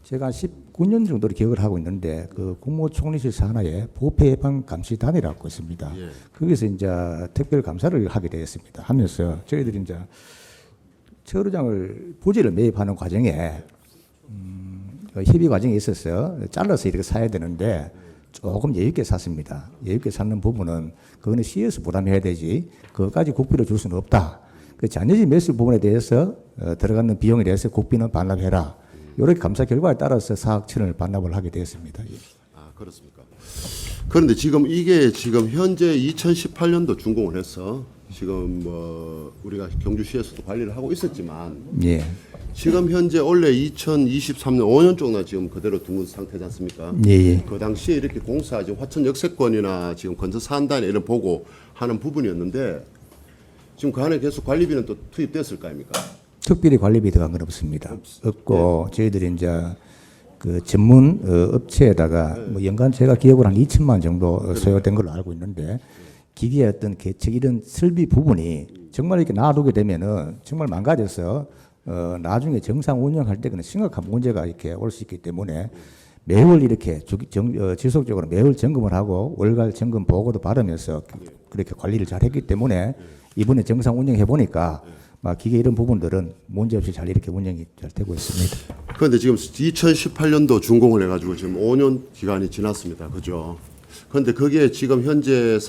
제가 19년 정도를 기억을 하고 있는데 국무총리실 산하에 부패예방감시단이라고 있습니다. 거기서 이제 특별 감사를 하게 되었습니다. 하면서 저희들이 이제 철의장을 부지를 매입하는 과정에 협의 과정에 있어서 잘라서 이렇게 사야 되는데 조금 여유 있게 샀습니다. 여유 있게 샀는 부분은 그거는 시에서 부담해야 되지 그것까지 국비로 줄 수는 없다. 그 잔여지 매수 부분에 대해서 들어가는 비용에 대해서 국비는 반납해라. 이렇게 감사 결과에 따라서 4억 천을 반납을 하게 되었습니다. 그렇습니까? 그런데 이게 현재 2018년도 준공을 해서 지금 우리가 경주시에서도 관리를 하고 있었지만 지금 현재 원래 2023년 5년 동안 지금 그대로 둔 상태지 않습니까? 그 당시에 이렇게 공사 지금 화천 역세권이나 지금 건설 사안단에 이런 보고 하는 부분이었는데 지금 그 안에 계속 관리비는 또 투입됐을 거 아닙니까? 특별히 관리비 들어간 건 없습니다. 없고 저희들이 이제 그 전문 업체에다가 연간 제가 기억으로 한 2천만 정도 소요된 걸로 알고 있는데 기계의 어떤 개척 이런 설비 부분이 정말 이렇게 놔두게 되면은 정말 망가져서 나중에 정상 운영할 때 그는 심각한 문제가 이렇게 올 수 있기 때문에 매월 이렇게 지속적으로 매월 점검을 하고 월갈 점검 보고도 받으면서 그렇게 관리를 잘했기 때문에 이번에 정상 운영해 보니까 기계 이런 부분들은 문제없이 잘 이렇게 운영이 잘 되고 있습니다. 그런데 지금 2018년도 준공을 해가지고 지금 5년 기간이 지났습니다. 그죠? 그런데 거기에 지금 현재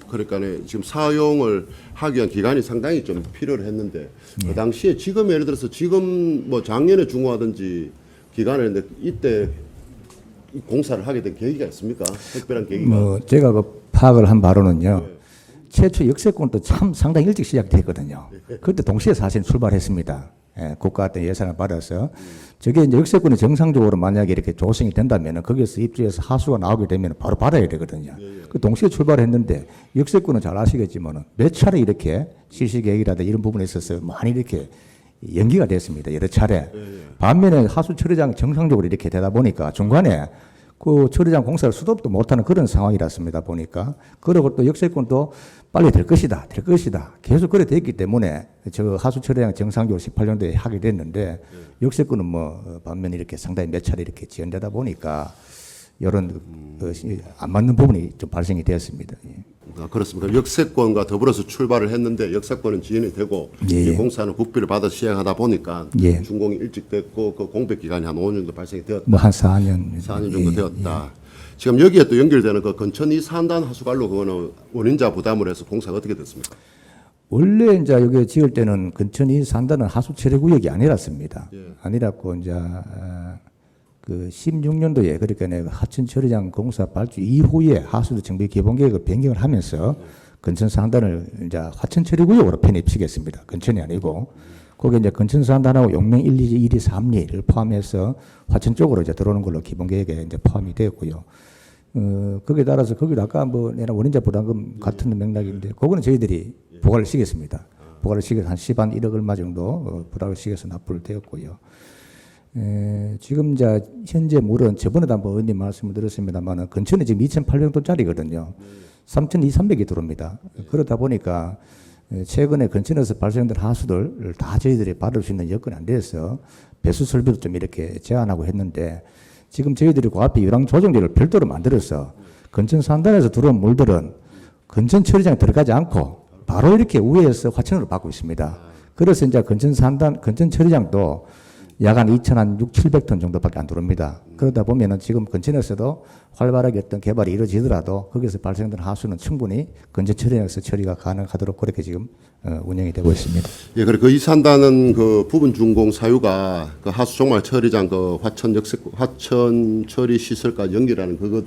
그러니까 지금 사용을 하기 위한 기간이 상당히 좀 필요를 했는데 그 당시에 지금 예를 들어서 지금 뭐 작년에 준공하든지 기간을 했는데 이때 공사를 하게 된 계기가 있습니까? 특별한 계기가? 제가 그 파악을 한 바로는요. 최초 역세권도 참 상당히 일찍 시작됐거든요. 그때 동시에 사실 출발했습니다. 국가한테 예산을 받아서 저게 이제 역세권이 정상적으로 만약에 이렇게 조성이 된다면 거기에서 입주해서 하수가 나오게 되면 바로 받아야 되거든요. 그 동시에 출발했는데 역세권은 잘 아시겠지만 몇 차례 이렇게 실시 계획이라든지 이런 부분에 있어서 많이 이렇게 연기가 됐습니다. 여러 차례. 반면에 하수 처리장 정상적으로 이렇게 되다 보니까 중간에 그 처리장 공사를 수도업도 못하는 그런 상황이랐습니다. 보니까. 그리고 또 역세권도 빨리 될 것이다. 계속 그래 됐기 때문에 저 하수 처리장 정상적으로 18년도에 하게 됐는데 역세권은 뭐 반면에 이렇게 상당히 몇 차례 이렇게 지연되다 보니까 이런 안 맞는 부분이 좀 발생이 되었습니다. 그렇습니까? 역세권과 더불어서 출발을 했는데 역세권은 지연이 되고 이 공사는 국비를 받아 시행하다 보니까 준공이 일찍 됐고 그 공백 기간이 한 5년 정도 발생이 되었다. 뭐 한 4년 정도 되었다. 지금 여기에 또 연결되는 그 건천 2산단 하수관로 그거는 원인자 부담을 해서 공사가 어떻게 됐습니까? 원래 이제 여기 지을 때는 건천 2산단은 하수 처리 구역이 아니랐습니다. 아니랐고 이제 그 16년도에 그러니까 내가 하천 처리장 공사 발주 이후에 하수도 정비 개본 계획을 변경을 하면서 건천 산단을 이제 화천 처리 구역으로 편입시켰습니다. 건천이 아니고 거기 이제 건천 산단하고 용명 1, 2, 1, 2, 3리를 포함해서 화천 쪽으로 이제 들어오는 걸로 기본 계획에 이제 포함이 되었고요. 거기에 따라서 거기도 아까 뭐 내가 원인자 부담금 같은 맥락인데 그거는 저희들이 보관을 시켰습니다. 보관을 시켜서 한 10한 1억 얼마 정도 부담을 시켜서 납부를 되었고요. 지금 이제 현재 물은 저번에도 한번 의원님 말씀을 드렸습니다만 건천에 지금 2,800톤짜리거든요. 3,200이 들어옵니다. 그러다 보니까 최근에 건천에서 발생된 하수들 다 저희들이 받을 수 있는 여건이 안 돼서 배수 설비도 좀 이렇게 제한하고 했는데 지금 저희들이 그 앞에 유랑 조정제를 별도로 만들어서 건천 산단에서 들어온 물들은 건천 처리장에 들어가지 않고 바로 이렇게 위에서 화천으로 받고 있습니다. 그래서 이제 건천 산단, 건천 처리장도 약 한 2,600-700톤 정도밖에 안 들어옵니다. 그러다 보면은 지금 건천에서도 활발하게 어떤 개발이 이루어지더라도 거기서 발생된 하수는 충분히 건천 처리장에서 처리가 가능하도록 그렇게 지금 운영이 되고 있습니다. 예, 그리고 그 이산다는 그 부분 준공 사유가 그 하수 종말 처리장 그 화천 처리 시설까지 연결하는 그것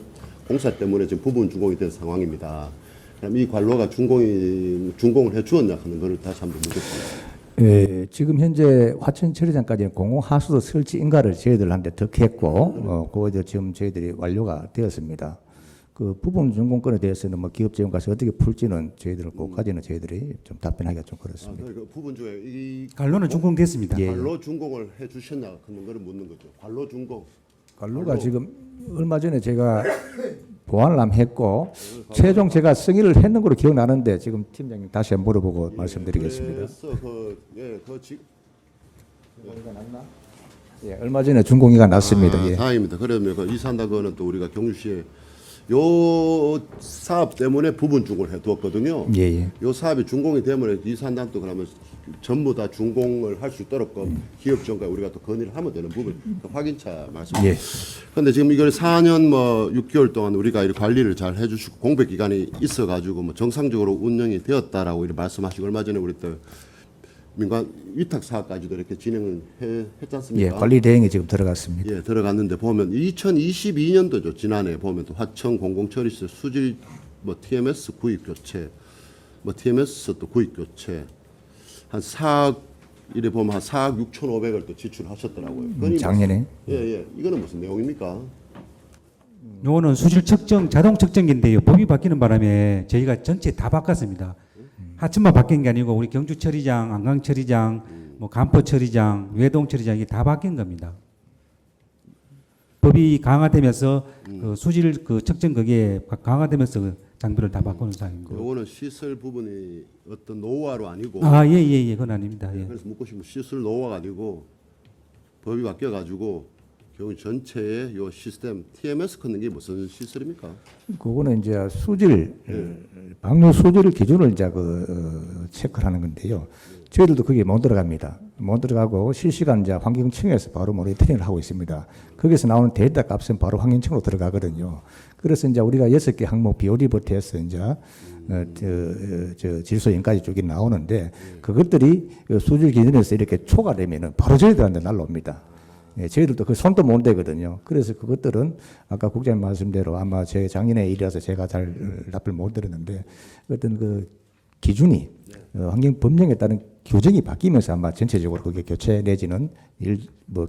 공사 때문에 지금 부분 준공이 된 상황입니다. 그럼 이 관로가 준공을 해 주었냐 하는 것을 다시 한번 묻겠습니다. 지금 현재 화천 처리장까지는 공공 하수도 설치 인가를 저희들한테 덕했고, 그거 지금 저희들이 완료가 되었습니다. 그 부분 준공권에 대해서는 뭐 기업 재원가서 어떻게 풀지는 저희들 그까지는 저희들이 좀 답변하기가 좀 그렇습니다. 그 부분 중에 이 관로는 준공됐습니다. 관로 준공을 해 주셨냐 하는 것을 묻는 거죠. 관로 준공. 관로가 지금 얼마 전에 제가 보완을 한번 했고 최종 제가 승인을 했는 걸로 기억나는데 지금 팀장님 다시 한번 물어보고 말씀드리겠습니다. 얼마 전에 준공이가 났습니다. 다행입니다. 그러면 그 이산다거는 또 우리가 경주시에 요 사업 때문에 부분 준공을 해두었거든요. 요 사업이 준공이 되면 이산단도 그러면 전부 다 준공을 할 수 있도록 기업 정가 우리가 또 건의를 하면 되는 부분 확인차 말씀입니다. 그런데 지금 이걸 4년 뭐 6개월 동안 우리가 이 관리를 잘 해주시고 공백 기간이 있어가지고 뭐 정상적으로 운영이 되었다라고 이렇게 말씀하시고 얼마 전에 우리 또 민간 위탁 사업까지도 이렇게 진행을 했지 않습니까? 관리 대행이 지금 들어갔습니다. 들어갔는데 보면 2022년도죠. 지난해 보면 또 화천 공공처리시설 수질 뭐 TMS 구입 교체, 뭐 TMS 또 구입 교체 한 4억 이래 보면 한 4억 6,500을 또 지출하셨더라고요. 작년에? 이거는 무슨 내용입니까? 요거는 수질 측정 자동 측정기인데요. 법이 바뀌는 바람에 저희가 전체 다 바꿨습니다. 하천만 바뀐 게 아니고 우리 경주 처리장, 안강 처리장, 뭐 간포 처리장, 외동 처리장이 다 바뀐 겁니다. 법이 강화되면서 그 수질 그 측정 그게 강화되면서 장비를 다 바꾸는 상황이고. 요거는 시설 부분이 어떤 노후화로 아니고 예, 그건 아닙니다. 예. 그래서 묻고 싶은 시설 노후화가 아니고 법이 바뀌어 가지고 경우 전체의 요 시스템 TMS 걷는 게 무슨 시설입니까? 그거는 이제 수질, 방류 수질 기준을 이제 체크하는 건데요. 저희들도 거기에 못 들어갑니다. 못 들어가고 실시간 이제 환경청에서 바로 모니터링을 하고 있습니다. 거기서 나오는 데이터 값은 바로 환경청으로 들어가거든요. 그래서 이제 우리가 6개 항목 비오리부터 해서 이제 질소인까지 쪽이 나오는데 그것들이 수질 기준에서 이렇게 초과되면은 바로 저희들한테 날라옵니다. 예, 저희들도 그 손도 못 대거든요. 그래서 그것들은 아까 국장님 말씀대로 아마 제 작년에 일이라서 제가 잘 답을 못 드렸는데 어떤 그 기준이 환경 법령에 따른 규정이 바뀌면서 아마 전체적으로 그게 교체 내지는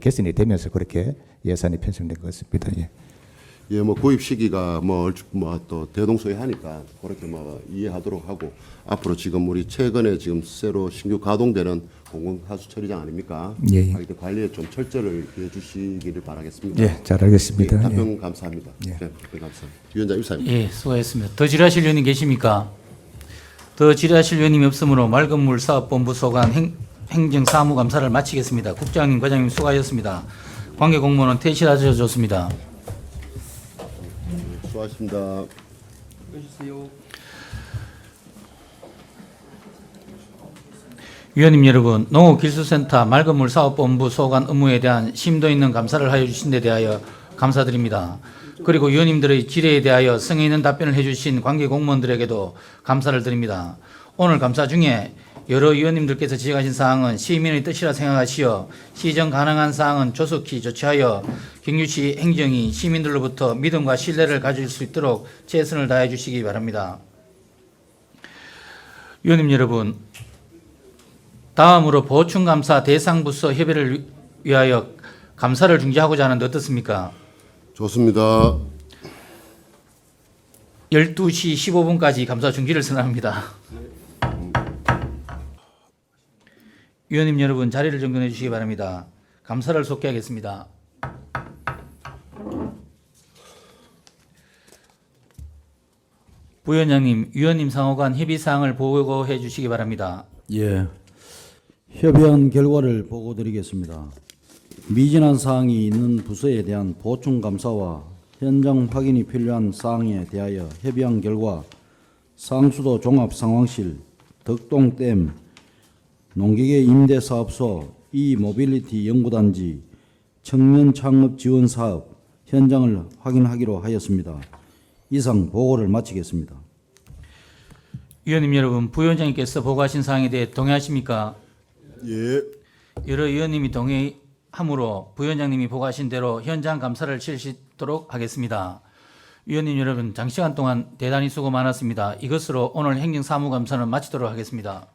개선이 되면서 그렇게 예산이 편성된 것 같습니다. 예. 예, 뭐 구입 시기가 뭐 또 대동소이하니까 그렇게 뭐 이해하도록 하고 앞으로 지금 우리 최근에 지금 새로 신규 가동되는 공공하수 처리장 아닙니까? 예. 이때 관리에 좀 철저를 해 주시기를 바라겠습니다. 예, 잘 알겠습니다. 예, 답변 예. 감사합니다. 예. 네, 답변 감사합니다. 위원장 입사입니다. 예, 수고하셨습니다. 더 질의하실 의원님 계십니까? 더 질의하실 의원님이 없으므로 맑은물 사업본부 소관 행정사무감사를 마치겠습니다. 국장님, 과장님 수고하셨습니다. 관계 공무원은 퇴실하셔 좋습니다. 수고하셨습니다. 위원님 여러분, 농업기술센터 맑은물 사업본부 소관 업무에 대한 심도 있는 감사를 하여 주신 데 대하여 감사드립니다. 그리고 위원님들의 질의에 대하여 성의 있는 답변을 해주신 관계 공무원들에게도 감사를 드립니다. 오늘 감사 중에 여러 위원님들께서 지적하신 사항은 시민의 뜻이라 생각하시어 시정 가능한 사항은 조속히 조치하여 경주시 행정이 시민들로부터 믿음과 신뢰를 가질 수 있도록 최선을 다해 주시기 바랍니다. 위원님 여러분, 다음으로 보충감사 대상부서 협의를 위하여 감사를 중지하고자 하는데 어떻습니까? 좋습니다. 12시 15분까지 감사 중지를 선언합니다. 위원님 여러분, 자리를 정돈해 주시기 바랍니다. 감사를 속개하겠습니다. 부위원장님, 위원님 상호간 협의사항을 보고해 주시기 바랍니다. 예. 협의한 결과를 보고드리겠습니다. 미진한 사항이 있는 부서에 대한 보충 감사와 현장 확인이 필요한 사항에 대하여 협의한 결과 상수도 종합상황실, 덕동댐, 농기계 임대사업소, 이모빌리티 연구단지, 청년창업지원사업 현장을 확인하기로 하였습니다. 이상 보고를 마치겠습니다. 위원님 여러분, 부위원장님께서 보고하신 사항에 대해 동의하십니까? 예. 여러 위원님이 동의함으로 부위원장님이 보고하신 대로 현장 감사를 실시하도록 하겠습니다. 위원님 여러분, 장시간 동안 대단히 수고 많았습니다. 이것으로 오늘 행정사무감사는 마치도록 하겠습니다.